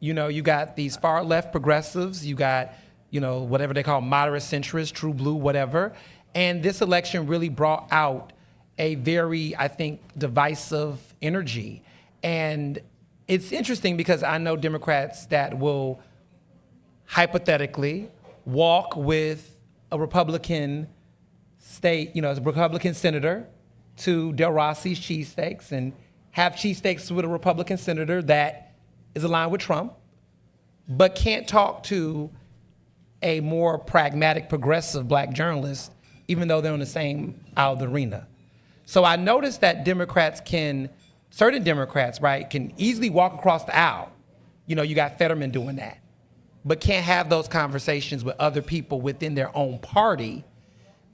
You know, you got these far left progressives, you got, you know, whatever they call moderate centrists, true blue, whatever. And this election really brought out a very, I think, divisive energy. And it's interesting because I know Democrats that will hypothetically walk with a Republican state, you know, as a Republican senator to Del Rossi's cheesesteaks and have cheesesteaks with a Republican senator that is aligned with Trump, but can't talk to a more pragmatic, progressive black journalist, even though they're on the same aisle of the arena. So I noticed that certain Democrats, right, can easily walk across the aisle. You know, you got Fetterman doing that, but can't have those conversations with other people within their own party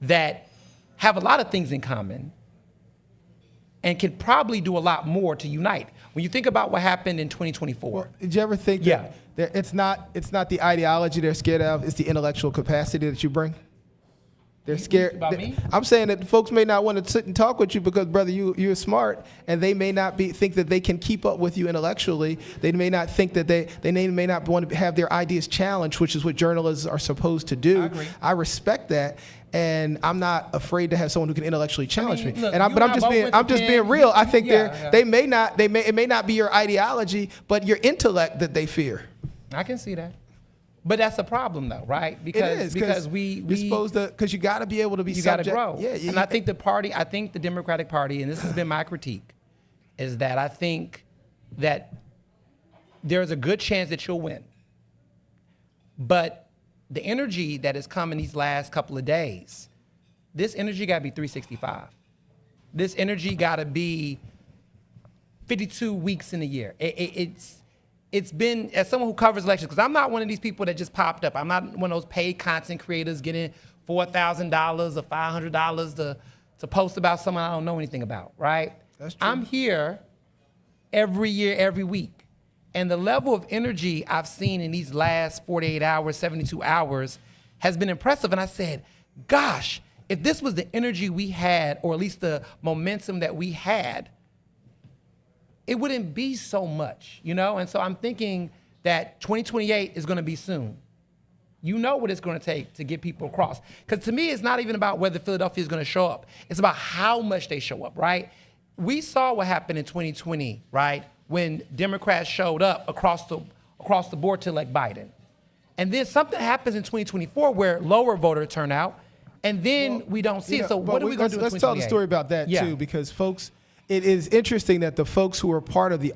that have a lot of things in common and can probably do a lot more to unite. When you think about what happened in 2024. Well, did you ever think that it's not the ideology they're scared of, it's the intellectual capacity that you bring? They're scared. About me? I'm saying that folks may not want to sit and talk with you because, brother, you're smart, and they may not think that they can keep up with you intellectually. They may not think that they may not want to have their ideas challenged, which is what journalists are supposed to do. I agree. I respect that, and I'm not afraid to have someone who can intellectually challenge me. Look, But I'm just being real. I think it may not be your ideology, but your intellect that they fear. I can see that. But that's a problem, though, right? Because you're supposed to, because you got to be able to be. You got to grow. Yeah, and I think the Democratic Party, and this has been my critique, is that I think that there's a good chance that you'll win. But the energy that has come in these last couple of days, this energy got to be 365. This energy got to be 52 weeks in a year. It's been, as someone who covers elections, because I'm not one of these people that just popped up. I'm not one of those paid content creators getting $4,000 or $500 to post about someone I don't know anything about, right? That's true. I'm here every year, every week. And the level of energy I've seen in these last 48 hours, 72 hours has been impressive. And I said, gosh, if this was the energy we had, or at least the momentum that we had, it wouldn't be so much, you know? And so I'm thinking that 2028 is gonna be soon. You know what it's gonna take to get people across. Because to me, it's not even about whether Philadelphia is gonna show up. It's about how much they show up, right? We saw what happened in 2020, right? When Democrats showed up across the board to elect Biden. And then something happens in 2024 where lower voter turnout, and then we don't see it. So what are we gonna do in 2028? Let's tell the story about that too, because folks, it is interesting that the folks who are part of who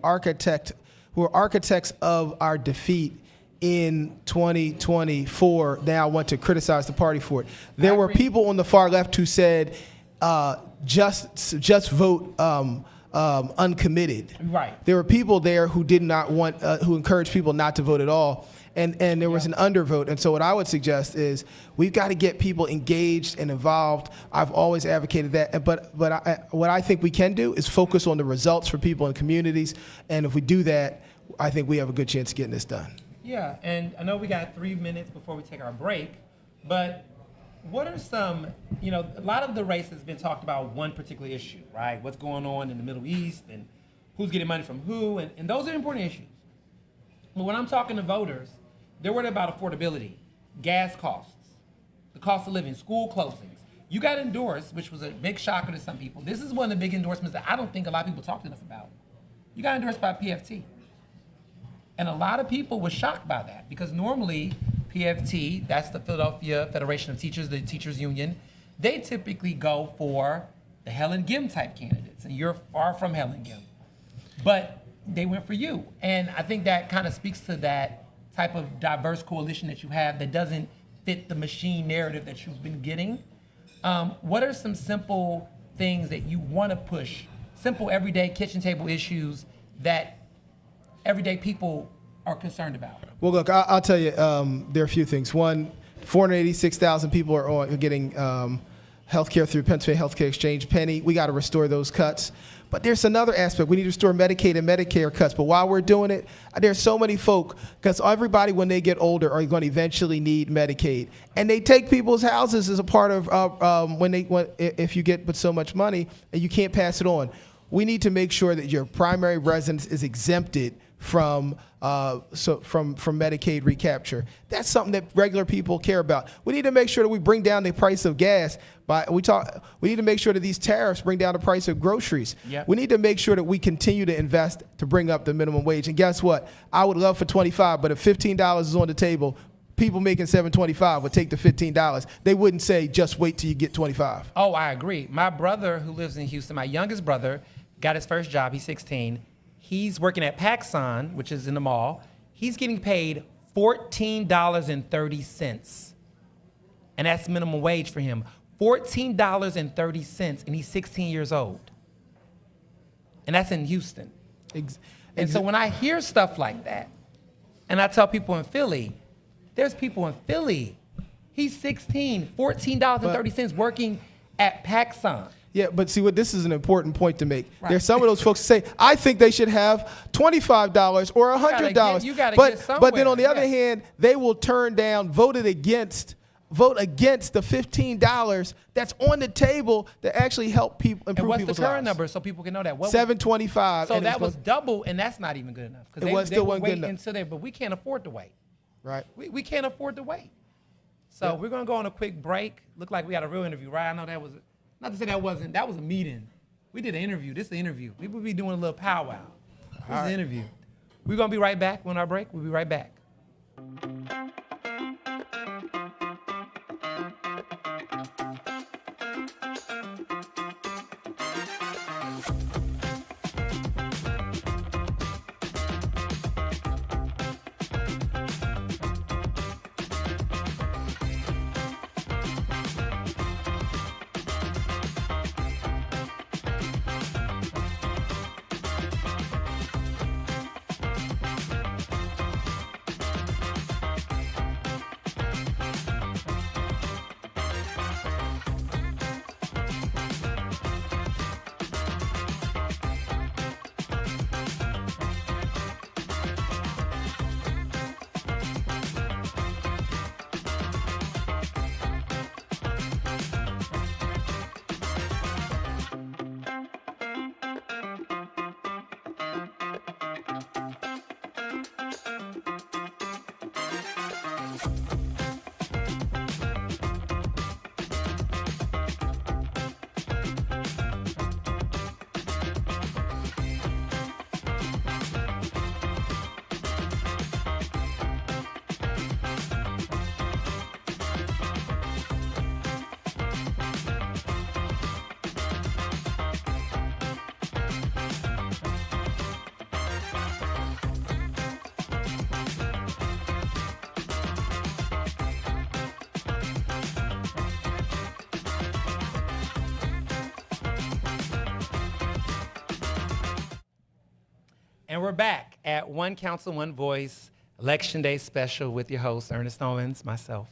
are architects of our defeat in 2024 now want to criticize the party for it. There were people on the far left who said, just vote uncommitted. Right. There were people there who did not want, who encouraged people not to vote at all. And there was an undervote. And so what I would suggest is we've got to get people engaged and involved. I've always advocated that. But what I think we can do is focus on the results for people in communities. And if we do that, I think we have a good chance of getting this done. Yeah, and I know we got 3 minutes before we take our break, but what are some, a lot of the race has been talked about one particular issue, right? What's going on in the Middle East and who's getting money from who, and those are important issues. But when I'm talking to voters, they're worried about affordability, gas costs, the cost of living, school closings. You got endorsed, which was a big shocker to some people. This is one of the big endorsements that I don't think a lot of people talked enough about. You got endorsed by PFT. And a lot of people were shocked by that because normally PFT, that's the Philadelphia Federation of Teachers, the teachers union, they typically go for the Helen Gim type candidates, and you're far from Helen Gim. But they went for you. And I think that kind of speaks to that type of diverse coalition that you have that doesn't fit the machine narrative that you've been getting. What are some simple things that you want to push, simple everyday kitchen table issues that everyday people are concerned about? Well, look, I'll tell you, there are a few things. One, 486,000 people are getting health care through Pennsylvania Healthcare Exchange. Penny, we got to restore those cuts. But there's another aspect. We need to restore Medicaid and Medicare cuts. But while we're doing it, there's so many folk, because everybody when they get older are going to eventually need Medicaid. And they take people's houses as a part of if you get but so much money and you can't pass it on. We need to make sure that your primary residence is exempted from Medicaid recapture. That's something that regular people care about. We need to make sure that we bring down the price of gas. We need to make sure that these tariffs bring down the price of groceries. Yep. We need to make sure that we continue to invest to bring up the minimum wage. And guess what? I would love for 25, but if $15 is on the table, people making $7.25 would take the $15. They wouldn't say, just wait till you get 25. Oh, I agree. My brother who lives in Houston, my youngest brother, got his first job. He's 16. He's working at PacSun, which is in the mall. He's getting paid $14.30. And that's minimum wage for him. $14.30, and he's 16 years old. And that's in Houston. And so when I hear stuff like that, and I tell people in Philly, there's people in Philly, he's 16, $14.30 working at PacSun. Yeah, but see, this is an important point to make. Right. There's some of those folks who say, I think they should have $25 or $100. You gotta but get somewhere. But then on the other hand, they will turn down, vote against the $15 that's on the table to actually help people improve people's lives. And what's the current lives. number so people can know that? $7.25. So that was double, and that's not even good enough. It still wasn't good enough. But we can't afford to wait. Right. We can't afford to wait. So we're going to go on a quick break. Look like we got a real interview, right? I know that was, not to say that was a meeting. We did an interview. This is an interview. We will be doing a little powwow. This is an interview. We're going to be right back on our break. We'll be right back. And we're back at One Council, One Voice, Election Day special with your host, Ernest Owens, myself.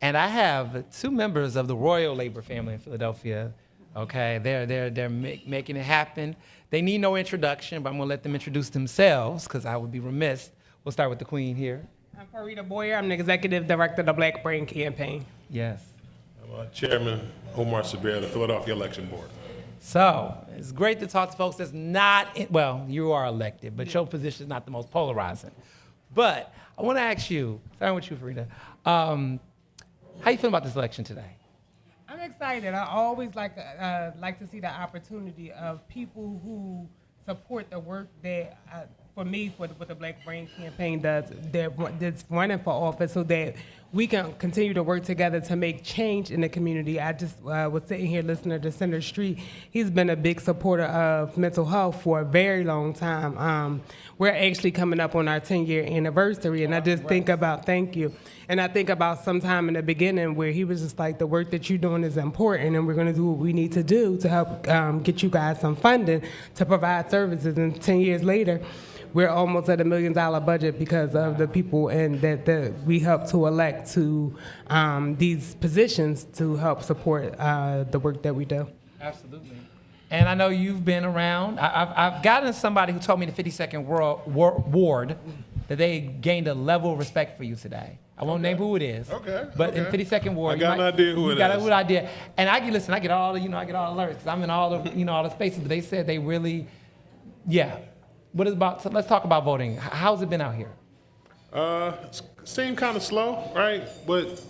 And I have two members of the Royal Labor family in Philadelphia. Okay, they're making it happen. They need no introduction, but I'm gonna let them introduce themselves because I would be remiss. We'll start with the Queen here. I'm Farida Boyer. I'm the Executive Director of the Black Brain Campaign. Yes. I'm Chairman Omar Sabir of the Philadelphia Election Board. So it's great to talk to folks that's not, well, you are elected, but your position is not the most polarizing. But I want to ask you, starting with you, Farida, how you feel about this election today? I'm excited. I always like to see the opportunity of people who support the work that, for me, what the Black Brain Campaign does, that's running for office, so that we can continue to work together to make change in the community. I just was sitting here listening to Senator Street. He's been a big supporter of mental health for a very long time. We're actually coming up on our 10-year anniversary, and I just think about, thank you, and I think about sometime in the beginning where he was just like, the work that you're doing is important, and we're gonna do what we need to do to help get you guys some funding to provide services, and 10 years later, we're almost at $1 million budget because of the people and that we help to elect to these positions to help support the work that we do. Absolutely. And I know you've been around. I've gotten somebody who told me in the 52nd Ward that they gained a level of respect for you today. I won't name who it is. Okay. But in 52nd Ward, I got an idea who it is. You got a good idea. And I get all the alerts. I'm in all the, all the spaces. But they said they really, yeah. What is about? So let's talk about voting. How's it been out here? Seemed kind of slow, right? But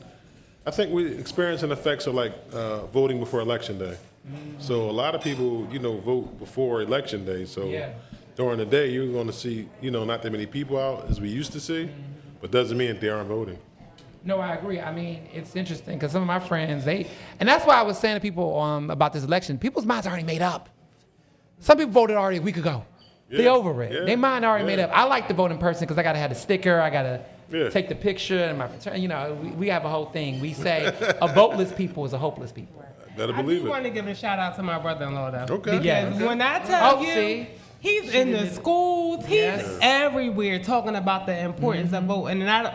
I think we're experiencing effects of like voting before election day. So a lot of people, vote before election day. So during the day, you're going to see, not that many people out as we used to see, but doesn't mean that they aren't voting. No, I agree. I mean, it's interesting because some of my friends, and that's why I was saying to people about this election, people's minds are already made up. Some people voted already a week ago. They over it. Yeah, Their mind already made up. I like to vote in person because I got to have the sticker. I got to take the picture. And my fraternity, we have a whole thing. We say a voteless people is a hopeless people. Better I believe do it. want to give a shout out to my brother-in-law though. Okay. Because Yeah. when I tell you, see? he's in the schools, he's everywhere talking about the importance of voting. And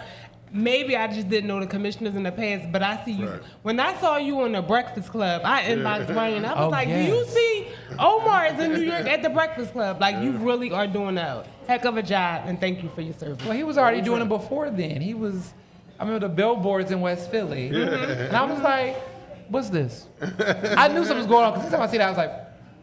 maybe I just didn't know the commissioners in the past, but I see you. Right. When I saw you on the Breakfast Club, I inboxed Ryan. I was like, yes. do you see Omar is in New York at the Breakfast Club? Like, you really are doing a heck of a job, and thank you for your service. Well, he was already doing it before then. I remember the billboards in West Philly. And I was like, what's this? I knew something was going on because every time I see that, I was like,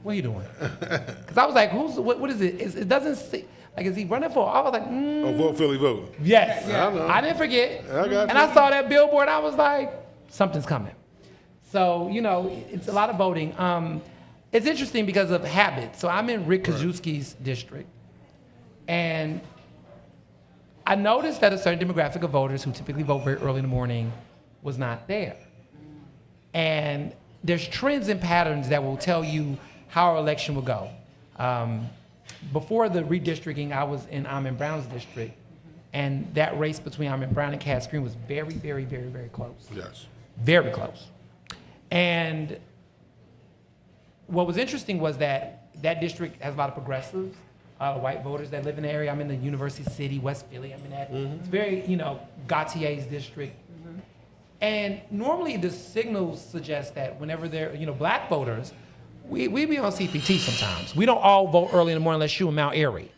what are you doing? Because I was like, what is it? It doesn't see. Like, is he running for? I was like, Vote Philly, vote. Yes. I know. I didn't forget. I got and you. I saw that billboard. I was like, something's coming. So, it's a lot of voting. It's interesting because of habits. So I'm in Rick Kajewski's district. And I noticed that a certain demographic of voters who typically vote very early in the morning was not there. And there's trends and patterns that will tell you how our election will go. Before the redistricting, I was in Almond Brown's district, and that race between Almond Brown and Cass Green was very, very, very, very close. Yes. Very close. And what was interesting was that district has a lot of progressives, white voters that live in the area. I'm in the University City, West Philly. I'm in that. It's very, Gautier's district. And normally the signals suggest that whenever they're, black voters, we be on CPT sometimes. We don't all vote early in the morning unless you're in Mount Airy.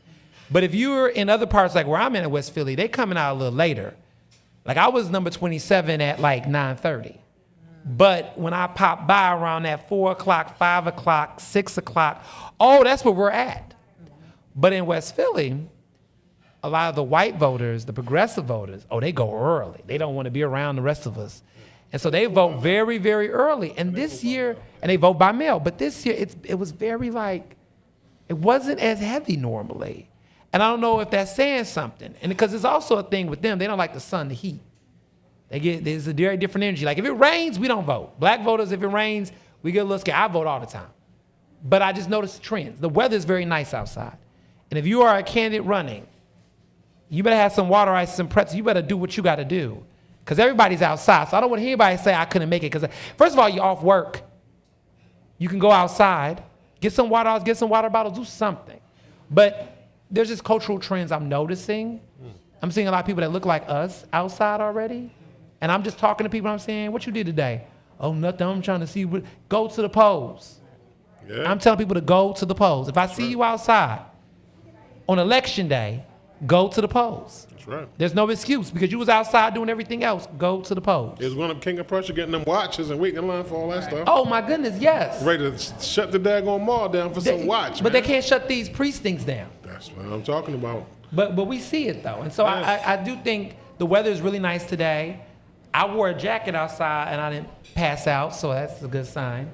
But if you're in other parts like where I'm in West Philly, they coming out a little later. Like I was number 27 at like 9:30. But when I pop by around that 4 o'clock, 5 o'clock, 6 o'clock, that's where we're at. But in West Philly, a lot of the white voters, the progressive voters, they go early. They don't want to be around the rest of us. And so they vote very, very early. And this year, and they vote by mail, but this year it was very it wasn't as heavy normally. And I don't know if that's saying something. And because it's also a thing with them, they don't like the sun, the heat. There's a very different energy. Like if it rains, we don't vote. Black voters, if it rains, we get a little scared. I vote all the time. But I just noticed trends. The weather is very nice outside. And if you are a candidate running, you better have some water ice, some pretzels. You better do what you got to do. Because everybody's outside. So I don't want anybody to say I couldn't make it. Because first of all, you're off work. You can go outside, get some water ice, get some water bottles, do something. But there's just cultural trends I'm noticing. I'm seeing a lot of people that look like us outside already. And I'm just talking to people, I'm saying, what you did today? Oh, nothing, I'm trying to see, go to the polls. Yeah. I'm telling people to go to the polls. If I see you outside on election day, go to the polls. That's right. There's no excuse because you was outside doing everything else. Go to the polls. There's one of King of Prussia getting them watches and waiting in line for all that stuff. Oh my goodness, yes. Ready to shut the daggone mall down for some watch, But they can't shut these precincts down. That's what I'm talking about. But we see it though. And so I do think the weather is really nice today. I wore a jacket outside and I didn't pass out, so that's a good sign.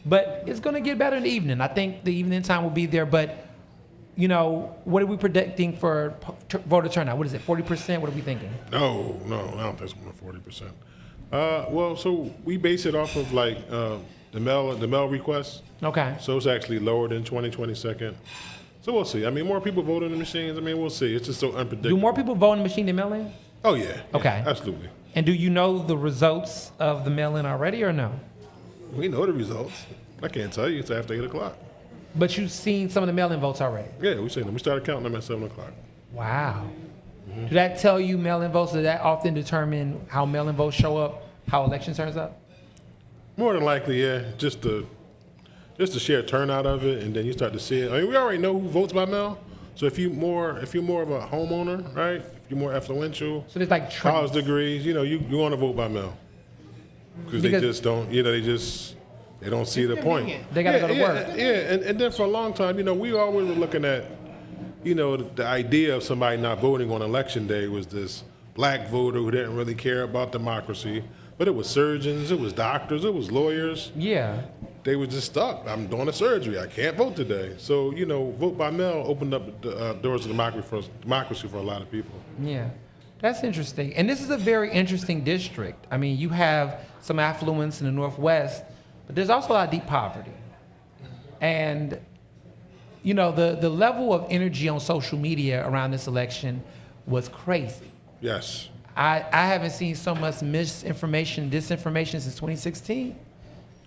But it's going to get better in the evening. I think the evening time will be there. But, what are we predicting for voter turnout? What is it, 40%? What are we thinking? No, I don't think it's more than 40%. Well, so we base it off of the mail requests. Okay. So it's actually lower than 2022. So we'll see. I mean, more people vote in the machines. I mean, we'll see. It's just so unpredictable. Do more people vote in the machine than mail in? Oh, yeah. Okay. Absolutely. And do you know the results of the mail-in already or no? We know the results. I can't tell you. It's after 8 o'clock. But you've seen some of the mail-in votes already? Yeah, we seen them. We started counting them at 7 o'clock. Wow. Did that tell you mail-in votes? Does that often determine how mail-in votes show up, how election turns up? More than likely, yeah. Just the sheer turnout of it, and then you start to see it. I mean, we already know who votes by mail. So if you're more of a homeowner, right? If you're more affluential, so there's like college degrees, you want to vote by mail because they just don't, they don't see the point. They got to go to work. Yeah, and then for a long time, we always were looking at, the idea of somebody not voting on election day was this black voter who didn't really care about democracy. But it was surgeons, it was doctors, it was lawyers. Yeah. They were just stuck. I'm doing a surgery. I can't vote today. So, vote by mail opened up the doors of democracy for a lot of people. Yeah, that's interesting. And this is a very interesting district. I mean, you have some affluence in the Northwest, but there's also a lot of deep poverty. And, the level of energy on social media around this election was crazy. Yes. I haven't seen so much misinformation, disinformation since 2016.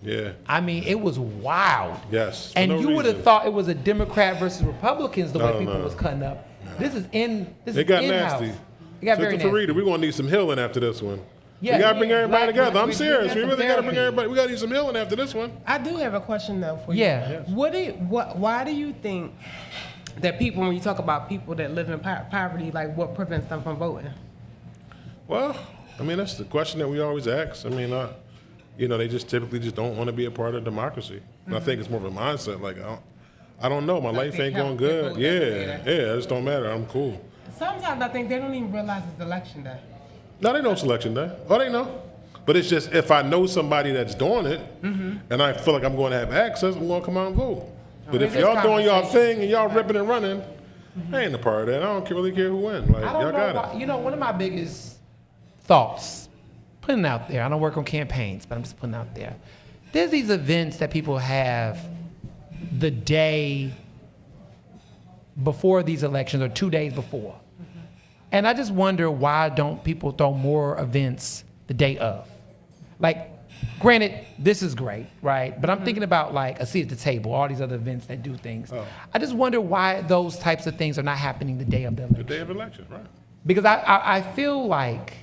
Yeah. I mean, it was wild. Yes. And you would have thought it was a Democrat versus Republicans the way people was cutting up. This is It got in-house. nasty. It got very nasty. Farida, we're going to need some healing after this one. Yeah, we got to bring everybody Black together. women, I'm we serious. got We some really got to bring therapy. everybody. We got to need some healing after this one. I do have a question though for you. Yeah. Why do you think that people, when you talk about people that live in poverty, like what prevents them from voting? Well, I mean, that's the question that we always ask. I mean, they just typically just don't want to be a part of democracy. And I think it's more of a mindset. Like, I don't know. My life ain't going good. Yeah, it just don't matter. I'm cool. Sometimes I think they don't even realize it's election day. No, they know it's election day. Oh, they know. But it's just if I know somebody that's doing it and I feel like I'm going to have access, I'm going to come out and vote. But if y'all doing y'all thing and y'all ripping and running, I ain't a part of that. I don't really care who wins. Like, I don't y'all know got why, it. one of my biggest thoughts, putting it out there, I don't work on campaigns, but I'm just putting it out there. There's these events that people have the day before these elections or 2 days before. And I just wonder why don't people throw more events the day of? Like, granted, this is great, right? But I'm thinking about like a seat at the table, all these other events that do things. I just wonder why those types of things are not happening the day of the election. The day of election, right? Because I feel like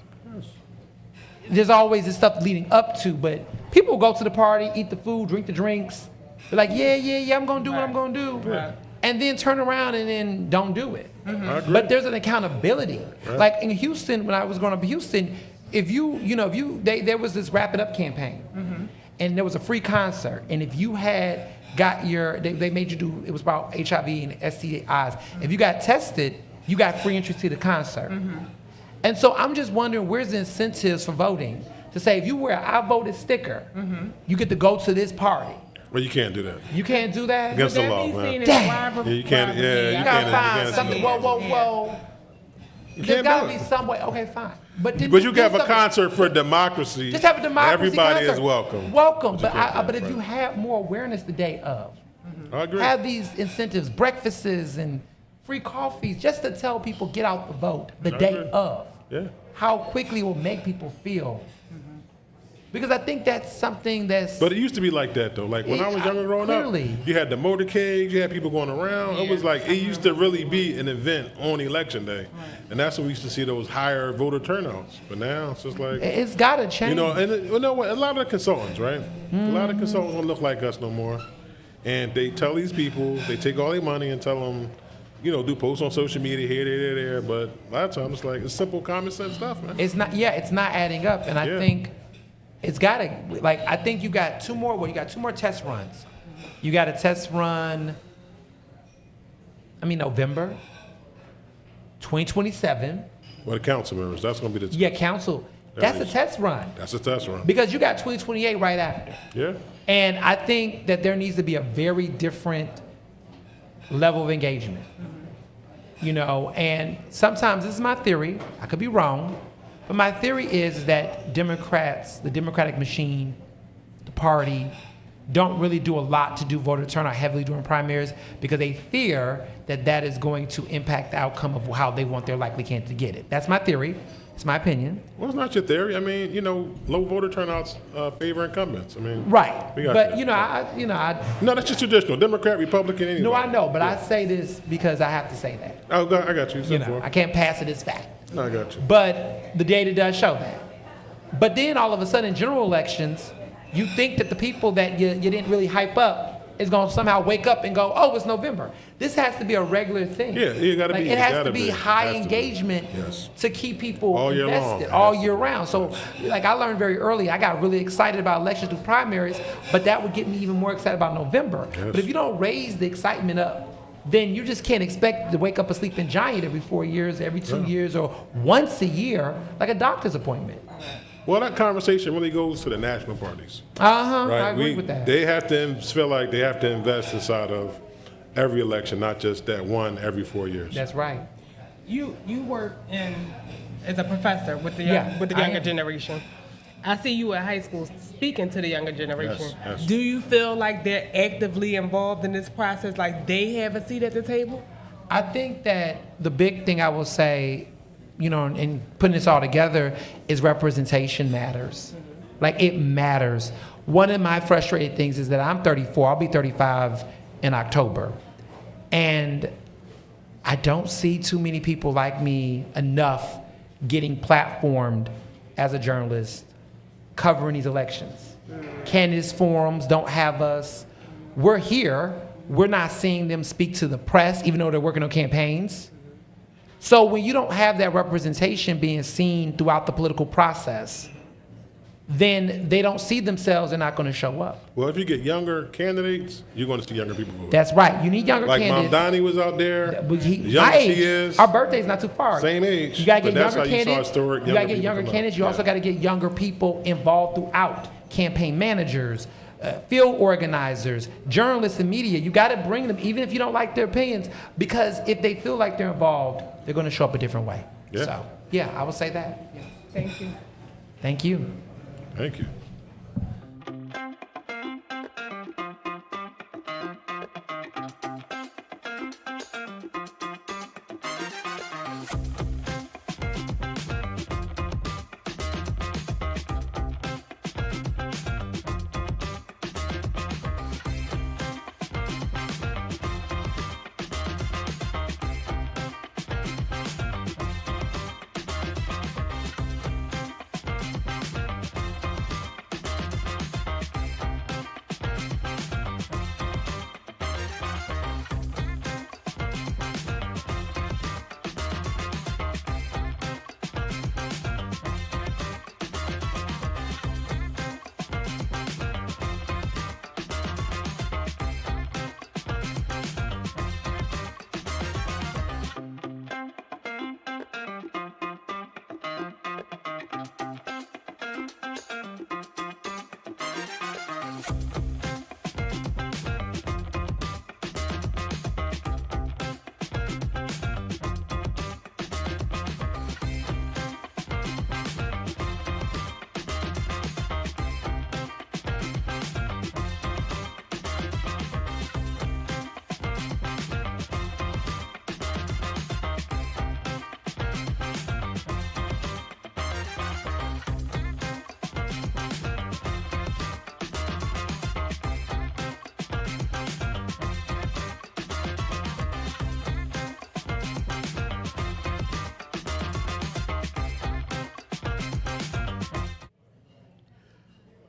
there's always this stuff leading up to, but people go to the party, eat the food, drink the drinks. They're like, yeah, I'm gonna do what I'm gonna do. Yeah. And then turn around and then don't do it. I agree. But there's an accountability. Right. Like in Houston, when I was growing up in Houston, there was this Wrap It Up campaign, and there was a free concert, and if you had got they made you do, it was about HIV and STIs. If you got tested, you got free entry to the concert. And so I'm just wondering, where's the incentives for voting? To say, if you wear an I voted sticker, you get to go to this party. Well, you can't do that. You can't do that? Against the law, man. Damn. Yeah, you can't. Yeah, You you gotta find can't. something. Whoa. There's can't gotta do be it. some way. Okay, fine. But But you can have a concert for democracy. Just have a democracy Everybody concert. is welcome. Welcome. But you can't But do if it, you have more awareness the day of, I agree. have these incentives, breakfasts and free coffees, just to tell people get out the vote the I day agree. of. Yeah. How quickly it will make people feel. Because I think that's something that's. But it used to be like that though. Like when I was younger growing clearly. up, you had the motorcade, you had people going around. It was like it used to really be an event on election day, and that's when we used to see those higher voter turnouts. But now it's just like It's gotta change. And you know what? A lot of the consultants, right? A lot of consultants don't look like us no more, and they tell these people they take all their money and tell them, do posts on social media here, there. But a lot of times it's like it's simple, common sense stuff, man. It's not. Yeah, it's not adding up, and I think it's got to. Like, I think you got two more. Well, you got two more test runs. You got a test run. November 2027. Well, the council members, that's going to be the Yeah, council. That's a test run. That's a test run. Because you got 2028 right after. Yeah. And I think that there needs to be a very different level of engagement. And sometimes, this is my theory, I could be wrong, but my theory is that Democrats, the Democratic machine, the party, don't really do a lot to do voter turnout heavily during primaries because they fear that that is going to impact the outcome of how they want their likely candidate to get it. That's my theory. It's my opinion. Well, it's not your theory. I mean, low voter turnouts favor incumbents. I mean, Right. We got But, that. No, that's just traditional. Democrat, Republican, anybody. No, I know, but I say this because I have to say that. Oh, I got you. I can't pass it as fact. No, I got you. But the data does show that. But then all of a sudden in general elections, you think that the people that you didn't really hype up is going to somehow wake up and go, oh, it's November. This has to be a regular thing. Yeah, you got to be. It has to be high engagement to keep people all year invested long. all year round. So, I learned very early, I got really excited about elections through primaries, but that would get me even more excited about November. Yes. But if you don't raise the excitement up then you just can't expect to wake up a sleeping giant every 4 years, every 2 years, or once a year, like a doctor's appointment. Well, that conversation really goes to the national parties. Uh-huh, Right? I agree with that. They have to feel like they have to invest inside of every election, not just that one every 4 years. That's right. You work as a professor with the Yeah, with the I younger am. generation. I see you at high school speaking to the younger generation. Yes, yes. Do you feel like they're actively involved in this process, like they have a seat at the table? I think that the big thing I will say, you know, in putting this all together is representation matters. Like it matters. One of my frustrating things is that I'm 34, I'll be 35 in October. And I don't see too many people like me enough getting platformed as a journalist covering these elections. Candidates forums don't have us. We're here. We're not seeing them speak to the press, even though they're working on campaigns. So when you don't have that representation being seen throughout the political process, then they don't see themselves, they're not going to show up. Well, if you get younger candidates, you're going to see younger people vote. That's right. You need younger like candidates. Mom Donnie was out there. But The my younger age, she is. our birthday's not too far. Same age, You gotta get but that's younger how you saw candidates. historic You gotta younger get people younger come up. candidates. You also Yeah. got to get younger people involved throughout. Campaign managers, field organizers, journalists, and media. You got to bring them, even if you don't like their opinions, because if they feel like they're involved, they're going to show up a different way. Yeah. So, yeah, I would say that. Yeah. Thank you. Thank you. Thank you.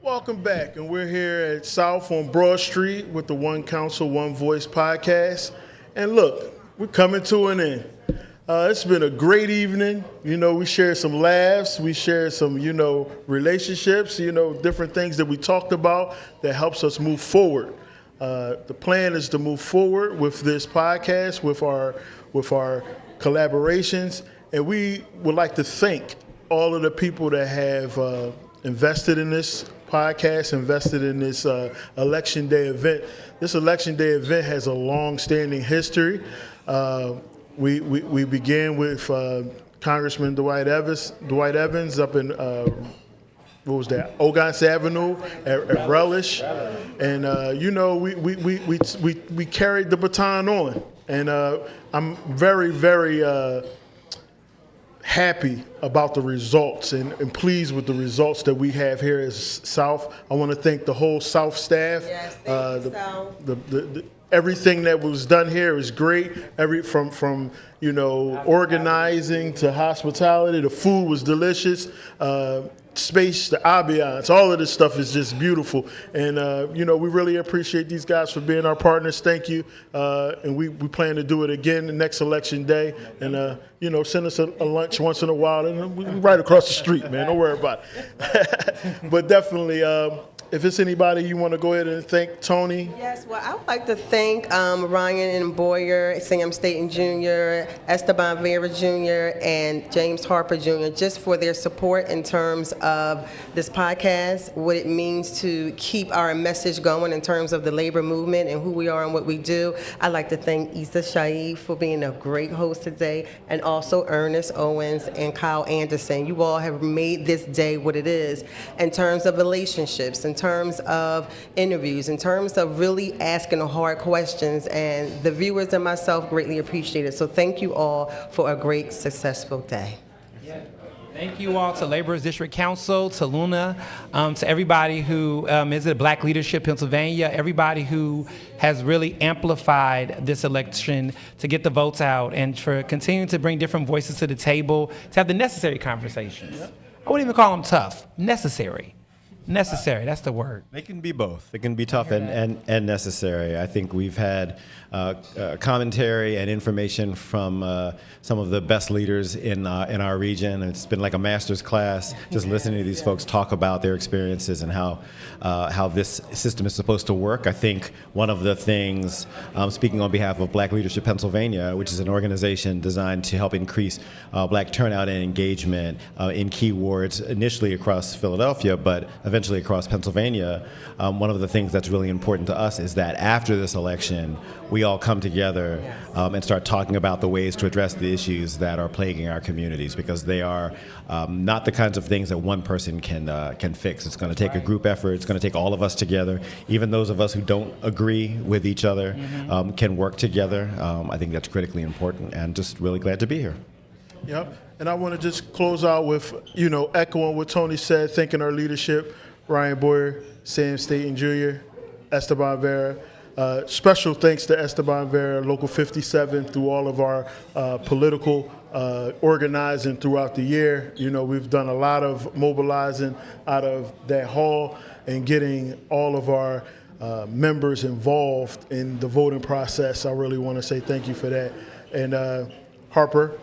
Welcome back, and we're here at South on Broad Street with the One Council, One Voice podcast. And look, we're coming to an end. It's been a great evening. You know, we shared some laughs, we shared some, you know, relationships, you know, different things that we talked about that helps us move forward. The plan is to move forward with this podcast, with our collaborations, and we would like to thank all of the people that have invested in this podcast, invested in this Election Day event. This Election Day event has a long-standing history. We began with Congressman Dwight Evans up in what was that? Ogans Avenue at Relish, and you know we carried the baton on, and I'm very happy about the results and pleased with the results that we have here as South. I want to thank the whole South staff. Yes, thank you, South. Everything that was done here is great. From you know, organizing to hospitality, the food was delicious. Space, the ambiance, all of this stuff is just beautiful. And you know, we really appreciate these guys for being our partners. Thank you. And we plan to do it again the next election day. And you know, send us a lunch once in a while, and we're right across the street, man. Don't worry about it. But definitely, if it's anybody you want to go ahead and thank, Tony. Yes, well, I would like to thank Ryan and Boyer, Sam Staten Jr., Esteban Vera Jr., and James Harper Jr., just for their support in terms of this podcast, what it means to keep our message going in terms of the labor movement and who we are and what we do. I'd like to thank Issa Shaib for being a great host today, and also Ernest Owens and Kyle Anderson. You all have made this day what it is in terms of relationships, in terms of interviews, in terms of really asking the hard questions, and the viewers and myself greatly appreciate it. So thank you all for a great, successful day. Thank you all to Laborers District Council, to LIUNA, to everybody who is at Black Leadership Pennsylvania, everybody who has really amplified this election to get the votes out and for continuing to bring different voices to the table, to have the necessary conversations. I wouldn't even call them tough, necessary. Necessary, that's the word. They can be both. They can be tough and necessary. I think we've had commentary and information from some of the best leaders in our region. It's been like a master's class just listening to these folks talk about their experiences and how this system is supposed to work. I think one of the things, speaking on behalf of Black Leadership Pennsylvania, which is an organization designed to help increase Black turnout and engagement in key wards, initially across Philadelphia, but eventually across Pennsylvania, one of the things that's really important to us is that after this election, we all come together and start talking about the ways to address the issues that are plaguing our communities, because they are not the kinds of things that one person can fix. It's going to take a group effort. It's going to take all of us together. Even those of us who don't agree with each other can work together. I think that's critically important, and just really glad to be here. Yep. And I want to just close out with, echoing what Tony said, thanking our leadership, Ryan Boyer, Sam Staten Jr., Esteban Vera. Special thanks to Esteban Vera, Local 57, through all of our political organizing throughout the year. We've done a lot of mobilizing out of that hall and getting all of our members involved in the voting process. I really want to say thank you for that. And Harper,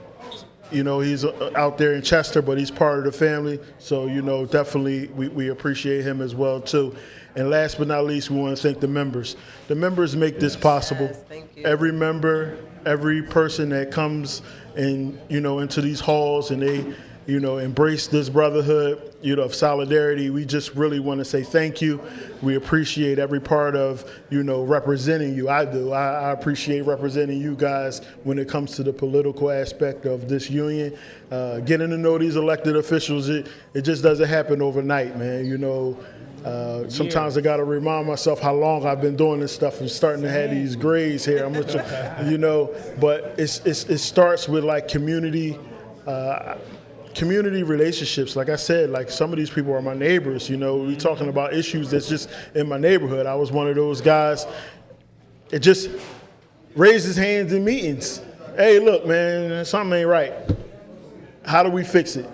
he's out there in Chester, but he's part of the family. So, definitely we appreciate him as well, too. And last but not least, we want to thank the members. The members make this possible. Yes, thank you. Every member, every person that comes in, into these halls and they, embrace this brotherhood, of solidarity. We just really want to say thank you. We appreciate every part of, representing you. I do. I appreciate representing you guys when it comes to the political aspect of this union. Getting to know these elected officials, it just doesn't happen overnight, man. Sometimes I got to remind myself how long I've been doing this stuff and starting to have these grays here. But it starts with like community relationships. Like I said, like some of these people are my neighbors. We talking about issues that's just in my neighborhood. I was one of those guys that just raised his hands in meetings. Hey, look, man, something ain't right. How do we fix it?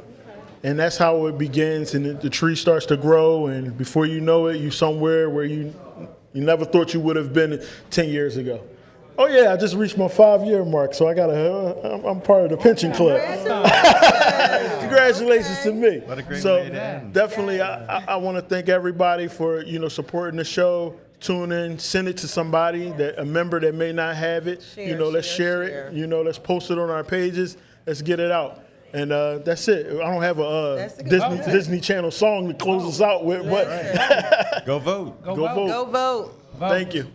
And that's how it begins, and the tree starts to grow, and before you know it, you're somewhere where you never thought you would have been 10 years ago. Oh yeah, I just reached my 5-year mark, so I'm part of the pension club. Congratulations to me. What a great so way to end. Definitely, I want to thank everybody for supporting the show. Tune in, send it to somebody, a member that may not have it. Let's share it. Let's post it on our pages. Let's get it out. And that's it. I don't have a Disney Channel song to close us out with, but Go vote. Go vote. Thank you.